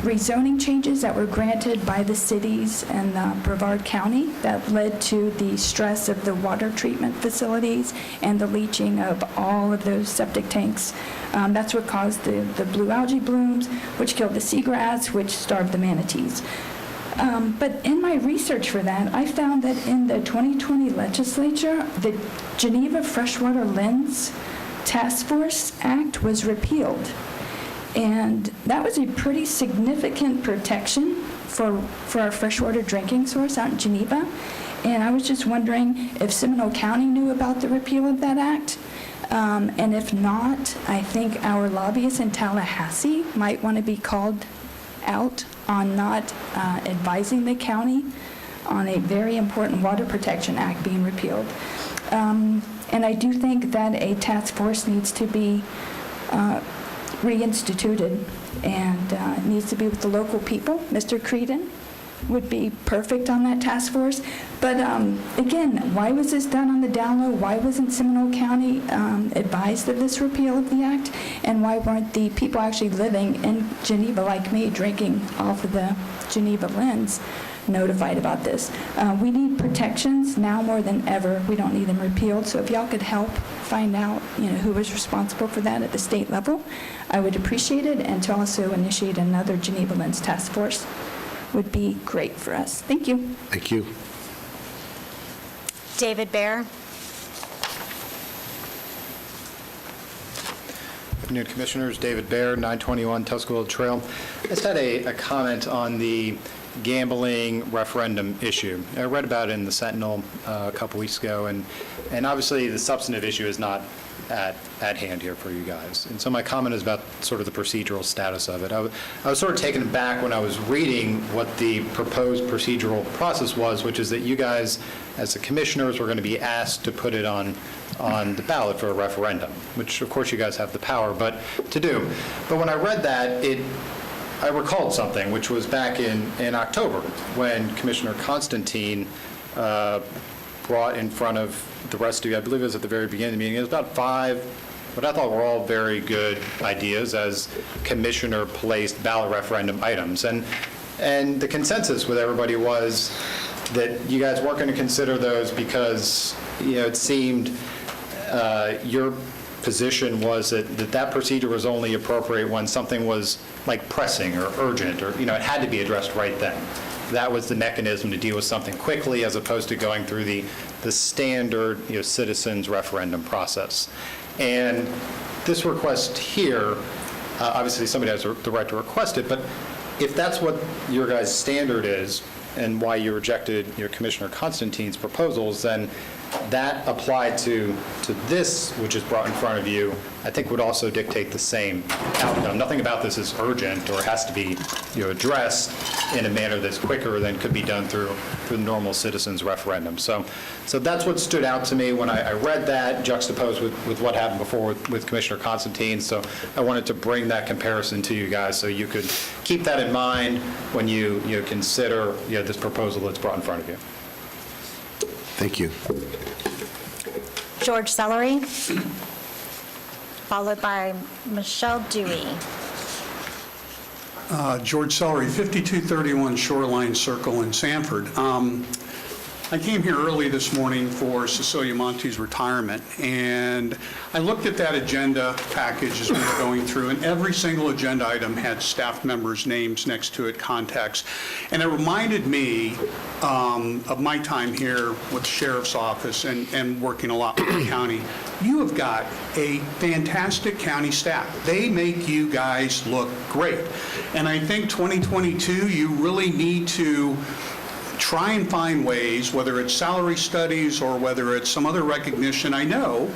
rezoning changes that were granted by the cities and Brevard County that led to the stress of the water treatment facilities and the leaching of all of those septic tanks. That's what caused the blue algae blooms, which killed the seagrass, which starved the manatees. But in my research for that, I found that in the 2020 legislature, the Geneva Freshwater Lens Task Force Act was repealed. And that was a pretty significant protection for our freshwater drinking source out in Geneva. And I was just wondering if Seminole County knew about the repeal of that act. And if not, I think our lobbyists in Tallahassee might want to be called out on not advising the county on a very important Water Protection Act being repealed. And I do think that a task force needs to be reinstituted, and it needs to be with the local people. Mr. Creedon would be perfect on that task force. But again, why was this done on the down low? Why wasn't Seminole County advised of this repeal of the act? And why weren't the people actually living in Geneva, like me, drinking off of the Geneva Lens, notified about this? We need protections now more than ever. We don't need them repealed. So if y'all could help find out, who was responsible for that at the state level, I would appreciate it. And to also initiate another Geneva Lens task force would be great for us. Thank you. Thank you. David Baer. Good afternoon, Commissioners. David Baer, 921 Tuscaloosa Trail. I just had a comment on the gambling referendum issue. I read about it in the Sentinel a couple weeks ago, and obviously the substantive issue is not at hand here for you guys. And so my comment is about sort of the procedural status of it. I was sort of taken aback when I was reading what the proposed procedural process was, which is that you guys, as the commissioners, were going to be asked to put it on the ballot for a referendum, which of course you guys have the power to do. But when I read that, I recalled something, which was back in October when Commissioner Constantine brought in front of the rest of you, I believe it was at the very beginning of the meeting, it was about 5, what I thought were all very good ideas as commissioner-placed ballot referendum items. And the consensus with everybody was that you guys weren't going to consider those because, it seemed your position was that procedure was only appropriate when something was like pressing or urgent or, it had to be addressed right then. That was the mechanism to deal with something quickly as opposed to going through the standard, citizens referendum process. And this request here, obviously somebody has the right to request it, but if that's what your guys' standard is and why you rejected Commissioner Constantine's proposals, then that applied to this, which is brought in front of you, I think would also dictate the same outcome. Nothing about this is urgent or has to be addressed in a manner that's quicker than could be done through the normal citizens referendum. So that's what stood out to me when I read that, juxtaposed with what happened before with Commissioner Constantine. So I wanted to bring that comparison to you guys so you could keep that in mind when you consider this proposal that's brought in front of you. Thank you. George Sellery, followed by Michelle Dewey. George Sellery, 5231 Shoreline Circle in Sanford. I came here early this morning for Cecilia Monte's retirement, and I looked at that agenda package as we were going through, and every single agenda item had staff members' names next to it, contacts. And it reminded me of my time here with the Sheriff's Office and working a lot with the county. You have got a fantastic county staff. They make you guys look great. And I think 2022, you really need to try and find ways, whether it's salary studies or whether it's some other recognition. I know,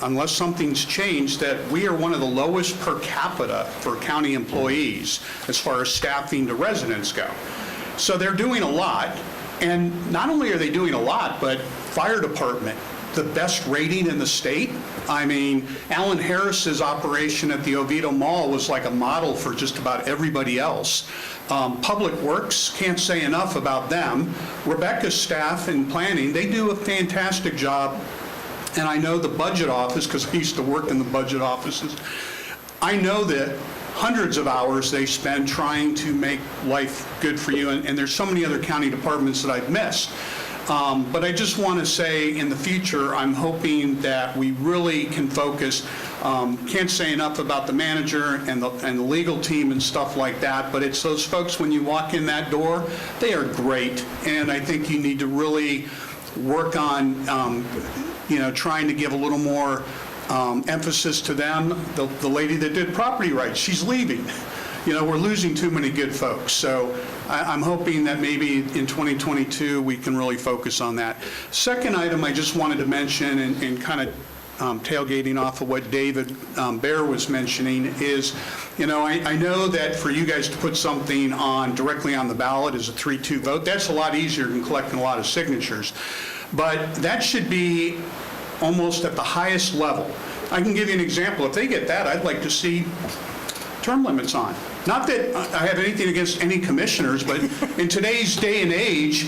unless something's changed, that we are one of the lowest per capita for county employees as far as staffing to residents go. So they're doing a lot, and not only are they doing a lot, but fire department, the best rating in the state. I mean, Alan Harris's operation at the Oviedo Mall was like a model for just about everybody else. Public Works, can't say enough about them. Rebecca's staff in planning, they do a fantastic job. And I know the budget office, because I used to work in the budget offices, I know that hundreds of hours they spend trying to make life good for you, and there's so many other county departments that I've missed. But I just want to say, in the future, I'm hoping that we really can focus. Can't say enough about the manager and the legal team and stuff like that, but it's those folks, when you walk in that door, they are great. And I think you need to really work on, trying to give a little more emphasis to them. The lady that did property rights, she's leaving. We're losing too many good folks. So I'm hoping that maybe in 2022 we can really focus on that. Second item I just wanted to mention, and kind of tailgating off of what David Baer was mentioning, is, I know that for you guys to put something directly on the ballot is a 3-2 vote. That's a lot easier than collecting a lot of signatures. But that should be almost at the highest level. I can give you an example. If they get that, I'd like to see term limits on. Not that I have anything against any commissioners, but in today's day and age,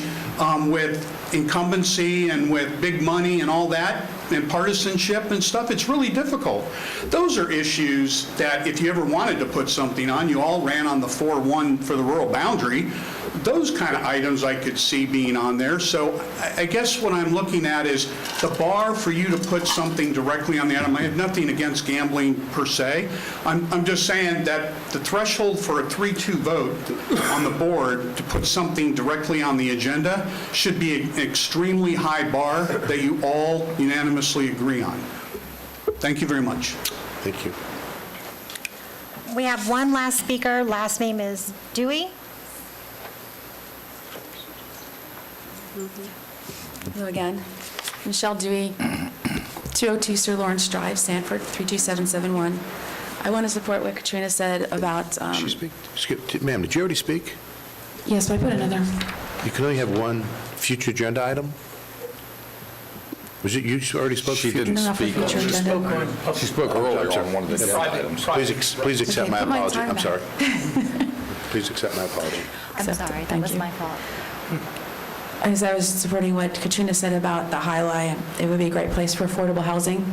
with incumbency and with big money and all that, and partisanship and stuff, it's really difficult. Those are issues that if you ever wanted to put something on, you all ran on the 4-1 for the rural boundary. Those kind of items I could see being on there. So I guess what I'm looking at is the bar for you to put something directly on the item. I have nothing against gambling per se. I'm just saying that the threshold for a 3-2 vote on the board to put something directly on the agenda should be an extremely high bar that you all unanimously agree on. Thank you very much. Thank you. We have one last speaker. Last name is Dewey. Hello again. Michelle Dewey, 202 Sir Lawrence Drive, Sanford, 32771. I want to support what Katrina said about... Ma'am, did you already speak? Yes, but I put another. You can only have one future agenda item? Was it you already spoke? She didn't speak. She spoke earlier on one of the agenda items. Please accept my Put my apology. time I'm back. sorry. Please accept my apology. I'm sorry, that was my fault. As I was supporting what Katrina said about the highlight, it would be a great place for affordable housing.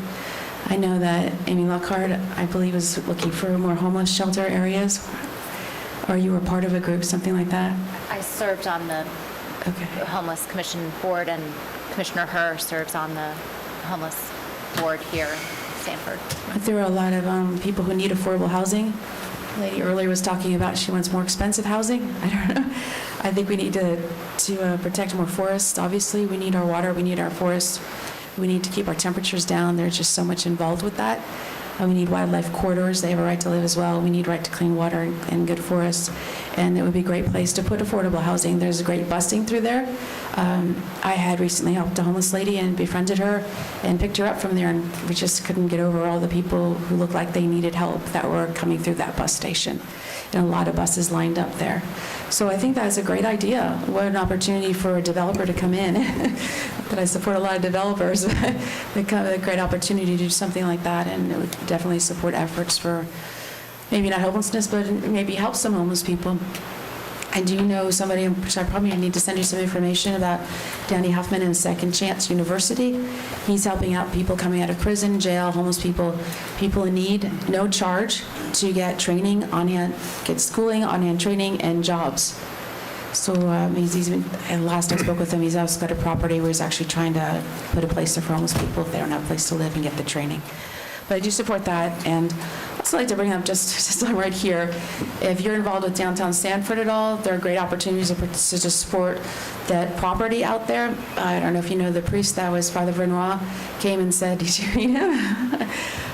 I know that Amy Lockhart, I believe, is looking for more homeless shelter areas, or you were part of a group, something like that? I served on the Homeless Commission Board, and Commissioner Herr serves on the Homeless Board here in Sanford. But there are a lot of people who need affordable housing. The lady earlier was talking about she wants more expensive housing. I don't know. I think we need to protect more forests. Obviously, we need our water, we need our forests. We need to keep our temperatures down. There's just so much involved with that. We need wildlife corridors. They have a right to live as well. We need right to clean water and good forests. And it would be a great place to put affordable housing. There's a great busing through there. I had recently helped a homeless lady and befriended her and picked her up from there, and we just couldn't get over all the people who looked like they needed help that were coming through that bus station. And a lot of buses lined up there. So I think that's a great idea. What an opportunity for a developer to come in. But I support a lot of developers. A great opportunity to do something like that, and it would definitely support efforts for maybe not homelessness, but maybe help some homeless people. I do know somebody, which I probably need to send you some information about, Danny Huffman in Second Chance University. He's helping out people coming out of prison, jail, homeless people, people in need, no charge, to get training on hand, get schooling, on hand training, and jobs. So he's been, and last I spoke with him, he's also got a property where he's actually trying to put a place there for homeless people if they don't have a place to live and get the training. But I do support that, and I'd also like to bring up, just right here, if you're involved with downtown Sanford at all, there are great opportunities to support that property out there. I don't know if you know the priest that was Father Vernois came and said, did you read him?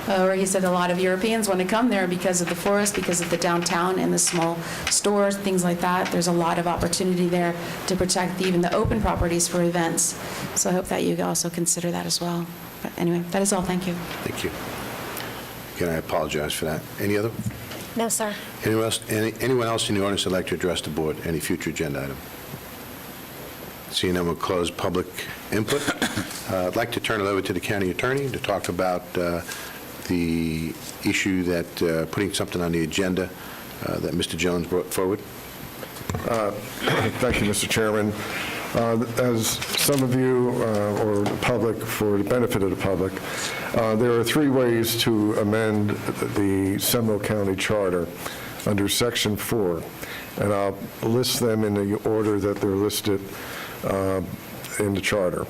Where he said a lot of Europeans want to come there because of the forest, because of the downtown and the small stores, things like that. There's a lot of opportunity there to protect even the open properties for events. So I hope that you also consider that as well. But anyway, that is all. Thank you. Thank you. Again, I apologize for that. Any other? No, sir. Anyone else in the audience would like to address the board? Any future agenda item? Seeing none, we'll close public input. I'd like to turn it over to the county attorney to talk about the issue that putting something on the agenda that Mr. Jones brought forward. Thank you, Mr. Chairman. As some of you, or the public, for the benefit of the public, there are 3 ways to amend the Seminole County Charter under Section 4, and I'll list them in the order that they're listed in the charter.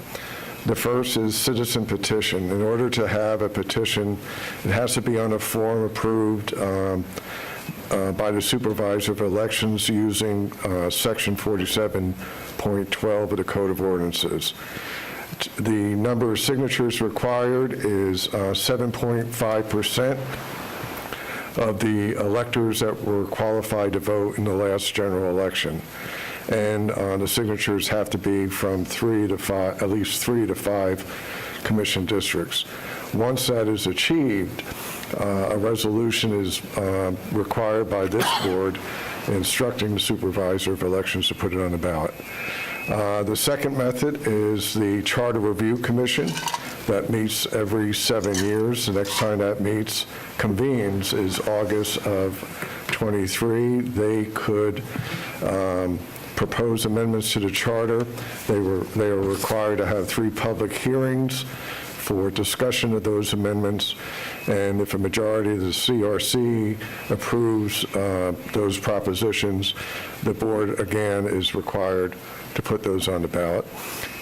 The first is citizen petition. In order to have a petition, it has to be on a form approved by the supervisor of elections using Section 47.12 of the Code of Ordinances. The number of signatures required is 7.5% of the electors that were qualified to vote in the last general election. And the signatures have to be from at least 3 to 5 commission districts. Once that is achieved, a resolution is required by this board instructing the supervisor of elections to put it on the ballot. The second method is the Charter Review Commission that meets every 7 years. The next time that convenes is August of 23. They could propose amendments to the charter. They are required to have 3 public hearings for discussion of those amendments, and if a majority of the CRC approves those propositions, the board again is required to put those on the ballot.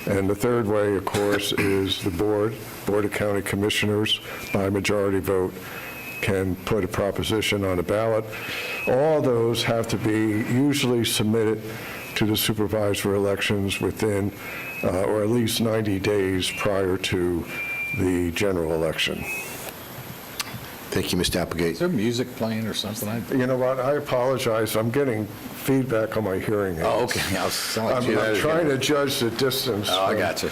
And the third way, of course, is the Board of County Commissioners, by majority vote, can put a proposition on the ballot. All those have to be usually submitted to the supervisor elections within, or at least 90 days prior to the general election. Thank you, Mr. Applegate. Is there music playing or something? You know what, I apologize. I'm getting feedback on my hearing aids. Oh, okay. I'm trying to judge the distance. Oh, I got you.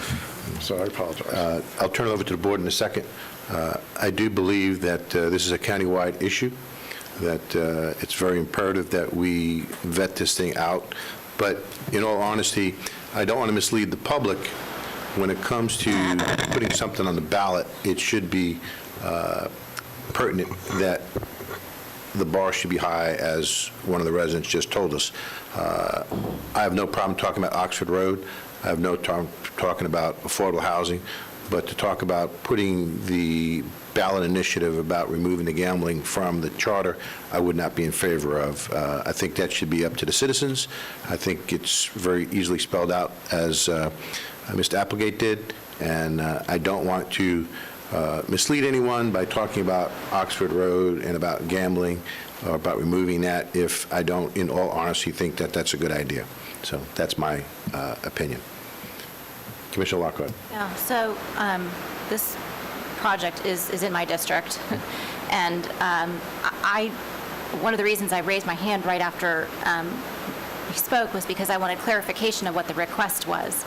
So I apologize. I'll turn it over to the board in a second. I do believe that this is a countywide issue, that it's very imperative that we vet this thing out. But in all honesty, I don't want to mislead the public. When it comes to putting something on the ballot, it should be pertinent that the bar should be high, as one of the residents just told us. I have no problem talking about Oxford Road. I have no problem talking about affordable housing. But to talk about putting the ballot initiative about removing the gambling from the charter, I would not be in favor of. I think that should be up to the citizens. I think it's very easily spelled out, as Mr. Applegate did, and I don't want to mislead anyone by talking about Oxford Road and about gambling or about removing that if I don't, in all honesty, think that that's a good idea. So that's my opinion. Commissioner Lockhart. Yeah, so this project is in my district, and one of the reasons I raised my hand right after he spoke was because I wanted clarification of what the request was.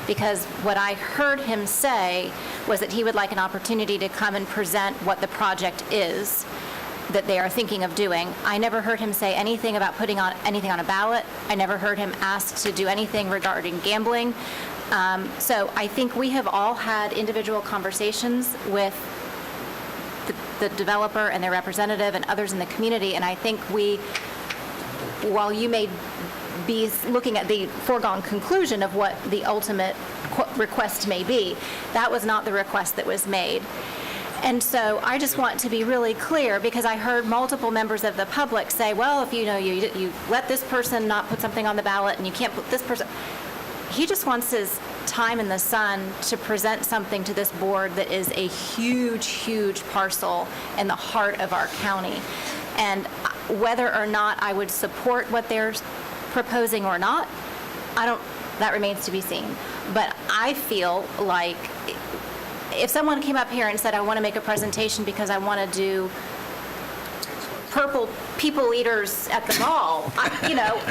Because what I heard him say was that he would like an opportunity to come and present what the project is that they are thinking of doing. I never heard him say anything about putting anything on a ballot. I never heard him ask to do anything regarding gambling. So I think we have all had individual conversations with the developer and their representative and others in the community, and I think while you may be looking at the foregone conclusion of what the ultimate request may be, that was not the request that was made. And so I just want to be really clear, because I heard multiple members of the public say, well, if you let this person not put something on the ballot and you can't put this person. He just wants his time in the sun to present something to this board that is a huge, huge parcel in the heart of our county. And whether or not I would support what they're proposing or not, that remains to be seen. But I feel like if someone came up here and said, I want to make a presentation because I want to do purple people eaters at the mall,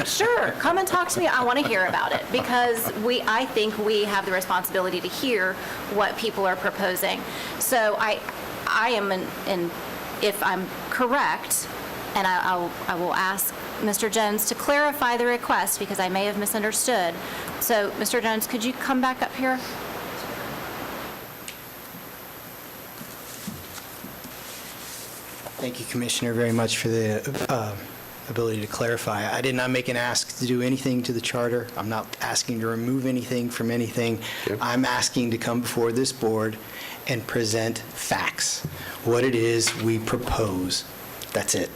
sure, come and talk to me. I want to hear about it, because I think we have the responsibility to hear what people are proposing. So I am, if I'm correct, and I will ask Mr. Jones to clarify the request, because I may have misunderstood. So, Mr. Jones, could you come back up here? Thank you, Commissioner, very much for the ability to clarify. I did not make an ask to do anything to the charter. I'm not asking to remove anything from anything. Okay. I'm asking to come before this board and present facts, what it is we propose. That's it.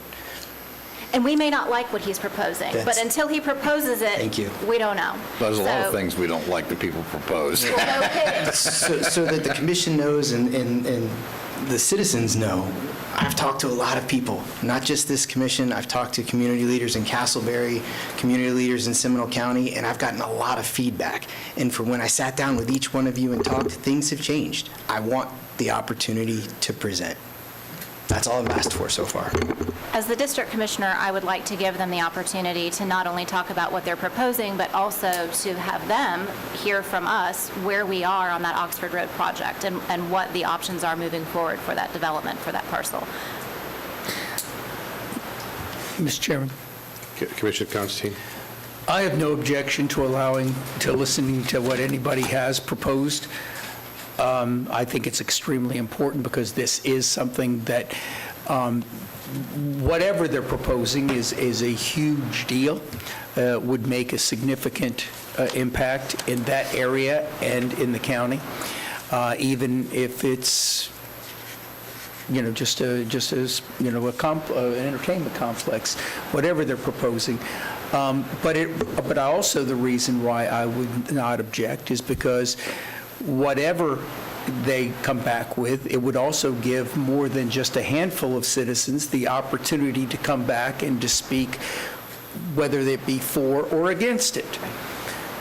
And we may not like what he's proposing, but until he proposes it, thank you. We don't know. There's a lot of things we don't like that people propose. Well, no kidding. So that the commission knows and the citizens know, I've talked to a lot of people, not just this commission. I've talked to community leaders in Castleberry, community leaders in Seminole County, and I've gotten a lot of feedback. And for when I sat down with each one of you and talked, things have changed. I want the opportunity to present. That's all I've asked for so far. As the district commissioner, I would like to give them the opportunity to not only talk about what they're proposing, but also to have them hear from us where we are on that Oxford Road project and what the options are moving forward for that development, for that parcel. Mr. Chairman. Commissioner Constantine. I have no objection to listening to what anybody has proposed. I think it's extremely important, because this is something that, whatever they're proposing is a huge deal, would make a significant impact in that area and in the county, even if it's, just an entertainment complex, whatever they're proposing. But also the reason why I would not object is because whatever they come back with, it would also give more than just a handful of citizens the opportunity to come back and to speak, whether they be for or against it.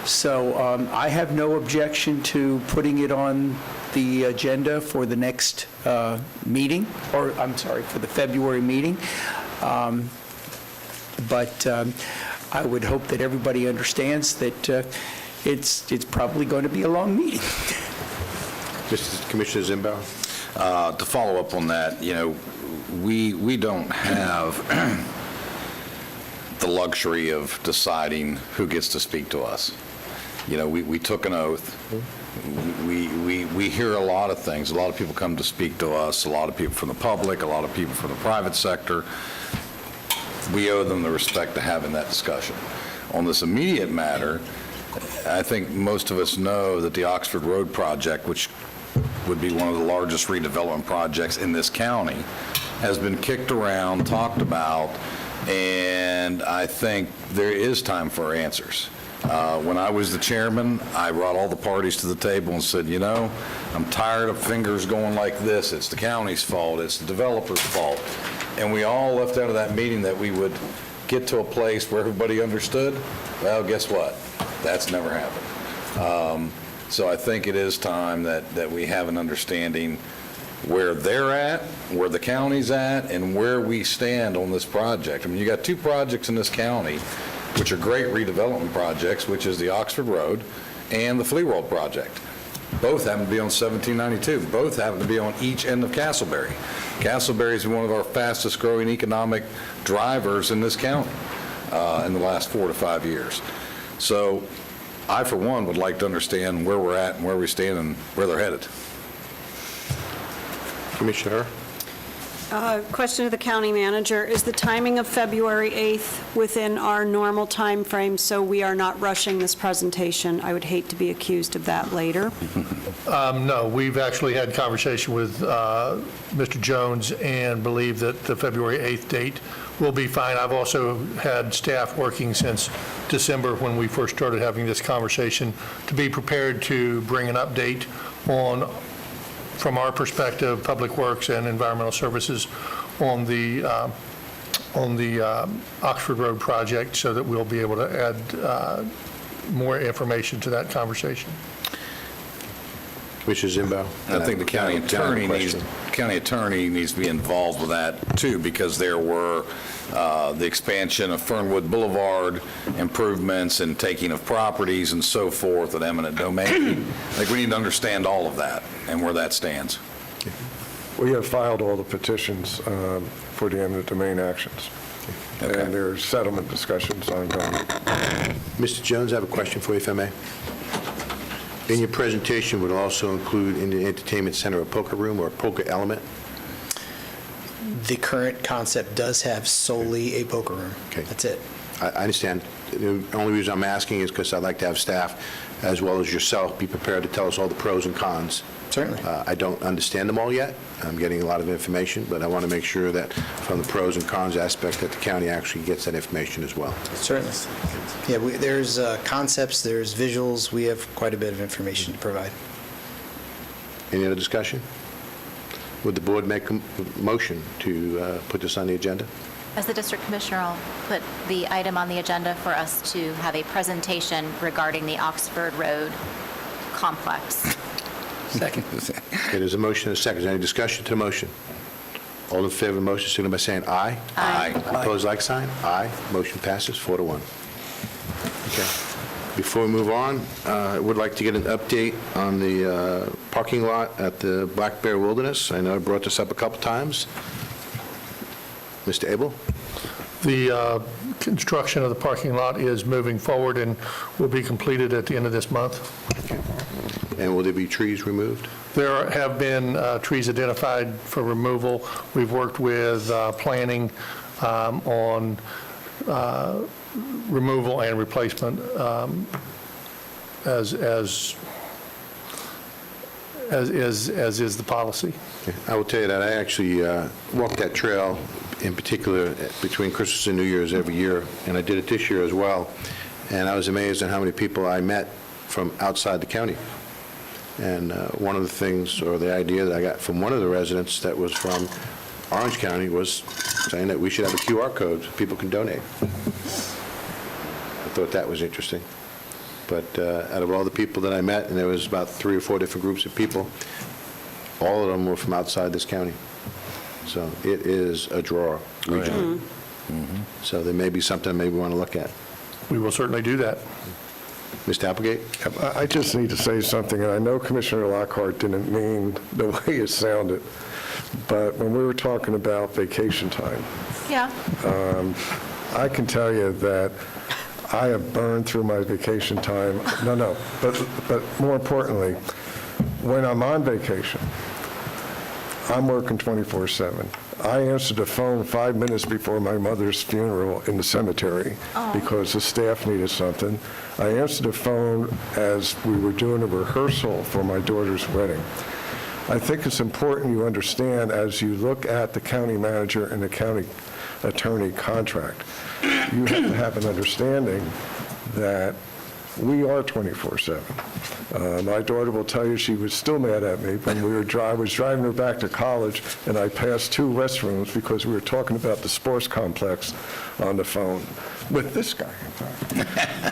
So I have no objection to putting it on the agenda for the next meeting, or I'm sorry, for the February meeting. But I would hope that everybody understands that it's probably going to be a long meeting. Commissioner Zimbow. To follow up on that, we don't have the luxury of deciding who gets to speak to us. We took an oath. We hear a lot of things. A lot of people come to speak to us, a lot of people from the public, a lot of people from the private sector. We owe them the respect to having that discussion. On this immediate matter, I think most of us know that the Oxford Road project, which would be one of the largest redevelopment projects in this county, has been kicked around, talked about, and I think there is time for answers. When I was the chairman, I brought all the parties to the table and said, I'm tired of fingers going like this. It's the county's fault. It's the developer's fault. And we all left out of that meeting that we would get to a place where everybody understood. Well, guess what? That's never happened. So I think it is time that we have an understanding where they're at, where the county's at, and where we stand on this project. I mean, you got two projects in this county which are great redevelopment projects, which is the Oxford Road and the Flea World project. Both happen to be on 1792. Both happen to be on each end of Castleberry. Castleberry is one of our fastest growing economic drivers in this county in the last 4 to 5 years. So I, for one, would like to understand where we're at and where we stand and where they're headed. Commissioner. Question to the county manager, is the timing of February 8th within our normal time frame, so we are not rushing this presentation? I would hate to be accused of that later. No, we've actually had conversation with Mr. Jones and believe that the February 8th date will be fine. I've also had staff working since December when we first started having this conversation to be prepared to bring an update on, from our perspective, Public Works and Environmental Services on the Oxford Road project, so that we'll be able to add more information to that conversation. Commissioner Zimbo? I think the county attorney needs to be involved with that, too, because there were the expansion of Fernwood Boulevard, improvements and taking of properties and so forth at eminent domain. I think we need to understand all of that and where that stands. We have filed all the petitions for the eminent domain actions, and there's settlement discussions ongoing. Mr. Jones, I have a question for you, if I may. In your presentation, would also include in the entertainment center a poker room or a poker element? The current concept does have solely a poker room. Okay. That's it. I understand. The only reason I'm asking is because I'd like to have staff, as well as yourself, be prepared to tell us all the pros and cons. Certainly. I don't understand them all yet. I'm getting a lot of information, but I want to make sure that from the pros and cons aspect that the county actually gets that information as well. Certainly. Yeah, there's concepts, there's visuals. We have quite a bit of information to provide. Any other discussion? Would the board make a motion to put this on the agenda? As the district commissioner, I'll put the item on the agenda for us to have a presentation regarding the Oxford Road complex. Second. Okay, there's a motion and a second. Is there any discussion to the motion? All in favor of the motion, signify by saying aye. Aye. Opposed, like sign? Aye. Motion passes 4-1. Okay. Before we move on, I would like to get an update on the parking lot at the Black Bear Wilderness. I know I brought this up a couple times. Mr. Abel? The construction of the parking lot is moving forward and will be completed at the end of this month. Okay. And will there be trees removed? There have been trees identified for removal. We've worked with planning on removal and replacement as is the policy. Okay. I will tell you that I actually walk that trail in particular between Christmas and New Year's every year, and I did it this year as well. And I was amazed at how many people I met from outside the county. And one of the things, or the idea that I got from one of the residents that was from Orange County was saying that we should have a QR code so people can donate. I thought that was interesting. But out of all the people that I met, and there was about 3 or 4 different groups of people, all of them were from outside this county. So it is a draw regionally. So there may be something maybe we want to look at. We will certainly do that. Mr. Applegate? I just need to say something, and I know Commissioner Lockhart didn't mean the way it sounded, but when we were talking about vacation time, Yeah. I can tell you that I have burned through my vacation time. But more importantly, when I'm on vacation, I'm working 24/7. I answered the phone 5 minutes before my mother's funeral in the cemetery because the staff needed something. I answered the phone as we were doing a rehearsal for my daughter's wedding. I think it's important you understand as you look at the county manager and the county attorney contract, you have to have an understanding that we are 24/7. My daughter will tell you she was still mad at me when I was driving her back to college, and I passed 2 restrooms because we were talking about the sports complex on the phone with this guy.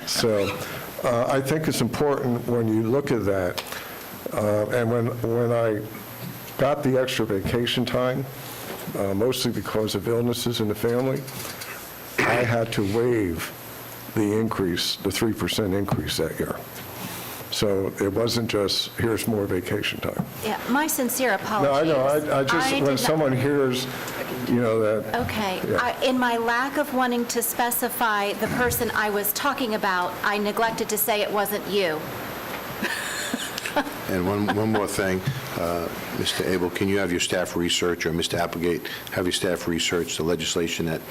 So I think it's important when you look at that, and when I got the extra vacation time, mostly because of illnesses in the family, I had to waive the increase, the 3% increase that year. So it wasn't just, here's more vacation time. Yeah, my sincere apologies. No, I know, I just, when someone hears, that. Okay. Yeah. In my lack of wanting to specify the person I was talking about, I neglected to say it wasn't you. And one more thing, Mr. Abel, can you have your staff research, or Mr. Applegate, have your staff research the legislation that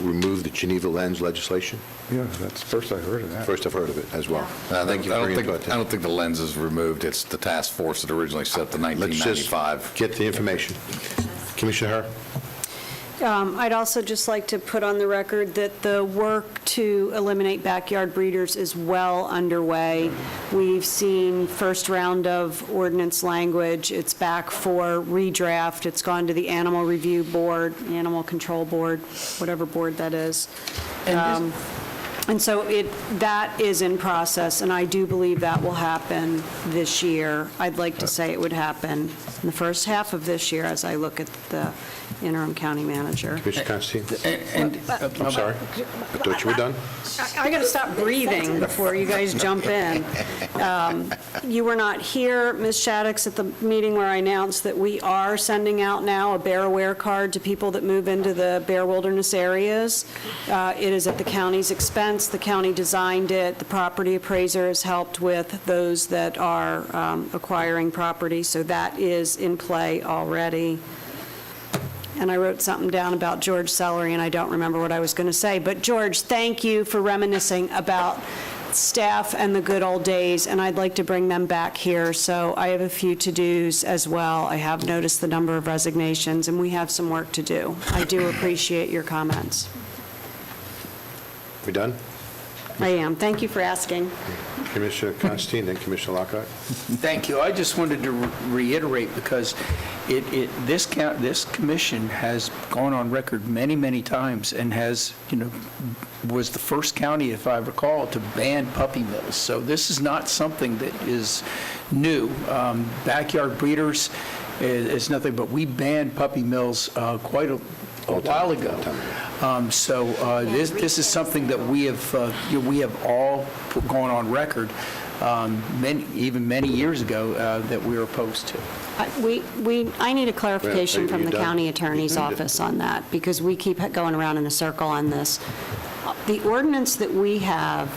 removed the Geneva lens legislation? Yeah, that's the first I heard of that. First I've heard of it as well. I Thank you for your input. don't think the lens is removed. It's the task force that originally set the Let's just 1995. get the information. Commissioner Herr? I'd also just like to put on the record that the work to eliminate backyard breeders is well underway. We've seen first round of ordinance language. It's back for redraft. It's gone to the Animal Review Board, Animal Control Board, whatever board that is. And so that is in process, and I do believe that will happen this year. I'd like to say it would happen in the first half of this year as I look at the interim county manager. Commissioner Constantine? I'm sorry. I thought you were done. I got to stop breathing before you guys jump in. You were not here, Ms. Shaddix, at the meeting where I announced that we are sending out now a Bear Aware card to people that move into the bear wilderness areas. It is at the county's expense. The county designed it. The property appraiser has helped with those that are acquiring property, so that is in play already. And I wrote something down about George Sellery, and I don't remember what I was going to say. But George, thank you for reminiscing about staff and the good old days, and I'd like to bring them back here. So I have a few to-dos as well. I have noticed the number of resignations, and we have some work to do. I do appreciate your comments. We done? I am. Thank you for asking. Commissioner Constantine, then Commissioner Lockhart. Thank you. I just wanted to reiterate, because this commission has gone on record many, many times and has, was the first county, if I recall, to ban puppy mills. So this is not something that is new. Backyard breeders is nothing, but we banned puppy mills quite a while ago. This is something that we have all gone on record many years ago that we were opposed to. I need a clarification Well, from you the done? county attorney's office on that, because we keep going around in a circle on this. The ordinance that we have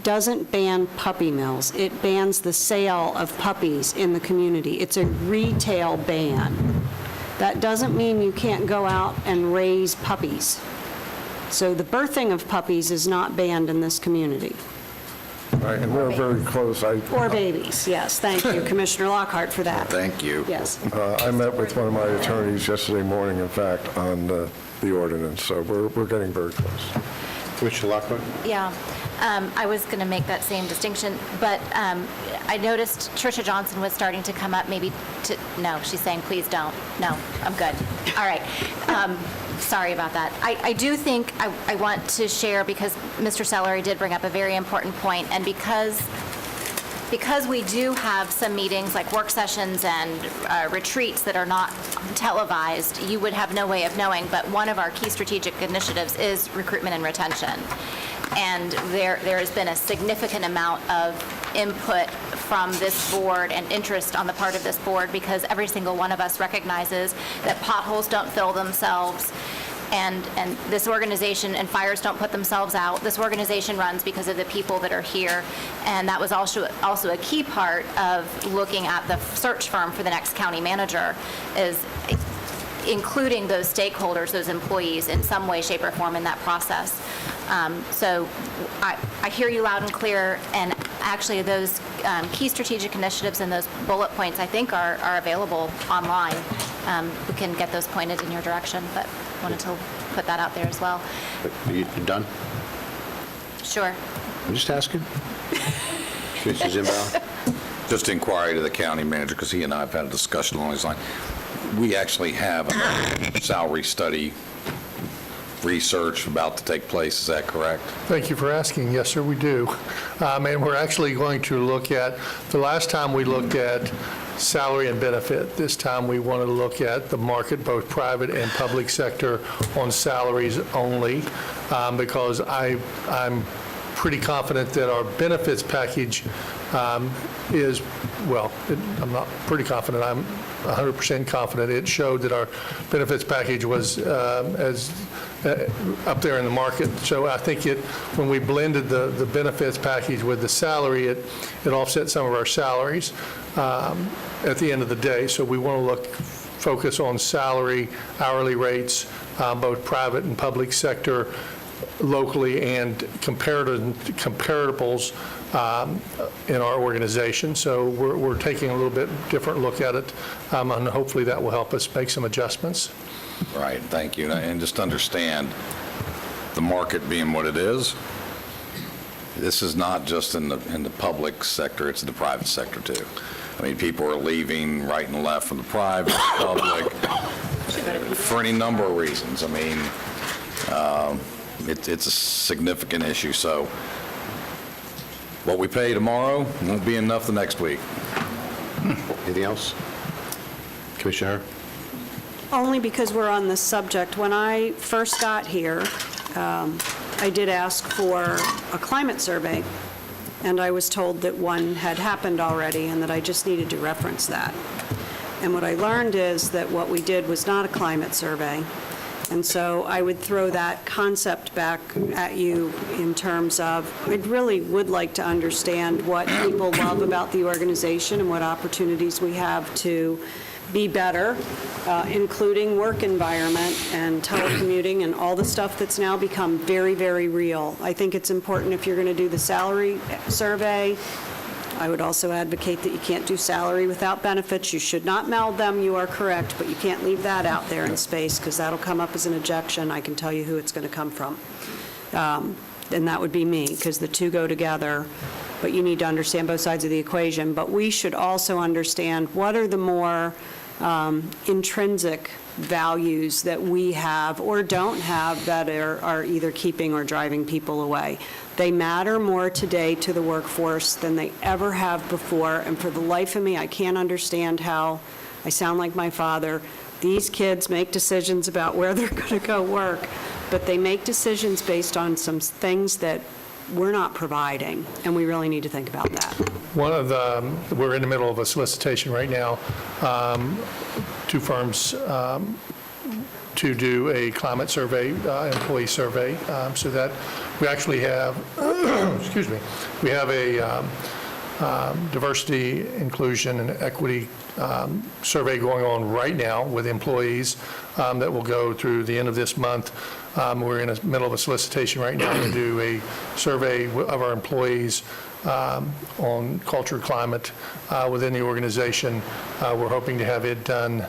doesn't ban puppy mills. It bans the sale of puppies in the community. It's a retail ban. That doesn't mean you can't go out and raise puppies. So the birthing of puppies is not banned in this community. Right, and we're very close. Or babies, yes. Thank you, Commissioner Lockhart, for that. Thank you. Yes. I met with one of my attorneys yesterday morning, in fact, on the ordinance, so we're getting very close. Commissioner Lockhart? Yeah, I was going to make that same distinction, but I noticed Tricia Johnson was starting to come up no, she's saying, please don't. No, I'm good. All right. Sorry about that. I do think I want to share, because Mr. Sellery did bring up a very important point, and because we do have some meetings, like work sessions and retreats that are not televised, you would have no way of knowing, but one of our key strategic initiatives is recruitment and retention. And there has been a significant amount of input from this board and interest on the part of this board, because every single one of us recognizes that potholes don't fill themselves, and this organization, and fires don't put themselves out. This organization runs because of the people that are here, and that was also a key part of looking at the search firm for the next county manager, is including those stakeholders, those employees, in some way, shape, or form in that process. So I hear you loud and clear, and actually those key strategic initiatives and those bullet points, I think, are available online. We can get those pointed in your direction, but wanted to put that out there as well. You done? Sure. I'm just asking. Commissioner Zimbauer? Just inquiry to the county manager, because he and I have had a discussion along these lines. We actually have a salary study research about to take place. Is that correct? Thank you for asking. Yes, sir, we do. And we're actually going to look at, the last time we looked at salary and benefit. This time we want to look at the market, both private and public sector, on salaries only, because I'm pretty confident that our benefits package is, well, I'm not pretty confident, I'm 100% confident. It showed that our benefits package was up there in the market. So I think when we blended the benefits package with the salary, it offset some of our salaries at the end of the day. So we want to focus on salary, hourly rates, both private and public sector, locally, and comparables in our organization. So we're taking a little bit different look at it, and hopefully that will help us make some adjustments. Right, thank you. And just understand, the market being what it is, this is not just in the public sector, it's in the private sector too. I mean, people are leaving right and left from the private, public, for any number of reasons. I mean, it's a significant issue. So what we pay tomorrow won't be enough the next week. Anything else? Commissioner Herr? Only because we're on this subject. When I first got here, I did ask for a climate survey, and I was told that one had happened already and that I just needed to reference that. And what I learned is that what we did was not a climate survey. And so I would throw that concept back at you in terms of, I really would like to understand what people love about the organization and what opportunities we have to be better, including work environment and telecommuting and all the stuff that's now become very, very real. I think it's important if you're going to do the salary survey. I would also advocate that you can't do salary without benefits. You should not meld them, you are correct, but you can't leave that out there in space because that'll come up as an objection. I can tell you who it's going to come from. And that would be me, because the two go together. But you need to understand both sides of the equation. But we should also understand what are the more intrinsic values that we have or don't have that are either keeping or driving people away. They matter more today to the workforce than they ever have before, and for the life of me, I can't understand how, I sound like my father, these kids make decisions about where they're going to go work, but they make decisions based on some things that we're not providing, and we really need to think about that. We're in the middle of a solicitation right now, two firms to do a climate survey, employee survey, so that we actually have, excuse me, we have a diversity, inclusion, and equity survey going on right now with employees that will go through the end of this month. We're in the middle of a solicitation right now to do a survey of our employees on culture, climate within the organization. We're hoping to have it done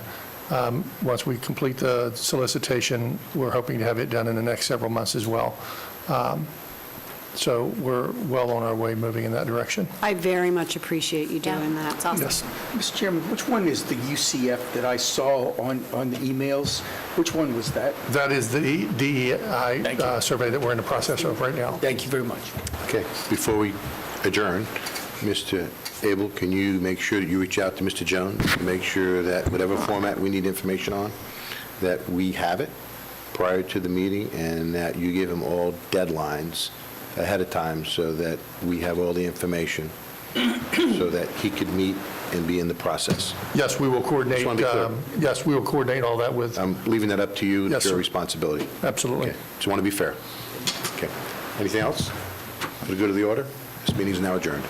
once we complete the solicitation. We're hoping to have it done in the next several months as well. So we're well on our way moving in that direction. I very much appreciate you doing that. That's awesome. Yes. Mr. Chairman, which one is the UCF that I saw on the emails? Which one was that? That is the DEI survey that we're in the process of right now. Thank you very much. Okay, before we adjourn, Mr. Abel, can you make sure that you reach out to Mr. Jones to make sure that whatever format we need information on, that we have it prior to the meeting, and that you give him all deadlines ahead of time so that we have all the information so that he could meet and be in the process? Yes, we will coordinate. Just want to be clear. Yes, we will coordinate all that with. I'm leaving that up to you. Yes, It's your sir. responsibility. Absolutely. Okay. Just want to be fair. Okay. Anything else? For the good of the order? This meeting is now adjourned.